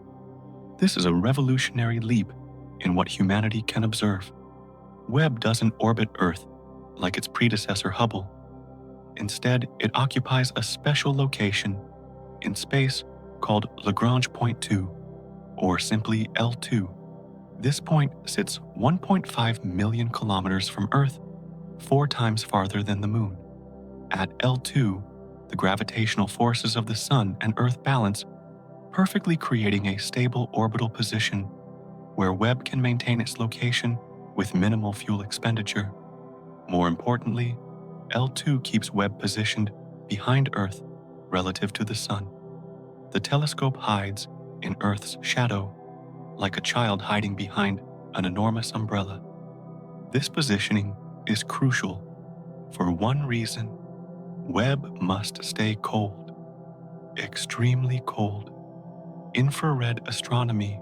This is a revolutionary leap in what humanity can observe. Webb doesn't orbit Earth like its predecessor Hubble. Instead, it occupies a special location in space called Lagrange Point 2, or simply L2. This point sits 1.5 million kilometers from Earth, 4 times farther than the Moon. At L2, the gravitational forces of the Sun and Earth balance, perfectly creating a stable orbital position where Webb can maintain its location with minimal fuel expenditure. More importantly, L2 keeps Webb positioned behind Earth relative to the Sun. The telescope hides in Earth's shadow, like a child hiding behind an enormous umbrella. This positioning is crucial for one reason: Webb must stay cold, extremely cold. Infrared astronomy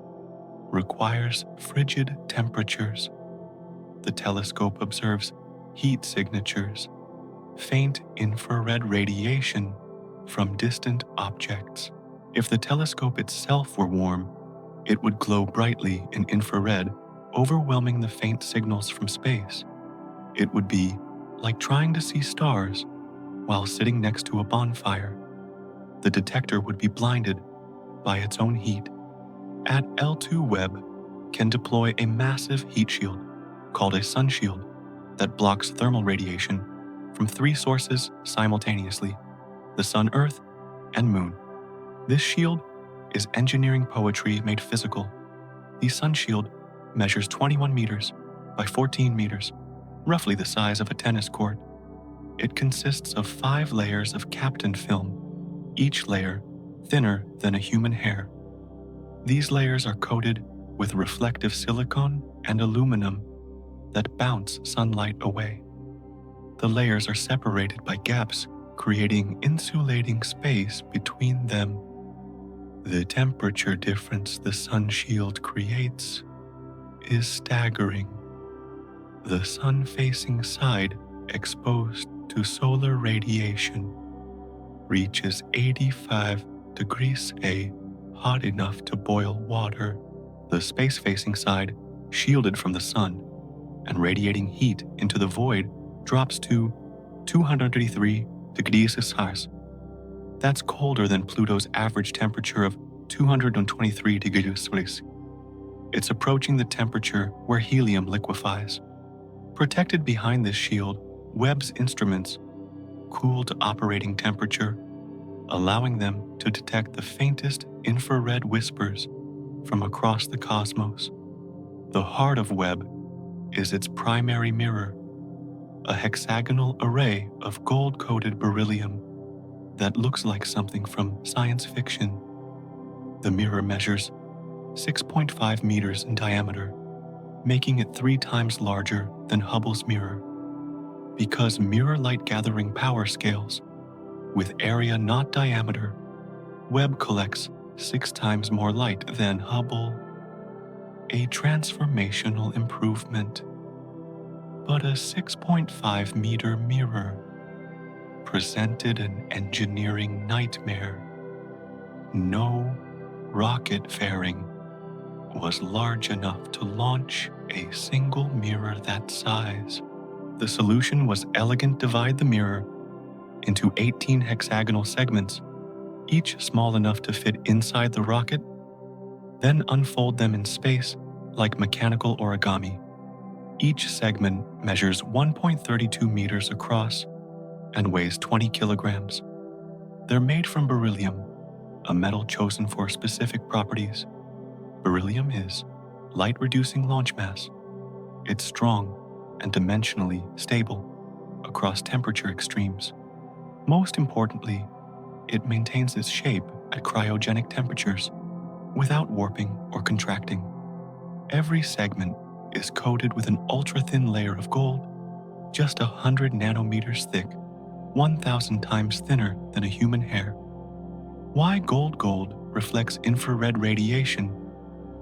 requires frigid temperatures. The telescope observes heat signatures, faint infrared radiation from distant objects. If the telescope itself were warm, it would glow brightly in infrared, overwhelming the faint signals from space. It would be like trying to see stars while sitting next to a bonfire. The detector would be blinded by its own heat. At L2, Webb can deploy a massive heat shield called a sun shield that blocks thermal radiation from 3 sources simultaneously: the Sun, Earth, and Moon. This shield is engineering poetry made physical. The sun shield measures 21 meters by 14 meters, roughly the size of a tennis court. It consists of 5 layers of Kapton film, each layer thinner than a human hair. These layers are coated with reflective silicon and aluminum that bounce sunlight away. The layers are separated by gaps, creating insulating space between them. The temperature difference the sun shield creates is staggering. The sun-facing side exposed to solar radiation reaches 85 degrees A, hot enough to boil water. The space-facing side, shielded from the sun and radiating heat into the void, drops to 233 degrees Celsius. That's colder than Pluto's average temperature of 223 degrees Celsius. It's approaching the temperature where helium liquefies. Protected behind this shield, Webb's instruments cool to operating temperature, allowing them to detect the faintest infrared whispers from across the cosmos. The heart of Webb is its primary mirror, a hexagonal array of gold-coated beryllium that looks like something from science fiction. The mirror measures 6.5 meters in diameter, making it 3 times larger than Hubble's mirror. Because mirror light gathering power scales with area not diameter, Webb collects 6 times more light than Hubble. A transformational improvement. but a 6.5-meter mirror presented an engineering nightmare. No rocket fairing was large enough to launch a single mirror that size. The solution was elegant: divide the mirror into 18 hexagonal segments, each small enough to fit inside the rocket, then unfold them in space like mechanical origami. Each segment measures 1.32 meters across and weighs 20 kilograms. They're made from beryllium, a metal chosen for specific properties. Beryllium is light-reducing launch mass. It's strong and dimensionally stable across temperature extremes. Most importantly, it maintains its shape at cryogenic temperatures without warping or contracting. Every segment is coated with an ultra-thin layer of gold, just 100 nanometers thick, 1,000 times thinner than a human hair. Why gold reflects infrared radiation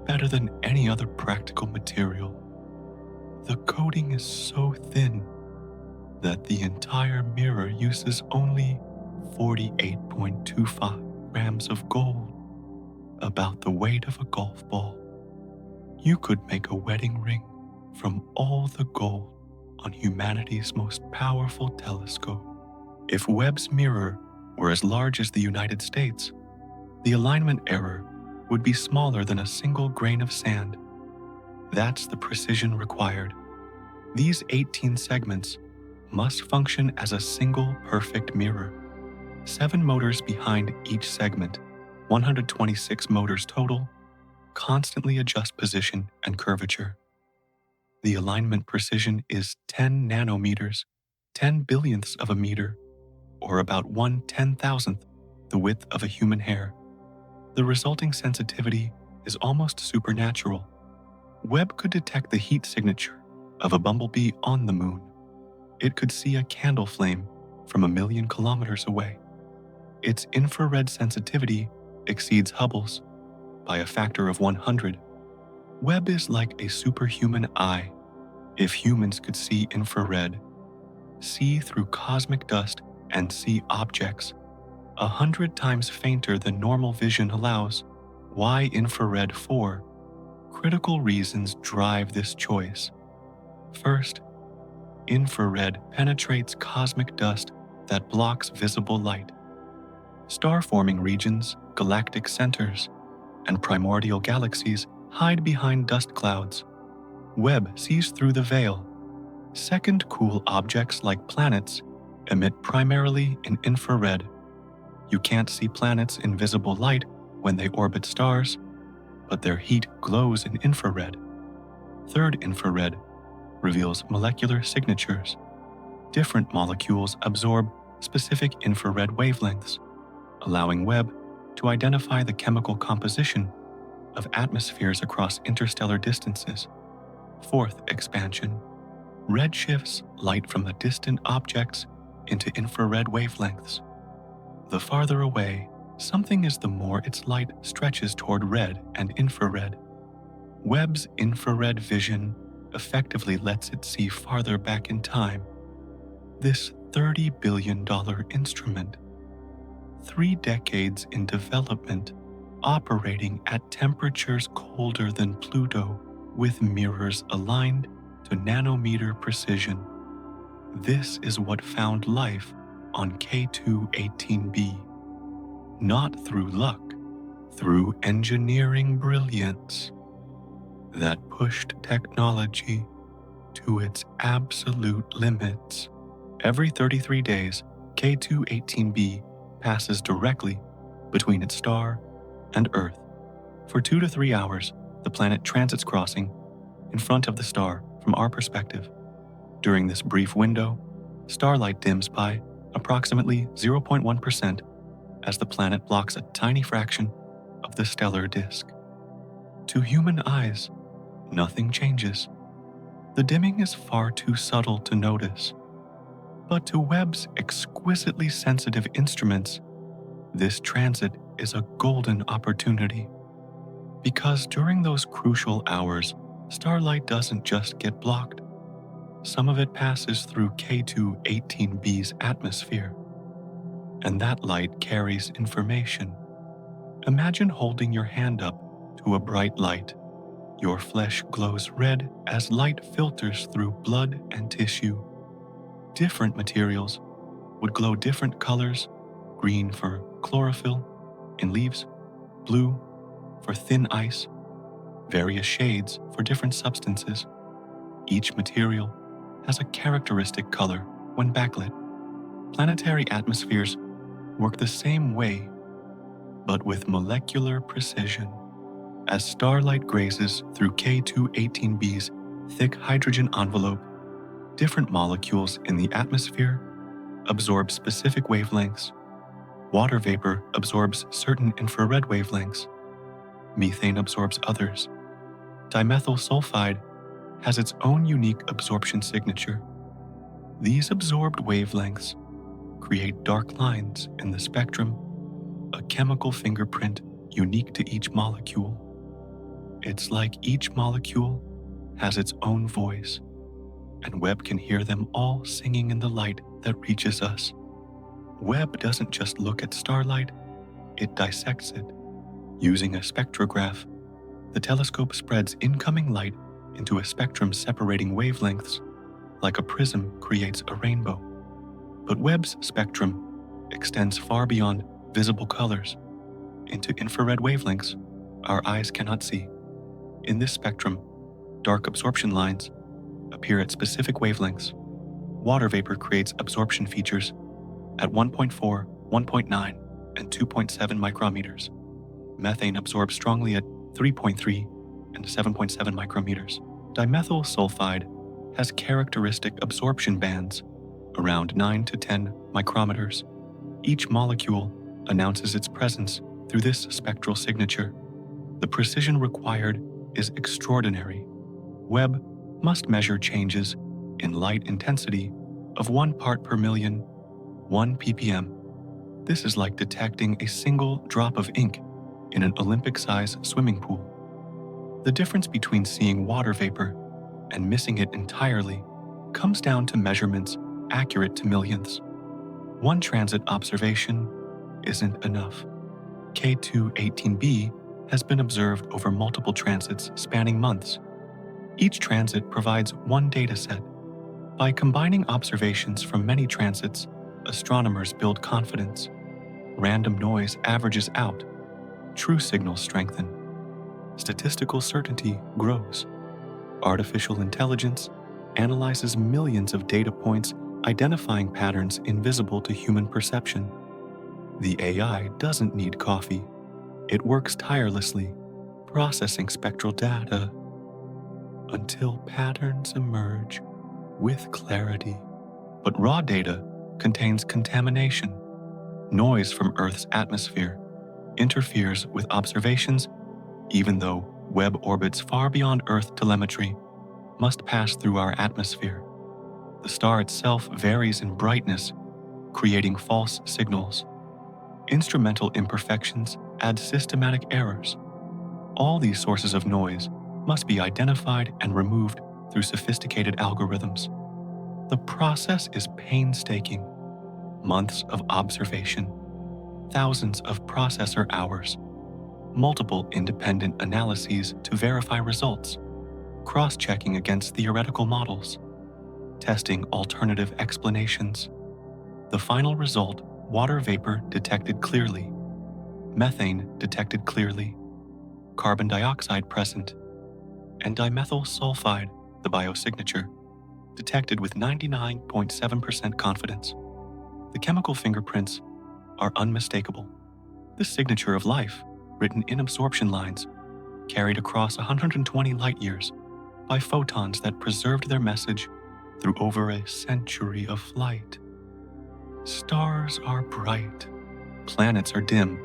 better than any other practical material? The coating is so thin that the entire mirror uses only 48.25 grams of gold, about the weight of a golf ball. You could make a wedding ring from all the gold on humanity's most powerful telescope. If Webb's mirror were as large as the United States, the alignment error would be smaller than a single grain of sand. That's the precision required. These 18 segments must function as a single perfect mirror. 7 motors behind each segment, 126 motors total, constantly adjust position and curvature. The alignment precision is 10 nanometers, 10 billionths of a meter, or about 1/10,000th the width of a human hair. The resulting sensitivity is almost supernatural. Webb could detect the heat signature of a bumblebee on the moon. It could see a candle flame from 1,000,000 kilometers away. Its infrared sensitivity exceeds Hubble's by a factor of 100. Webb is like a superhuman eye. If humans could see infrared, see through cosmic dust, and see objects 100 times fainter than normal vision allows, why infrared? 4 critical reasons drive this choice. First, infrared penetrates cosmic dust that blocks visible light. Star-forming regions, galactic centers, and primordial galaxies hide behind dust clouds. Webb sees through the veil. Second, cool objects like planets emit primarily in infrared. You can't see planets in visible light when they orbit stars, but their heat glows in infrared. Third, infrared reveals molecular signatures. Different molecules absorb specific infrared wavelengths, allowing Webb to identify the chemical composition of atmospheres across interstellar distances. Fourth, expansion redshifts light from the distant objects into infrared wavelengths. The farther away something is, the more its light stretches toward red and infrared. Webb's infrared vision effectively lets it see farther back in time. This $30 billion instrument, 3 decades in development, operating at temperatures colder than Pluto, with mirrors aligned to nanometer precision. This is what found life on K2-18b. Not through luck, through engineering brilliance that pushed technology to its absolute limits. Every 33 days, K2-18b passes directly between its star and Earth. For 2 to 3 hours, the planet transits, crossing in front of the star from our perspective. During this brief window, starlight dims by approximately 0.1% as the planet blocks a tiny fraction of the stellar disk. To human eyes, nothing changes. The dimming is far too subtle to notice. But to Webb's exquisitely sensitive instruments, this transit is a golden opportunity. Because during those crucial hours, starlight doesn't just get blocked, Some of it passes through K2-18b's atmosphere, and that light carries information. Imagine holding your hand up to a bright light. Your flesh glows red as light filters through blood and tissue. Different materials would glow different colors: green for chlorophyll in leaves, blue for thin ice, various shades for different substances. Each material has a characteristic color when backlit. Planetary atmospheres work the same way, but with molecular precision. As starlight grazes through K2-18b's thick hydrogen envelope, different molecules in the atmosphere absorb specific wavelengths. Water vapor absorbs certain infrared wavelengths. Methane absorbs others. Dimethyl sulfide has its own unique absorption signature. These absorbed wavelengths create dark lines in the spectrum, a chemical fingerprint unique to each molecule. It's like each molecule has its own voice, and Webb can hear them all singing in the light that reaches us. Webb doesn't just look at starlight, it dissects it. Using a spectrograph, the telescope spreads incoming light into a spectrum separating wavelengths, like a prism creates a rainbow. But Webb's spectrum extends far beyond visible colors, into infrared wavelengths our eyes cannot see. In this spectrum, dark absorption lines appear at specific wavelengths. Water vapor creates absorption features at 1.4, 1.9, and 2.7 micrometers. Methane absorbs strongly at 3.3 and 7.7 micrometers. Dimethyl sulfide has characteristic absorption bands around 9 to 10 micrometers. Each molecule announces its presence through this spectral signature. The precision required is extraordinary. Webb must measure changes in light intensity of 1 part per million, 1 ppm. This is like detecting a single drop of ink in an Olympic-sized swimming pool. The difference between seeing water vapor and missing it entirely comes down to measurements accurate to millionths. One transit observation isn't enough. K2-18b has been observed over multiple transits spanning months. Each transit provides one data set. By combining observations from many transits, astronomers build confidence. Random noise averages out. True signals strengthen. Statistical certainty grows. Artificial intelligence analyzes millions of data points, identifying patterns invisible to human perception. The AI doesn't need coffee. It works tirelessly, processing spectral data until patterns emerge with clarity. But raw data contains contamination. Noise from Earth's atmosphere interferes with observations, even though Webb orbits far beyond Earth. Telemetry must pass through our atmosphere. The star itself varies in brightness, creating false signals. Instrumental imperfections add systematic errors. All these sources of noise must be identified and removed through sophisticated algorithms. The process is painstaking. Months of observation, thousands of processor hours, multiple independent analyses to verify results, cross-checking against theoretical models, testing alternative explanations. The final result: water vapor detected clearly, methane detected clearly, carbon dioxide present, and dimethyl sulfide, the biosignature, detected with 99.7% confidence. The chemical fingerprints are unmistakable. This signature of life, written in absorption lines, carried across 120 light years by photons that preserved their message through over a century of flight. Stars are bright. Planets are dim.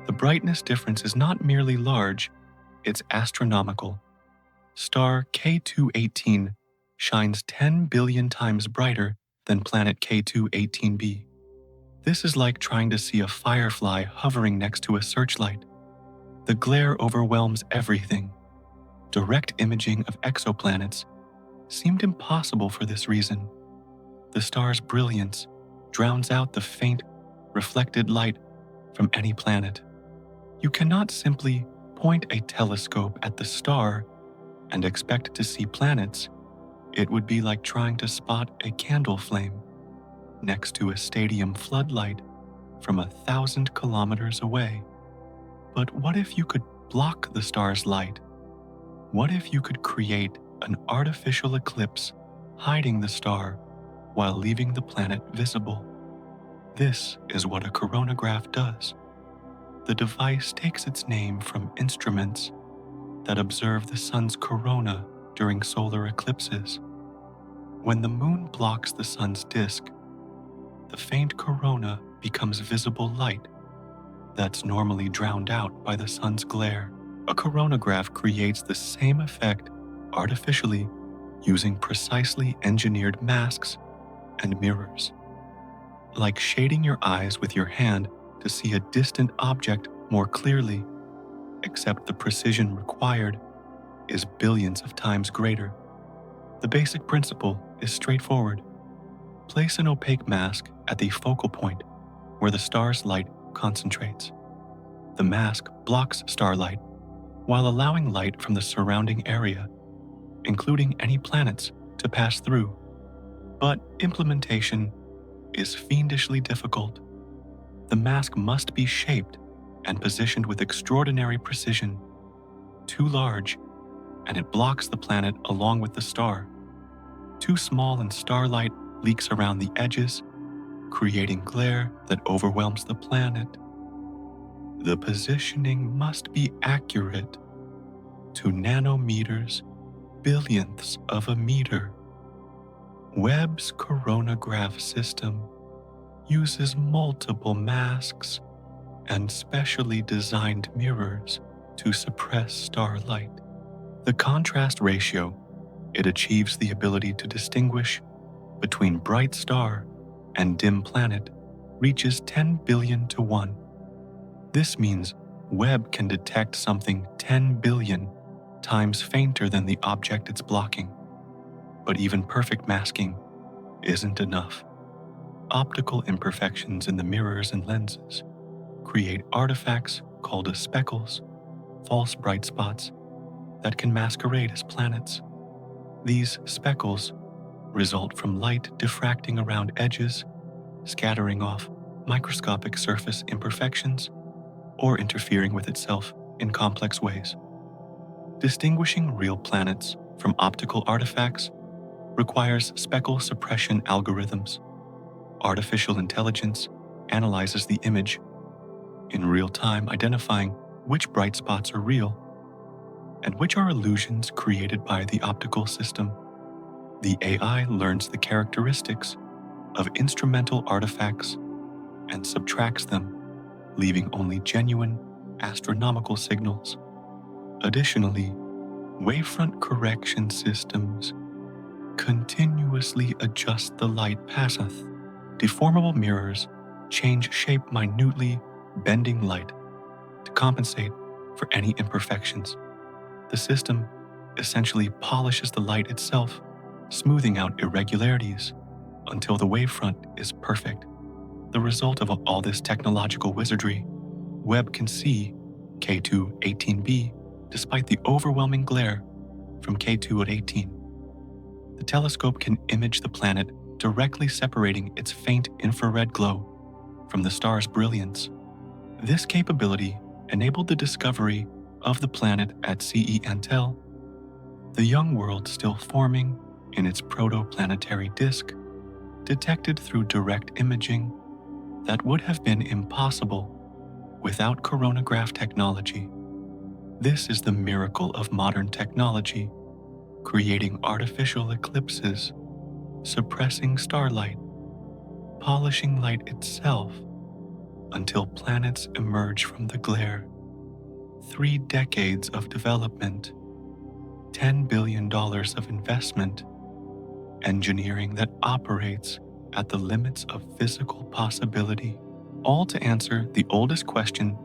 The brightness difference is not merely large, it's astronomical. Star K2-18 shines 10 billion times brighter than planet K2-18b. This is like trying to see a firefly hovering next to a searchlight. The glare overwhelms everything. Direct imaging of exoplanets seemed impossible for this reason. The star's brilliance drowns out the faint, reflected light from any planet. You cannot simply point a telescope at the star and expect to see planets. It would be like trying to spot a candle flame next to a stadium floodlight from 1,000 kilometers away. But what if you could block the star's light? What if you could create an artificial eclipse hiding the star while leaving the planet visible? This is what a coronagraph does. The device takes its name from instruments that observe the sun's corona during solar eclipses. When the moon blocks the sun's disk, the faint corona becomes visible light that's normally drowned out by the sun's glare. A coronagraph creates the same effect artificially using precisely engineered masks and mirrors. Like shading your eyes with your hand to see a distant object more clearly, except the precision required is billions of times greater. The basic principle is straightforward. Place an opaque mask at the focal point where the star's light concentrates. The mask blocks starlight while allowing light from the surrounding area, including any planets, to pass through. But implementation is fiendishly difficult. The mask must be shaped and positioned with extraordinary precision. Too large, and it blocks the planet along with the star. Too small and starlight leaks around the edges, creating glare that overwhelms the planet. The positioning must be accurate to nanometers, billionths of a meter. Webb's coronagraph system uses multiple masks and specially designed mirrors to suppress starlight. The contrast ratio it achieves the ability to distinguish between bright star and dim planet reaches 10 billion to 1. This means Webb can detect something 10 billion times fainter than the object it's blocking. But even perfect masking isn't enough. Optical imperfections in the mirrors and lenses create artifacts called as speckles, false bright spots, that can masquerade as planets. These speckles result from light diffracting around edges, scattering off microscopic surface imperfections, or interfering with itself in complex ways. Distinguishing real planets from optical artifacts requires speckle suppression algorithms. Artificial intelligence analyzes the image in real time, identifying which bright spots are real and which are illusions created by the optical system. The AI learns the characteristics of instrumental artifacts and subtracts them, leaving only genuine astronomical signals. Additionally, wavefront correction systems continuously adjust the light passeth. Deformable mirrors change shape minutely, bending light to compensate for any imperfections. The system essentially polishes the light itself, smoothing out irregularities until the wavefront is perfect. The result of all this technological wizardry, Webb can see K2 18b despite the overwhelming glare from K2 at 18. The telescope can image the planet directly separating its faint infrared glow from the star's brilliance. This capability enabled the discovery of the planet at CE Antel, the young world still forming in its protoplanetary disk, detected through direct imaging that would have been impossible without coronagraph technology. This is the miracle of modern technology, creating artificial eclipses, suppressing starlight, polishing light itself until planets emerge from the glare. 3 decades of development, $10 billion of investment, engineering that operates at the limits of physical possibility, all to answer the oldest question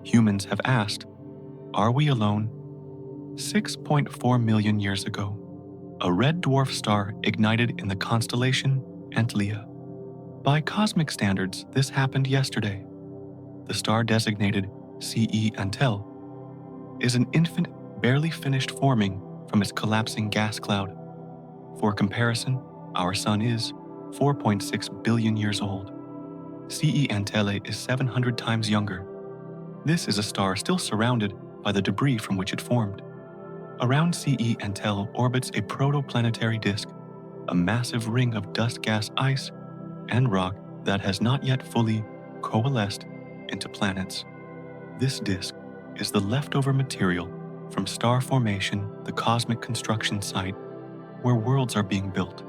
humans have asked: are we alone? 6.4 million years ago, a red dwarf star ignited in the constellation Antlia. By cosmic standards, this happened yesterday. The star designated CE Antel is an infant barely finished forming from its collapsing gas cloud. For comparison, our Sun is 4.6 billion years old. CE Antaeus is 700 times younger. This is a star still surrounded by the debris from which it formed. Around CE Antaeus orbits a protoplanetary disk, a massive ring of dust gas ice and rock that has not yet fully coalesced into planets. This disk is the leftover material from star formation, the cosmic construction site where worlds are being built,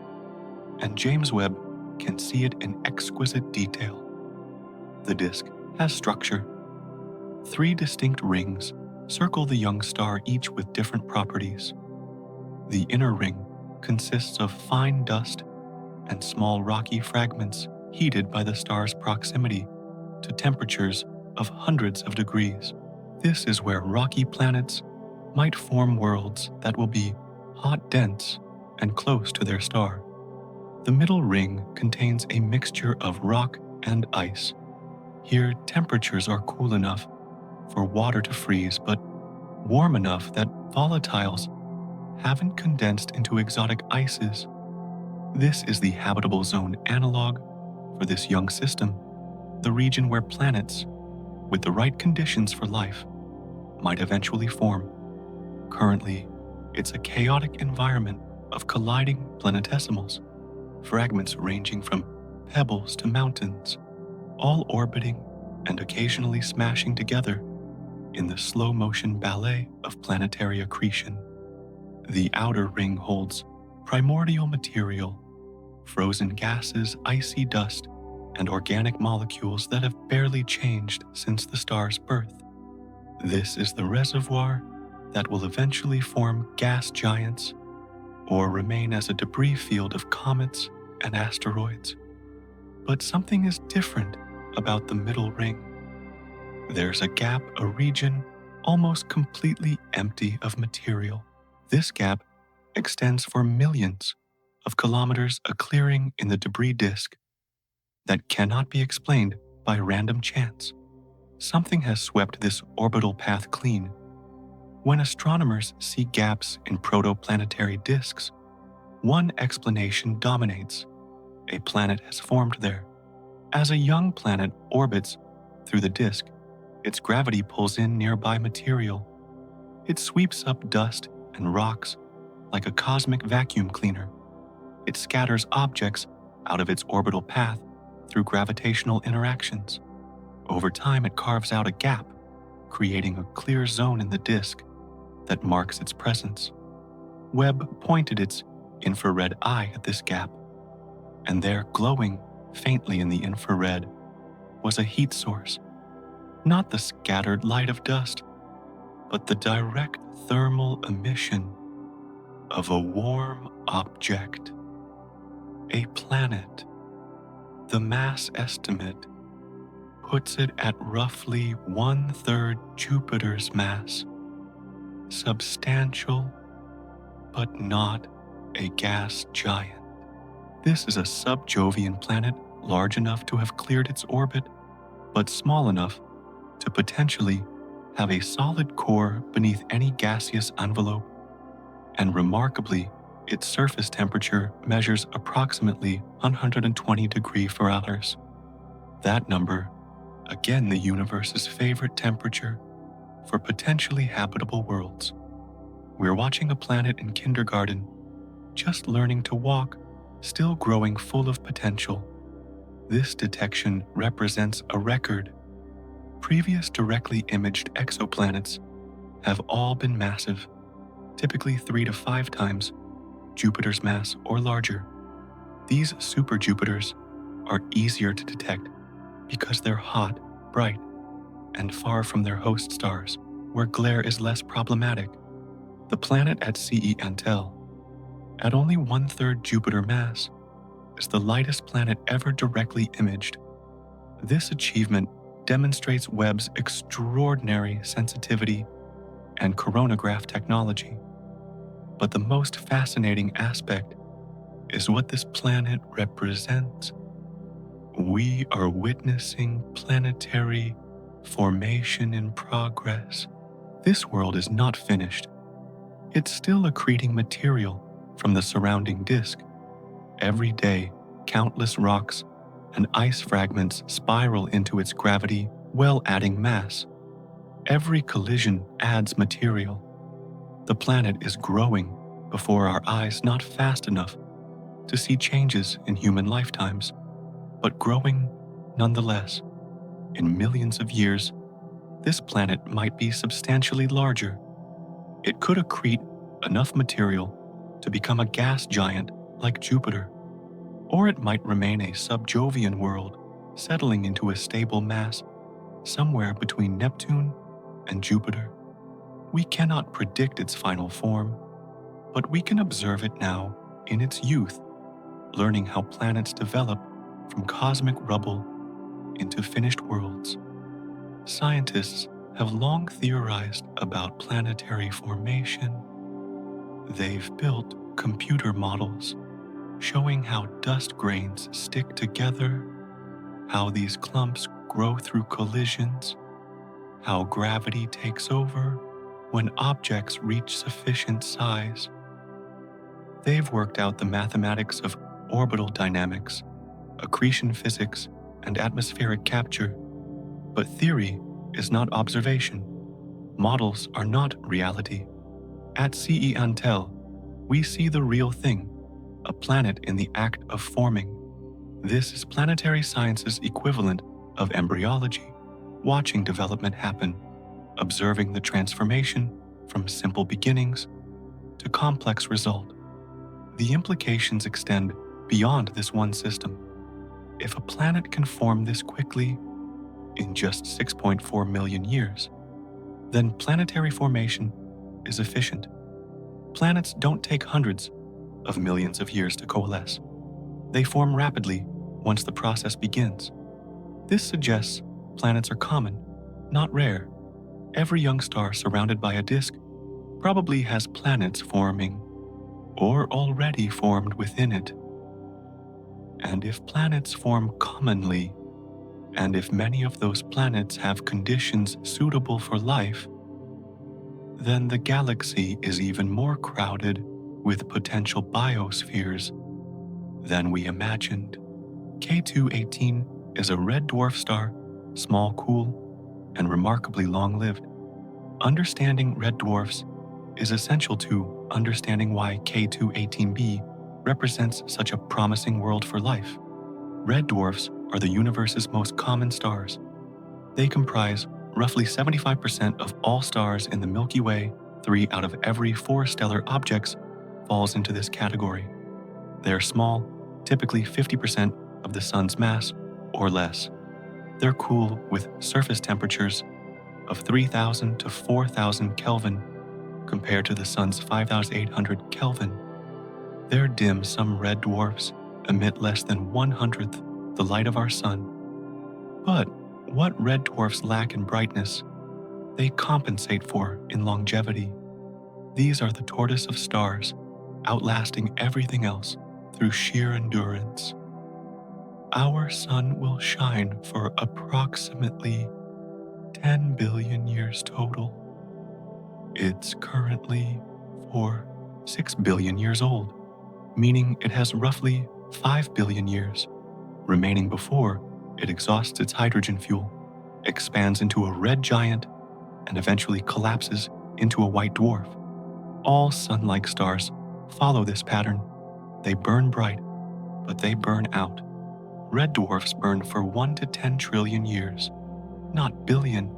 and James Webb can see it in exquisite detail. The disk has structure. 3 distinct rings circle the young star, each with different properties. The inner ring consists of fine dust and small rocky fragments heated by the star's proximity to temperatures of hundreds of degrees. This is where rocky planets might form worlds that will be hot, dense, and close to their star. The middle ring contains a mixture of rock and ice. Here, temperatures are cool enough for water to freeze, but warm enough that volatiles haven't condensed into exotic ices. This is the habitable zone analog for this young system, the region where planets, with the right conditions for life, might eventually form. Currently, it's a chaotic environment of colliding planetesimals, fragments ranging from pebbles to mountains, all orbiting and occasionally smashing together in the slow-motion ballet of planetary accretion. The outer ring holds primordial material, frozen gases, icy dust, and organic molecules that have barely changed since the star's birth. This is the reservoir that will eventually form gas giants or remain as a debris field of comets and asteroids. But something is different about the middle ring. There's a gap, a region almost completely empty of material. This gap extends for millions of kilometers, a clearing in the debris disk that cannot be explained by random chance. Something has swept this orbital path clean. When astronomers see gaps in protoplanetary disks, one explanation dominates. A planet has formed there. As a young planet orbits through the disk, its gravity pulls in nearby material. It sweeps up dust and rocks like a cosmic vacuum cleaner. It scatters objects out of its orbital path through gravitational interactions. Over time, it carves out a gap, creating a clear zone in the disk that marks its presence. Webb pointed its infrared eye at this gap, and there, glowing faintly in the infrared, was a heat source. Not the scattered light of dust, but the direct thermal emission of a warm object. A planet. The mass estimate puts it at roughly 1/3 Jupiter's mass. Substantial, but not a gas giant. This is a sub-Jovian planet large enough to have cleared its orbit, but small enough to potentially have a solid core beneath any gaseous envelope, and remarkably, its surface temperature measures approximately 120 degrees Fahrenheit. That number, again the universe's favorite temperature for potentially habitable worlds. We're watching a planet in kindergarten, just learning to walk, still growing full of potential. This detection represents a record. Previous directly imaged exoplanets have all been massive, typically 3 to 5 times Jupiter's mass or larger. These super-Jupiters are easier to detect because they're hot, bright, and far from their host stars, where glare is less problematic. The planet at CE Antel, at only 1/3 Jupiter mass, is the lightest planet ever directly imaged. This achievement demonstrates Webb's extraordinary sensitivity and coronagraph technology. But the most fascinating aspect is what this planet represents. We are witnessing planetary formation in progress. This world is not finished. It's still accreting material from the surrounding disk. Every day, countless rocks and ice fragments spiral into its gravity while adding mass. Every collision adds material. The planet is growing before our eyes, not fast enough to see changes in human lifetimes, but growing nonetheless. In millions of years, this planet might be substantially larger. It could accrete enough material to become a gas giant like Jupiter, or it might remain a subjovian world, settling into a stable mass somewhere between Neptune and Jupiter. We cannot predict its final form, but we can observe it now in its youth, learning how planets develop from cosmic rubble into finished worlds. Scientists have long theorized about planetary formation. They've built computer models showing how dust grains stick together, how these clumps grow through collisions, how gravity takes over when objects reach sufficient size. They've worked out the mathematics of orbital dynamics, accretion physics, and atmospheric capture. But theory is not observation. Models are not reality. At CE Antel, we see the real thing, a planet in the act of forming. This is planetary science's equivalent of embryology, watching development happen, observing the transformation from simple beginnings to complex result. The implications extend beyond this one system. If a planet can form this quickly, in just 6.4 million years, then planetary formation is efficient. Planets don't take hundreds of millions of years to coalesce. They form rapidly once the process begins. This suggests planets are common, not rare. Every young star surrounded by a disk probably has planets forming or already formed within it. And if planets form commonly, and if many of those planets have conditions suitable for life, then the galaxy is even more crowded with potential biospheres than we imagined. K2-18 is a red dwarf star, small, cool, and remarkably long-lived. Understanding red dwarfs is essential to understanding why K2-18b represents such a promising world for life. Red dwarfs are the universe's most common stars. They comprise roughly 75% of all stars in the Milky Way. 3 out of every 4 stellar objects falls into this category. They're small, typically 50% of the sun's mass or less. They're cool with surface temperatures of 3,000 to 4,000 Kelvin compared to the sun's 5,800 Kelvin. They're dim. Some red dwarfs emit less than 1/100th the light of our sun. But what red dwarfs lack in brightness, they compensate for in longevity. These are the tortoise of stars, outlasting everything else through sheer endurance. Our sun will shine for approximately 10 billion years total. It's currently 6 billion years old, meaning it has roughly 5 billion years remaining before it exhausts its hydrogen fuel, expands into a red giant, and eventually collapses into a white dwarf. All sun-like stars follow this pattern. They burn bright, but they burn out. Red dwarfs burn for 1 to 10 trillion years, not billion,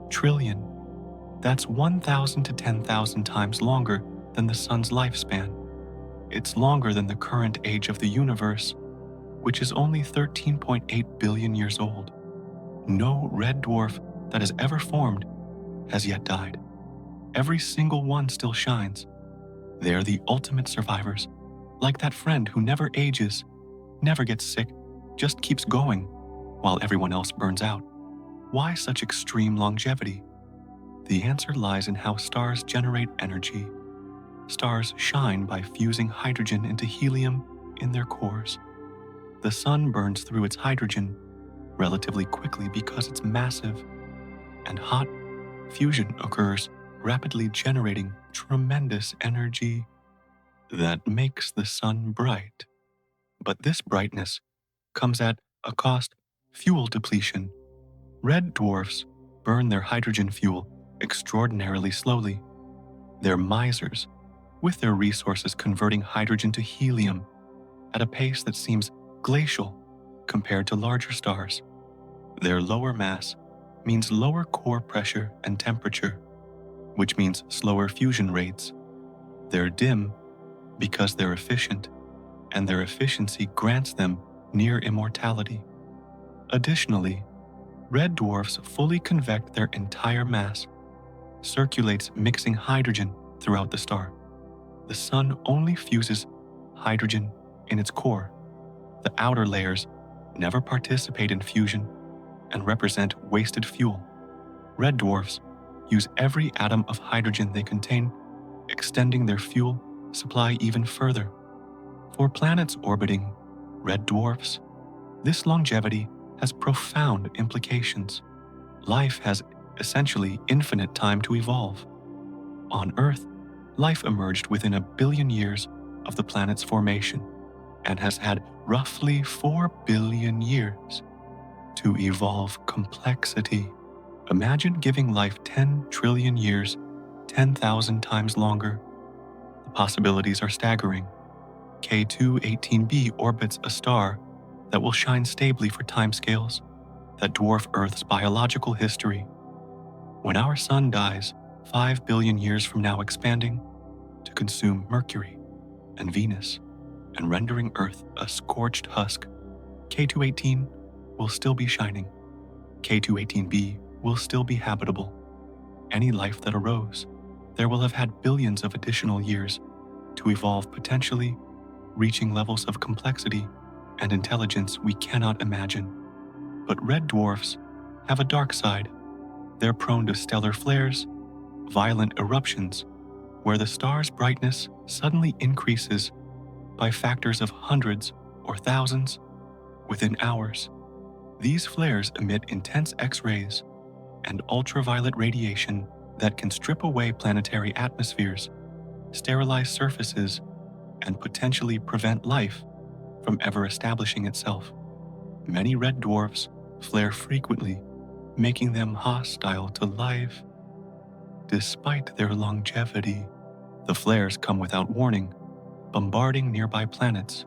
trillion. That's 1,000 to 10,000 times longer than the sun's lifespan. It's longer than the current age of the universe, which is only 13.8 billion years old. No red dwarf that has ever formed has yet died. Every single one still shines. They're the ultimate survivors, like that friend who never ages, never gets sick, just keeps going, while everyone else burns out. Why such extreme longevity? The answer lies in how stars generate energy. Stars shine by fusing hydrogen into helium in their cores. The sun burns through its hydrogen relatively quickly because it's massive and hot. Fusion occurs, rapidly generating tremendous energy that makes the sun bright. But this brightness comes at a cost: fuel depletion. Red dwarfs burn their hydrogen fuel extraordinarily slowly. They're misers, with their resources converting hydrogen to helium at a pace that seems glacial compared to larger stars. Their lower mass means lower core pressure and temperature, which means slower fusion rates. They're dim because they're efficient, and their efficiency grants them near immortality. Additionally, red dwarfs fully convect their entire mass, circulates mixing hydrogen throughout the star. The sun only fuses hydrogen in its core. The outer layers never participate in fusion and represent wasted fuel. Red dwarfs use every atom of hydrogen they contain, extending their fuel supply even further. For planets orbiting red dwarfs, this longevity has profound implications. Life has essentially infinite time to evolve. On Earth, life emerged within 1 billion years of the planet's formation and has had roughly 4 billion years to evolve complexity. Imagine giving life 10 trillion years, 10,000 times longer. The possibilities are staggering. K2-18b orbits a star that will shine stably for timescales that dwarf Earth's biological history. When our sun dies 5 billion years from now, expanding to consume Mercury and Venus and rendering Earth a scorched husk, K2-18 will still be shining. K2-18b will still be habitable. Any life that arose there will have had billions of additional years to evolve, potentially reaching levels of complexity and intelligence we cannot imagine. But red dwarfs have a dark side. They're prone to stellar flares, violent eruptions, where the star's brightness suddenly increases by factors of hundreds or thousands within hours. These flares emit intense X-rays and ultraviolet radiation that can strip away planetary atmospheres, sterilize surfaces, and potentially prevent life from ever establishing itself. Many red dwarfs flare frequently, making them hostile to life. Despite their longevity, the flares come without warning, bombarding nearby planets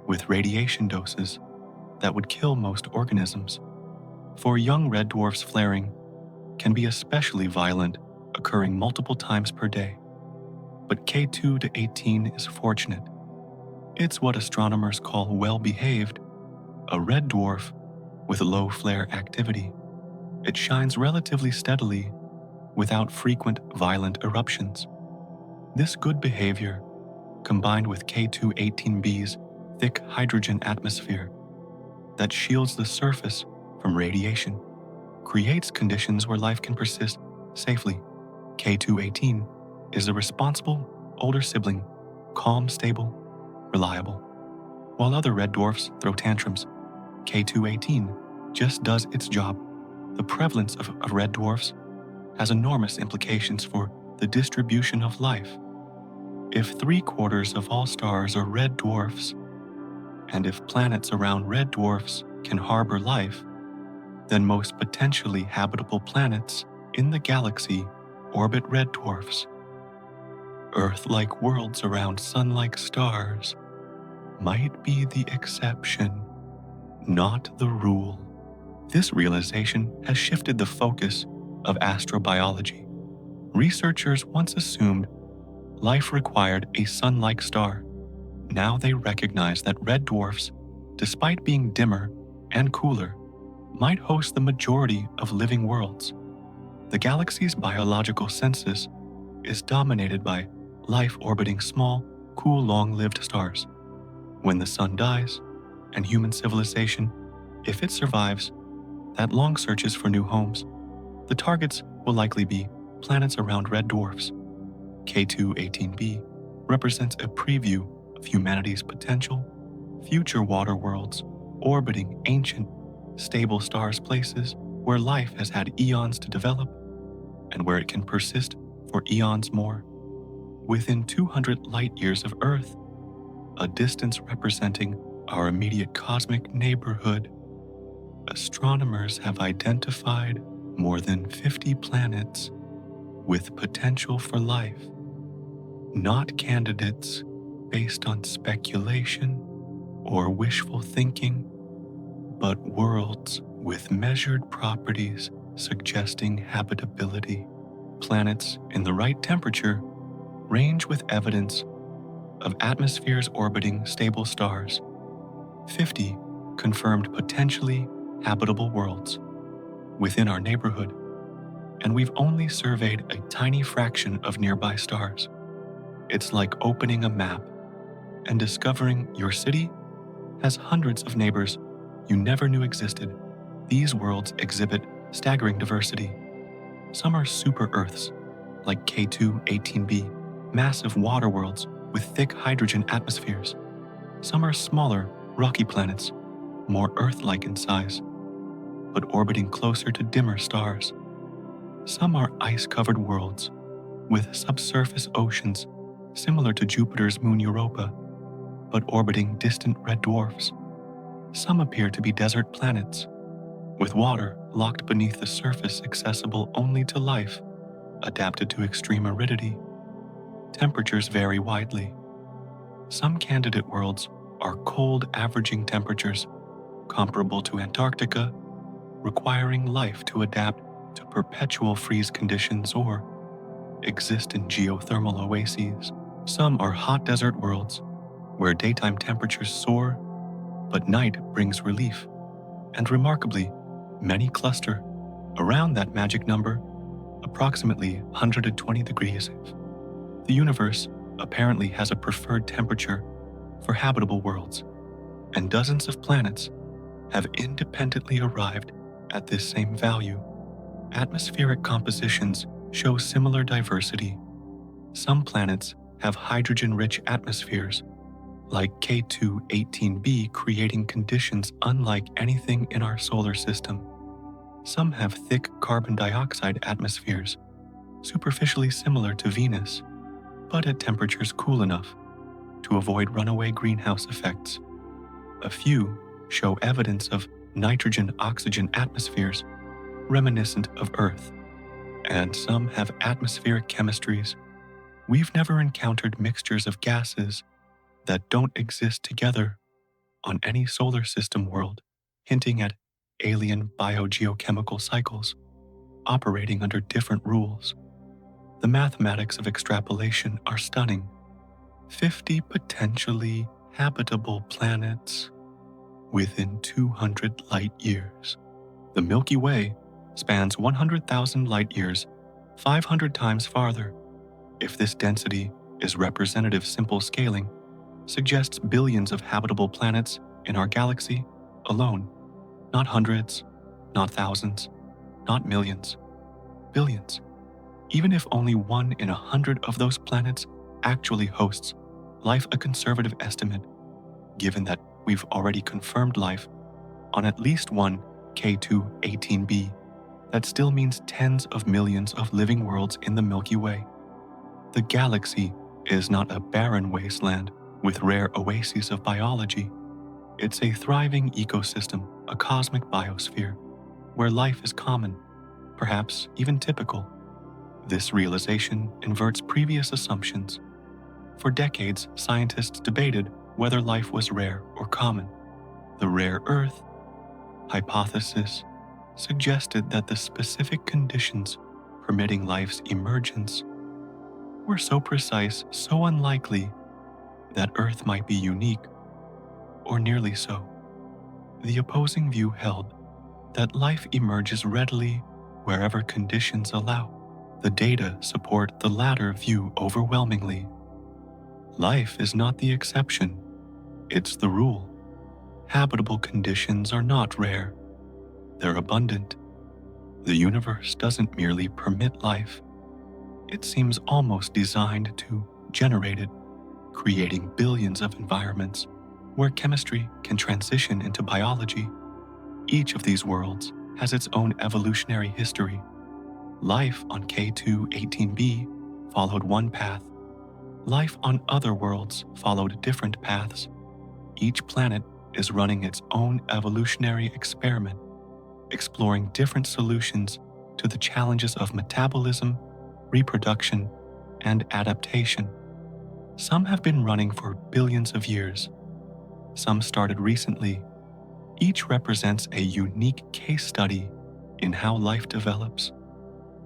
with radiation doses that would kill most organisms. For young red dwarfs, flaring can be especially violent, occurring multiple times per day. But K2-18 is fortunate. It's what astronomers call well-behaved, a red dwarf with low flare activity. It shines relatively steadily without frequent violent eruptions. This good behavior, combined with K2-18b's thick hydrogen atmosphere that shields the surface from radiation, creates conditions where life can persist safely. K2-18 is a responsible older sibling, calm, stable, reliable. While other red dwarfs throw tantrums, K2-18 just does its job. The prevalence of red dwarfs has enormous implications for the distribution of life. If 3/4 of all stars are red dwarfs, and if planets around red dwarfs can harbor life, then most potentially habitable planets in the galaxy orbit red dwarfs. Earth-like worlds around sun-like stars might be the exception, not the rule. This realization has shifted the focus of astrobiology. Researchers once assumed life required a sun-like star. Now they recognize that red dwarfs, despite being dimmer and cooler, might host the majority of living worlds. The galaxy's biological census is dominated by life orbiting small, cool, long-lived stars. When the sun dies, and human civilization, if it survives, that long searches for new homes, the targets will likely be planets around red dwarfs. K2-18b represents a preview of humanity's potential future water worlds orbiting ancient, stable stars, places where life has had eons to develop and where it can persist for eons more. Within 200 light years of Earth, a distance representing our immediate cosmic neighborhood, astronomers have identified more than 50 planets with potential for life, not candidates based on speculation or wishful thinking, but worlds with measured properties suggesting habitability. Planets in the right temperature range with evidence of atmospheres orbiting stable stars. 50 confirmed potentially habitable worlds within our neighborhood, and we've only surveyed a tiny fraction of nearby stars. It's like opening a map and discovering your city has hundreds of neighbors you never knew existed. These worlds exhibit staggering diversity. Some are super Earths, like K2-18b, massive water worlds with thick hydrogen atmospheres. Some are smaller, rocky planets, more Earth-like in size, but orbiting closer to dimmer stars. Some are ice-covered worlds with subsurface oceans similar to Jupiter's moon Europa, but orbiting distant red dwarfs. Some appear to be desert planets, with water locked beneath the surface accessible only to life, adapted to extreme aridity. Temperatures vary widely. Some candidate worlds are cold, averaging temperatures comparable to Antarctica, requiring life to adapt to perpetual freeze conditions or exist in geothermal oases. Some are hot desert worlds where daytime temperatures soar, but night brings relief. And remarkably, many cluster around that magic number, approximately 120 degrees. The universe apparently has a preferred temperature for habitable worlds, and dozens of planets have independently arrived at this same value. Atmospheric compositions show similar diversity. Some planets have hydrogen-rich atmospheres, like K2-18b, creating conditions unlike anything in our solar system. Some have thick carbon dioxide atmospheres, superficially similar to Venus, but at temperatures cool enough to avoid runaway greenhouse effects. A few show evidence of nitrogen-oxygen atmospheres reminiscent of Earth, and some have atmospheric chemistries. We've never encountered mixtures of gases that don't exist together on any solar system world, hinting at alien biogeochemical cycles operating under different rules. The mathematics of extrapolation are stunning. 50 potentially habitable planets within 200 light years. The Milky Way spans 100,000 light years, 500 times farther. If this density is representative, simple scaling suggests billions of habitable planets in our galaxy alone. Not hundreds, not thousands, not millions, billions. Even if only 1 in 100 of those planets actually hosts life, a conservative estimate, given that we've already confirmed life on at least one K2-18b, that still means tens of millions of living worlds in the Milky Way. The galaxy is not a barren wasteland with rare oases of biology. It's a thriving ecosystem, a cosmic biosphere, where life is common, perhaps even typical. This realization inverts previous assumptions. For decades, scientists debated whether life was rare or common. The rare Earth hypothesis suggested that the specific conditions permitting life's emergence were so precise, so unlikely, that Earth might be unique, or nearly so. The opposing view held that life emerges readily wherever conditions allow. The data support the latter view overwhelmingly. Life is not the exception, it's the rule. Habitable conditions are not rare, they're abundant. The universe doesn't merely permit life, It seems almost designed to generate it, creating billions of environments where chemistry can transition into biology. Each of these worlds has its own evolutionary history. Life on K2-18b followed one path. Life on other worlds followed different paths. Each planet is running its own evolutionary experiment, exploring different solutions to the challenges of metabolism, reproduction, and adaptation. Some have been running for billions of years. Some started recently. Each represents a unique case study in how life develops.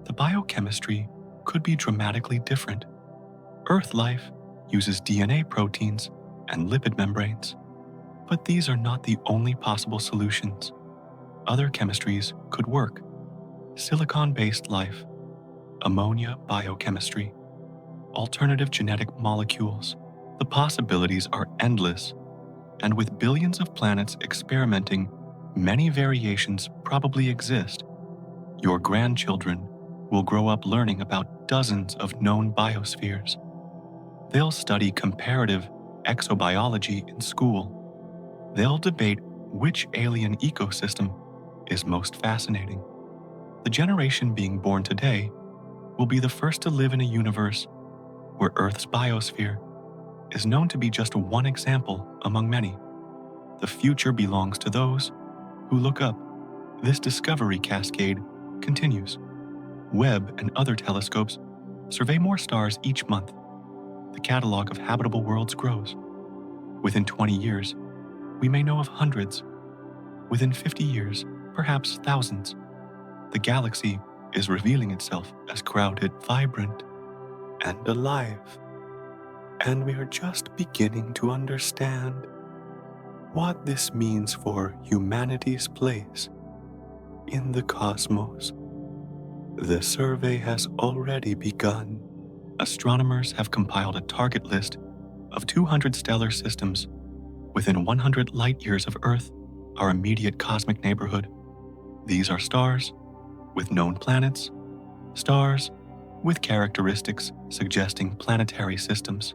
The biochemistry could be dramatically different. Earth life uses DNA proteins and lipid membranes, but these are not the only possible solutions. Other chemistries could work. Silicon-based life, ammonia biochemistry, alternative genetic molecules. The possibilities are endless, and with billions of planets experimenting, many variations probably exist. Your grandchildren will grow up learning about dozens of known biospheres. They'll study comparative exobiology in school. They'll debate which alien ecosystem is most fascinating. The generation being born today will be the first to live in a universe where Earth's biosphere is known to be just one example among many. The future belongs to those who look up. This discovery cascade continues. Webb and other telescopes survey more stars each month. The catalog of habitable worlds grows. Within 20 years, we may know of hundreds. Within 50 years, perhaps thousands. The galaxy is revealing itself as crowded, vibrant, and alive. And we are just beginning to understand what this means for humanity's place in the cosmos. The survey has already begun. Astronomers have compiled a target list of 200 stellar systems within 100 light years of Earth, our immediate cosmic neighborhood. These are stars with known planets, stars with characteristics suggesting planetary systems,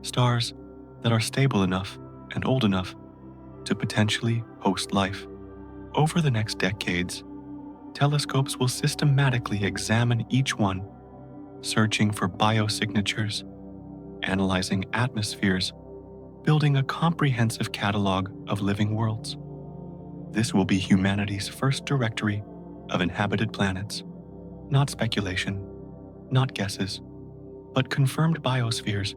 stars that are stable enough and old enough to potentially host life. Over the next decades, telescopes will systematically examine each one, searching for biosignatures, analyzing atmospheres, building a comprehensive catalog of living worlds. This will be humanity's first directory of inhabited planets. Not speculation, not guesses, but confirmed biospheres,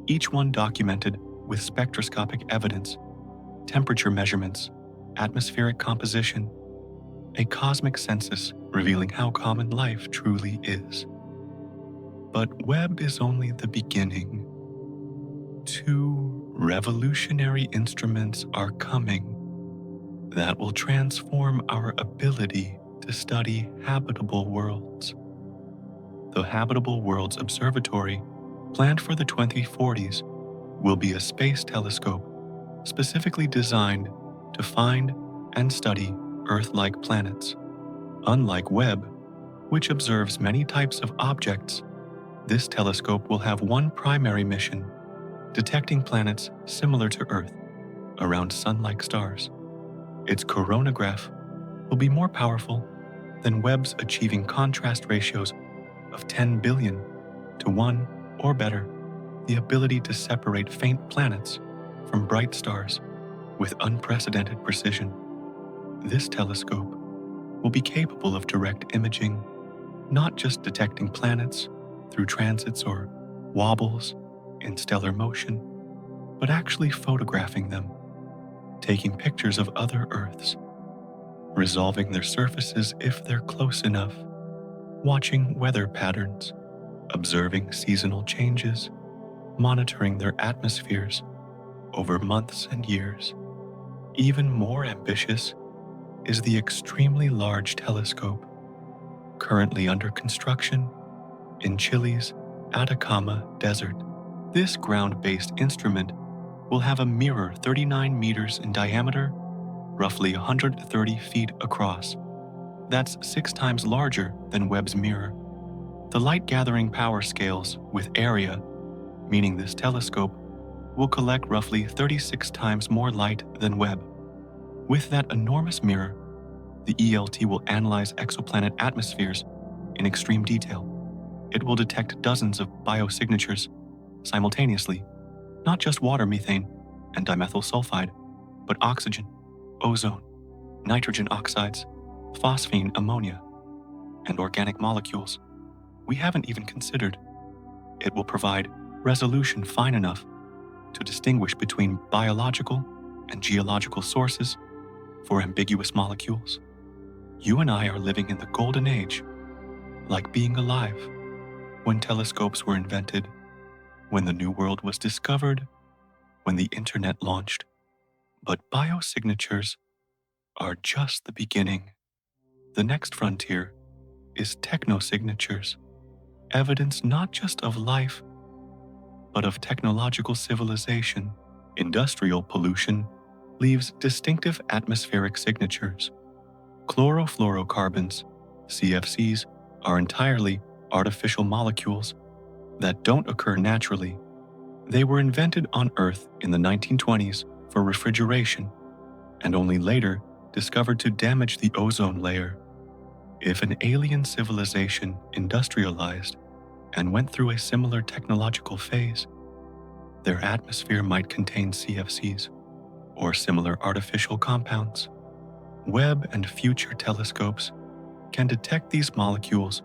each one documented with spectroscopic evidence, temperature measurements, atmospheric composition, a cosmic census revealing how common life truly is. But Webb is only the beginning. 2 revolutionary instruments are coming that will transform our ability to study habitable worlds. The Habitable Worlds Observatory, planned for the 2040s, will be a space telescope specifically designed to find and study Earth-like planets. Unlike Webb, which observes many types of objects, this telescope will have one primary mission: detecting planets similar to Earth around sun-like stars. Its coronagraph will be more powerful than Webb's, achieving contrast ratios of 10 billion to 1 or better, the ability to separate faint planets from bright stars with unprecedented precision. This telescope will be capable of direct imaging, not just detecting planets through transits or wobbles in stellar motion, but actually photographing them, taking pictures of other Earths, resolving their surfaces if they're close enough, watching weather patterns, observing seasonal changes, monitoring their atmospheres over months and years. Even more ambitious is the extremely large telescope, currently under construction in Chile's Atacama Desert. This ground-based instrument will have a mirror 39 meters in diameter, roughly 130 feet across. That's 6 times larger than Webb's mirror. The light-gathering power scales with area, meaning this telescope, will collect roughly 36 times more light than Webb. With that enormous mirror, the ELT will analyze exoplanet atmospheres in extreme detail. It will detect dozens of biosignatures simultaneously, not just water methane and dimethyl sulfide, but oxygen, ozone, nitrogen oxides, phosphine ammonia, and organic molecules we haven't even considered. It will provide resolution fine enough to distinguish between biological and geological sources for ambiguous molecules. You and I are living in the golden age, like being alive, when telescopes were invented, when the New World was discovered, when the internet launched. But biosignatures are just the beginning. The next frontier is technosignatures, evidence not just of life, but of technological civilization. Industrial pollution leaves distinctive atmospheric signatures. Chlorofluorocarbons, CFCs, are entirely artificial molecules that don't occur naturally. They were invented on Earth in the 1920s for refrigeration, and only later discovered to damage the ozone layer. If an alien civilization industrialized and went through a similar technological phase, their atmosphere might contain CFCs or similar artificial compounds. Webb and future telescopes can detect these molecules,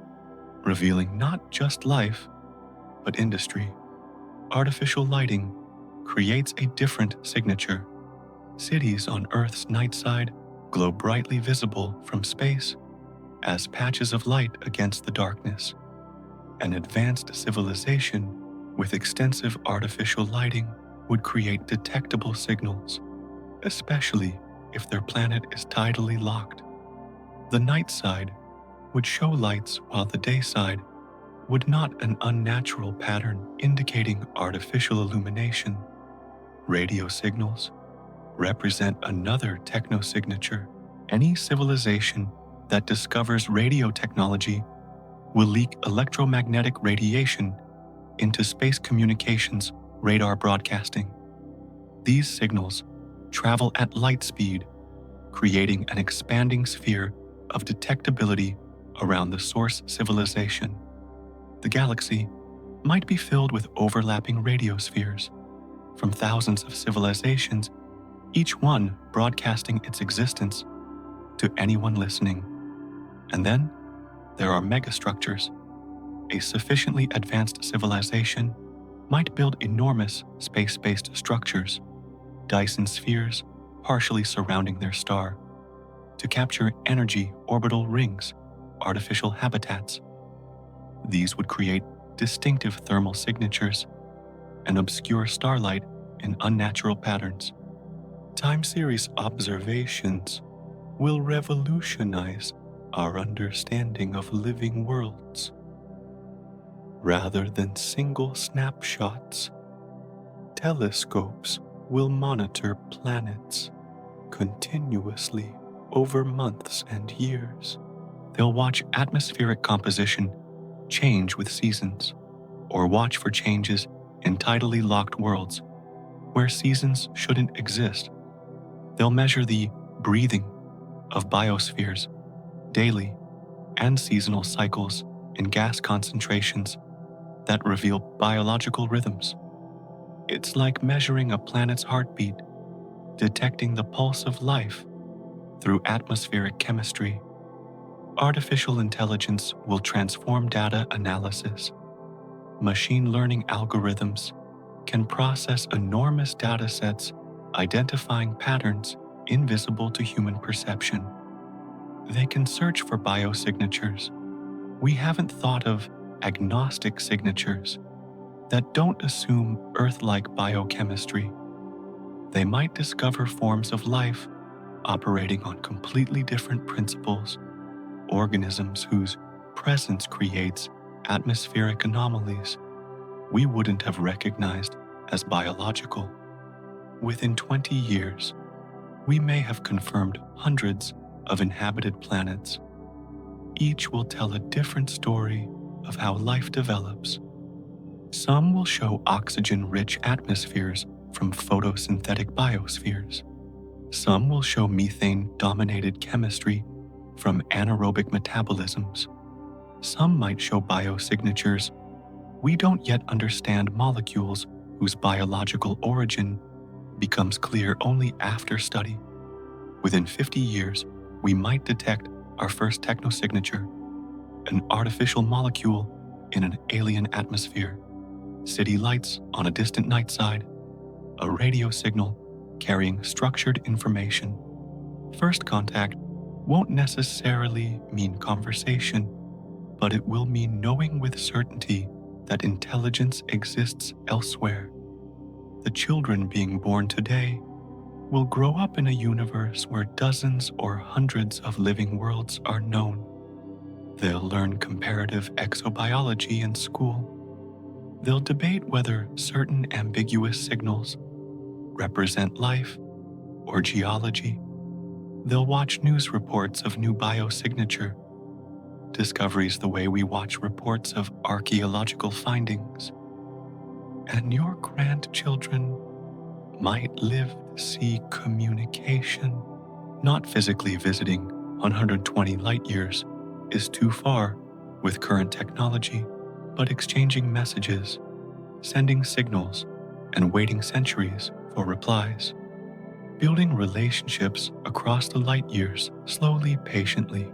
revealing not just life, but industry. Artificial lighting creates a different signature. Cities on Earth's night side glow brightly visible from space as patches of light against the darkness. An advanced civilization with extensive artificial lighting would create detectable signals, especially if their planet is tidally locked. The night side would show lights while the day side would not, an unnatural pattern indicating artificial illumination. Radio signals represent another technosignature. Any civilization that discovers radio technology will leak electromagnetic radiation into space communications radar broadcasting. These signals travel at light speed, creating an expanding sphere of detectability around the source civilization. The galaxy might be filled with overlapping radiospheres from thousands of civilizations, each one broadcasting its existence to anyone listening. And then there are megastructures. A sufficiently advanced civilization might build enormous space-based structures, Dyson spheres partially surrounding their star, to capture energy orbital rings, artificial habitats. These would create distinctive thermal signatures and obscure starlight in unnatural patterns. Time series observations will revolutionize our understanding of living worlds. Rather than single snapshots, telescopes will monitor planets continuously over months and years. They'll watch atmospheric composition change with seasons, or watch for changes in tidally locked worlds where seasons shouldn't exist. They'll measure the breathing of biospheres daily and seasonal cycles in gas concentrations that reveal biological rhythms. It's like measuring a planet's heartbeat, detecting the pulse of life through atmospheric chemistry. Artificial intelligence will transform data analysis. Machine learning algorithms can process enormous data sets, identifying patterns invisible to human perception. They can search for biosignatures. We haven't thought of agnostic signatures that don't assume Earth-like biochemistry. They might discover forms of life operating on completely different principles, organisms whose presence creates atmospheric anomalies we wouldn't have recognized as biological. Within 20 years, we may have confirmed hundreds of inhabited planets. Each will tell a different story of how life develops. Some will show oxygen-rich atmospheres from photosynthetic biospheres. Some will show methane-dominated chemistry from anaerobic metabolisms. Some might show biosignatures we don't yet understand, molecules whose biological origin becomes clear only after study. Within 50 years, we might detect our first technosignature, an artificial molecule in an alien atmosphere, city lights on a distant night side, a radio signal carrying structured information. First contact won't necessarily mean conversation, but it will mean knowing with certainty that intelligence exists elsewhere. The children being born today will grow up in a universe where dozens or hundreds of living worlds are known. They'll learn comparative exobiology in school. They'll debate whether certain ambiguous signals represent life or geology. They'll watch news reports of new biosignature, discoveries the way we watch reports of archaeological findings. And your grandchildren might live to see communication. Not physically visiting 120 light years is too far with current technology, but exchanging messages, sending signals, and waiting centuries for replies. Building relationships across the light years slowly, patiently,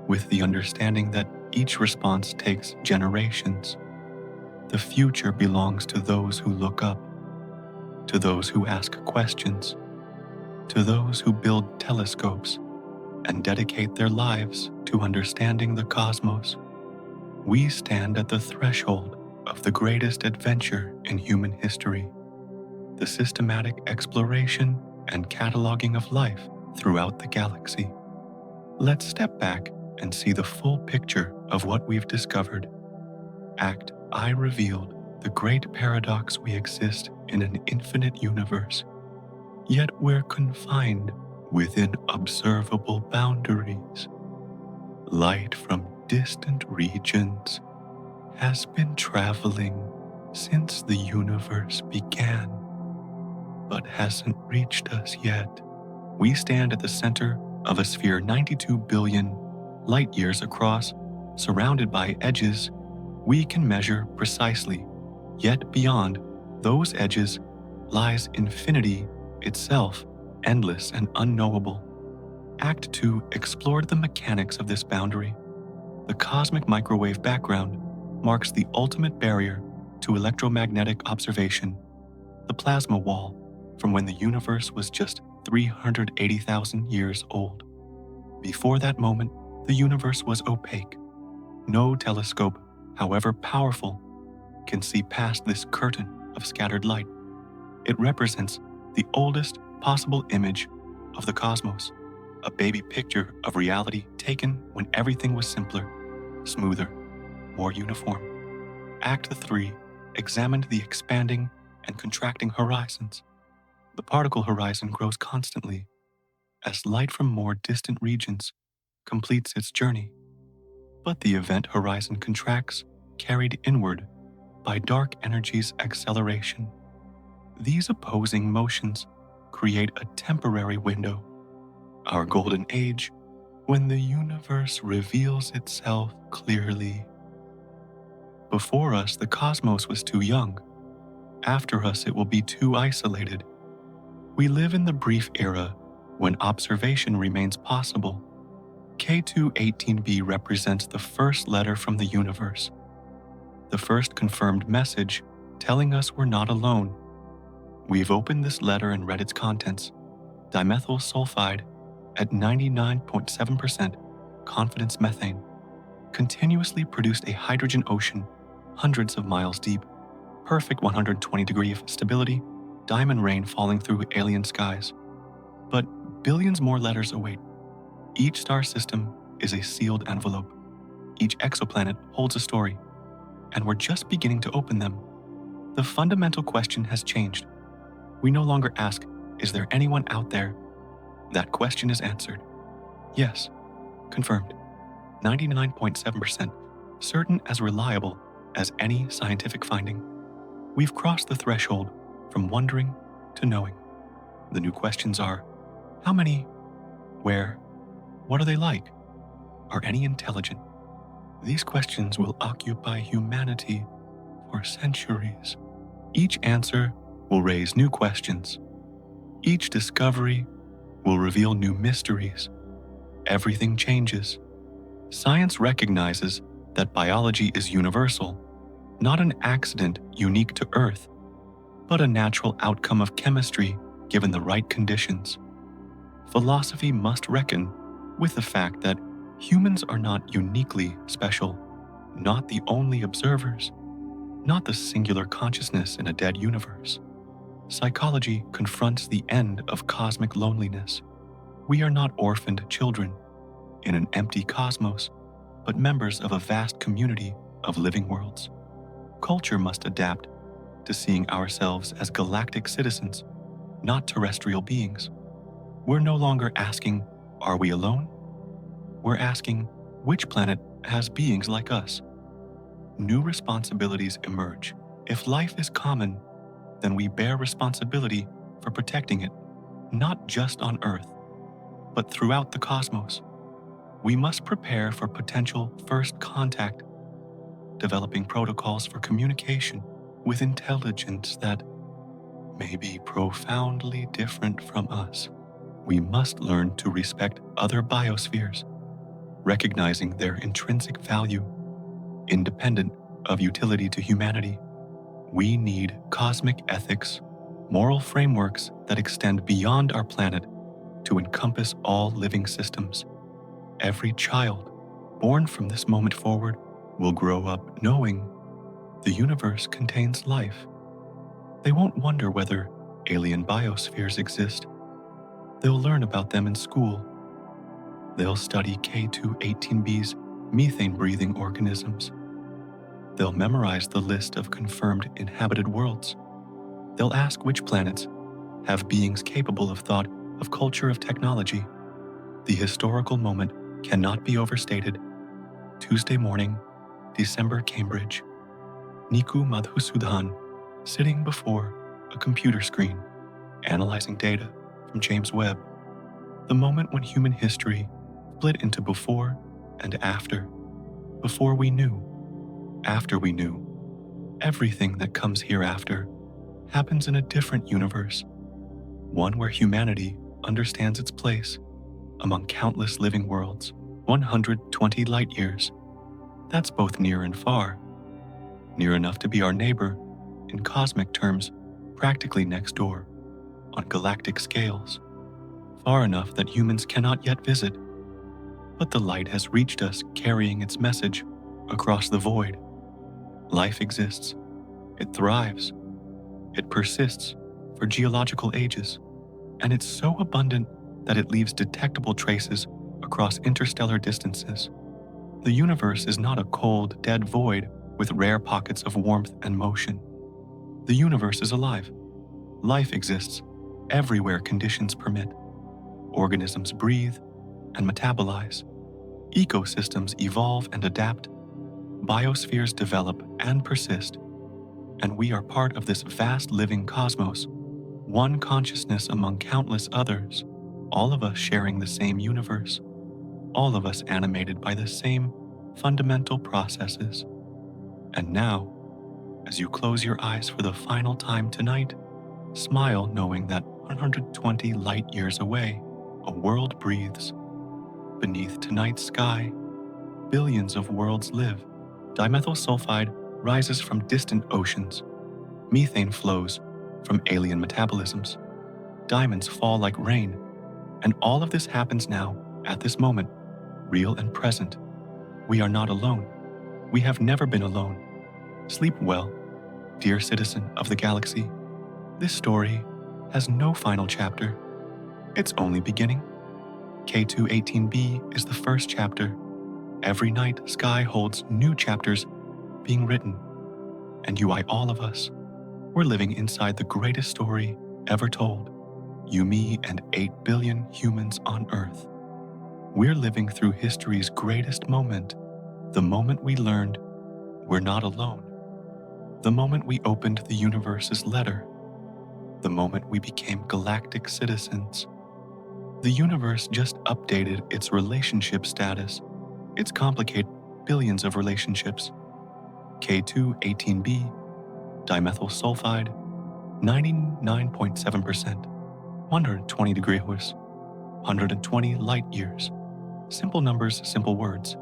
with the understanding that each response takes generations. The future belongs to those who look up, to those who ask questions, to those who build telescopes and dedicate their lives to understanding the cosmos. We stand at the threshold of the greatest adventure in human history, the systematic exploration and cataloging of life throughout the galaxy. Let's step back and see the full picture of what we've discovered. Act I revealed the great paradox: we exist in an infinite universe, yet we're confined within observable boundaries. Light from distant regions has been traveling since the universe began, but hasn't reached us yet. We stand at the center of a sphere 92 billion light years across, surrounded by edges we can measure precisely, yet beyond those edges lies infinity itself, endless and unknowable. Act 2 explored the mechanics of this boundary. The cosmic microwave background marks the ultimate barrier to electromagnetic observation, the plasma wall from when the universe was just 380,000 years old. Before that moment, the universe was opaque. No telescope, however powerful, can see past this curtain of scattered light. It represents the oldest possible image of the cosmos, a baby picture of reality taken when everything was simpler, smoother, more uniform. Act 3 examined the expanding and contracting horizons. The particle horizon grows constantly as light from more distant regions completes its journey, but the event horizon contracts, carried inward by dark energy's acceleration. These opposing motions create a temporary window, our golden age, when the universe reveals itself clearly. Before us, the cosmos was too young. After us, it will be too isolated. We live in the brief era when observation remains possible. K218b represents the first letter from the universe, the first confirmed message telling us we're not alone. We've opened this letter and read its contents. Dimethyl sulfide at 99.7% confidence methane continuously produced a hydrogen ocean hundreds of miles deep, perfect 120 degree of stability, diamond rain falling through alien skies. But billions more letters await. Each star system is a sealed envelope. Each exoplanet holds a story, and we're just beginning to open them. The fundamental question has changed. We no longer ask, is there anyone out there? That question is answered. Yes, confirmed. 99.7% certain as reliable as any scientific finding. We've crossed the threshold from wondering to knowing. The new questions are, how many? Where? What are they like? Are any intelligent? These questions will occupy humanity for centuries. Each answer will raise new questions. Each discovery will reveal new mysteries. Everything changes. Science recognizes that biology is universal, not an accident unique to Earth, but a natural outcome of chemistry given the right conditions. Philosophy must reckon with the fact that humans are not uniquely special, not the only observers, not the singular consciousness in a dead universe. Psychology confronts the end of cosmic loneliness. We are not orphaned children in an empty cosmos, but members of a vast community of living worlds. Culture must adapt to seeing ourselves as galactic citizens, not terrestrial beings. We're no longer asking, are we alone? We're asking, which planet has beings like us? New responsibilities emerge. If life is common, then we bear responsibility for protecting it, not just on Earth, but throughout the cosmos. We must prepare for potential first contact, developing protocols for communication with intelligence that may be profoundly different from us. We must learn to respect other biospheres, recognizing their intrinsic value, independent of utility to humanity. We need cosmic ethics, moral frameworks that extend beyond our planet to encompass all living systems. Every child born from this moment forward will grow up knowing the universe contains life. They won't wonder whether alien biospheres exist. They'll learn about them in school. They'll study K2-18b's methane-breathing organisms. They'll memorize the list of confirmed inhabited worlds. They'll ask which planets have beings capable of thought, of culture, of technology. The historical moment cannot be overstated. Tuesday morning, December, Cambridge. Niku Madhusudan, sitting before a computer screen, analyzing data from James Webb. The moment when human history split into before and after. Before we knew, after we knew. Everything that comes hereafter happens in a different universe, one where humanity understands its place among countless living worlds. 120 light years. That's both near and far. Near enough to be our neighbor, in cosmic terms, practically next door, on galactic scales. Far enough that humans cannot yet visit. But the light has reached us carrying its message across the void. Life exists. It thrives. It persists for geological ages. And it's so abundant that it leaves detectable traces across interstellar distances. The universe is not a cold, dead void with rare pockets of warmth and motion. The universe is alive. Life exists everywhere conditions permit. Organisms breathe and metabolize. Ecosystems evolve and adapt. Biospheres develop and persist. And we are part of this vast living cosmos, one consciousness among countless others, all of us sharing the same universe, all of us animated by the same fundamental processes. And now, as you close your eyes for the final time tonight, smile knowing that 120 light years away, a world breathes. Beneath tonight's sky, billions of worlds live. Dimethyl sulfide rises from distant oceans. Methane flows from alien metabolisms. Diamonds fall like rain. And all of this happens now, at this moment, real and present. We are not alone. We have never been alone. Sleep well, dear citizen of the galaxy. This story has no final chapter. It's only beginning. K2-18b is the first chapter. Every night, sky holds new chapters being written. And you, all of us, we're living inside the greatest story ever told. You, me, and 8 billion humans on Earth. We're living through history's greatest moment, The moment we learned we're not alone, the moment we opened the universe's letter, the moment we became galactic citizens, the universe just updated its relationship status. It's complicated, billions of relationships. K2-18b, dimethyl sulfide, 99.7%, 120 degree Celsius, 120 light years. Simple numbers, simple words,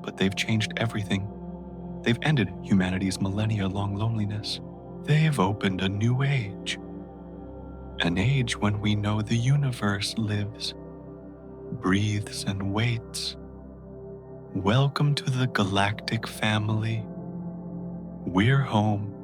but they've changed everything. They've ended humanity's millennia-long loneliness. They've opened a new age. An age when we know the universe lives, breathes, and waits. Welcome to the galactic family. We're home.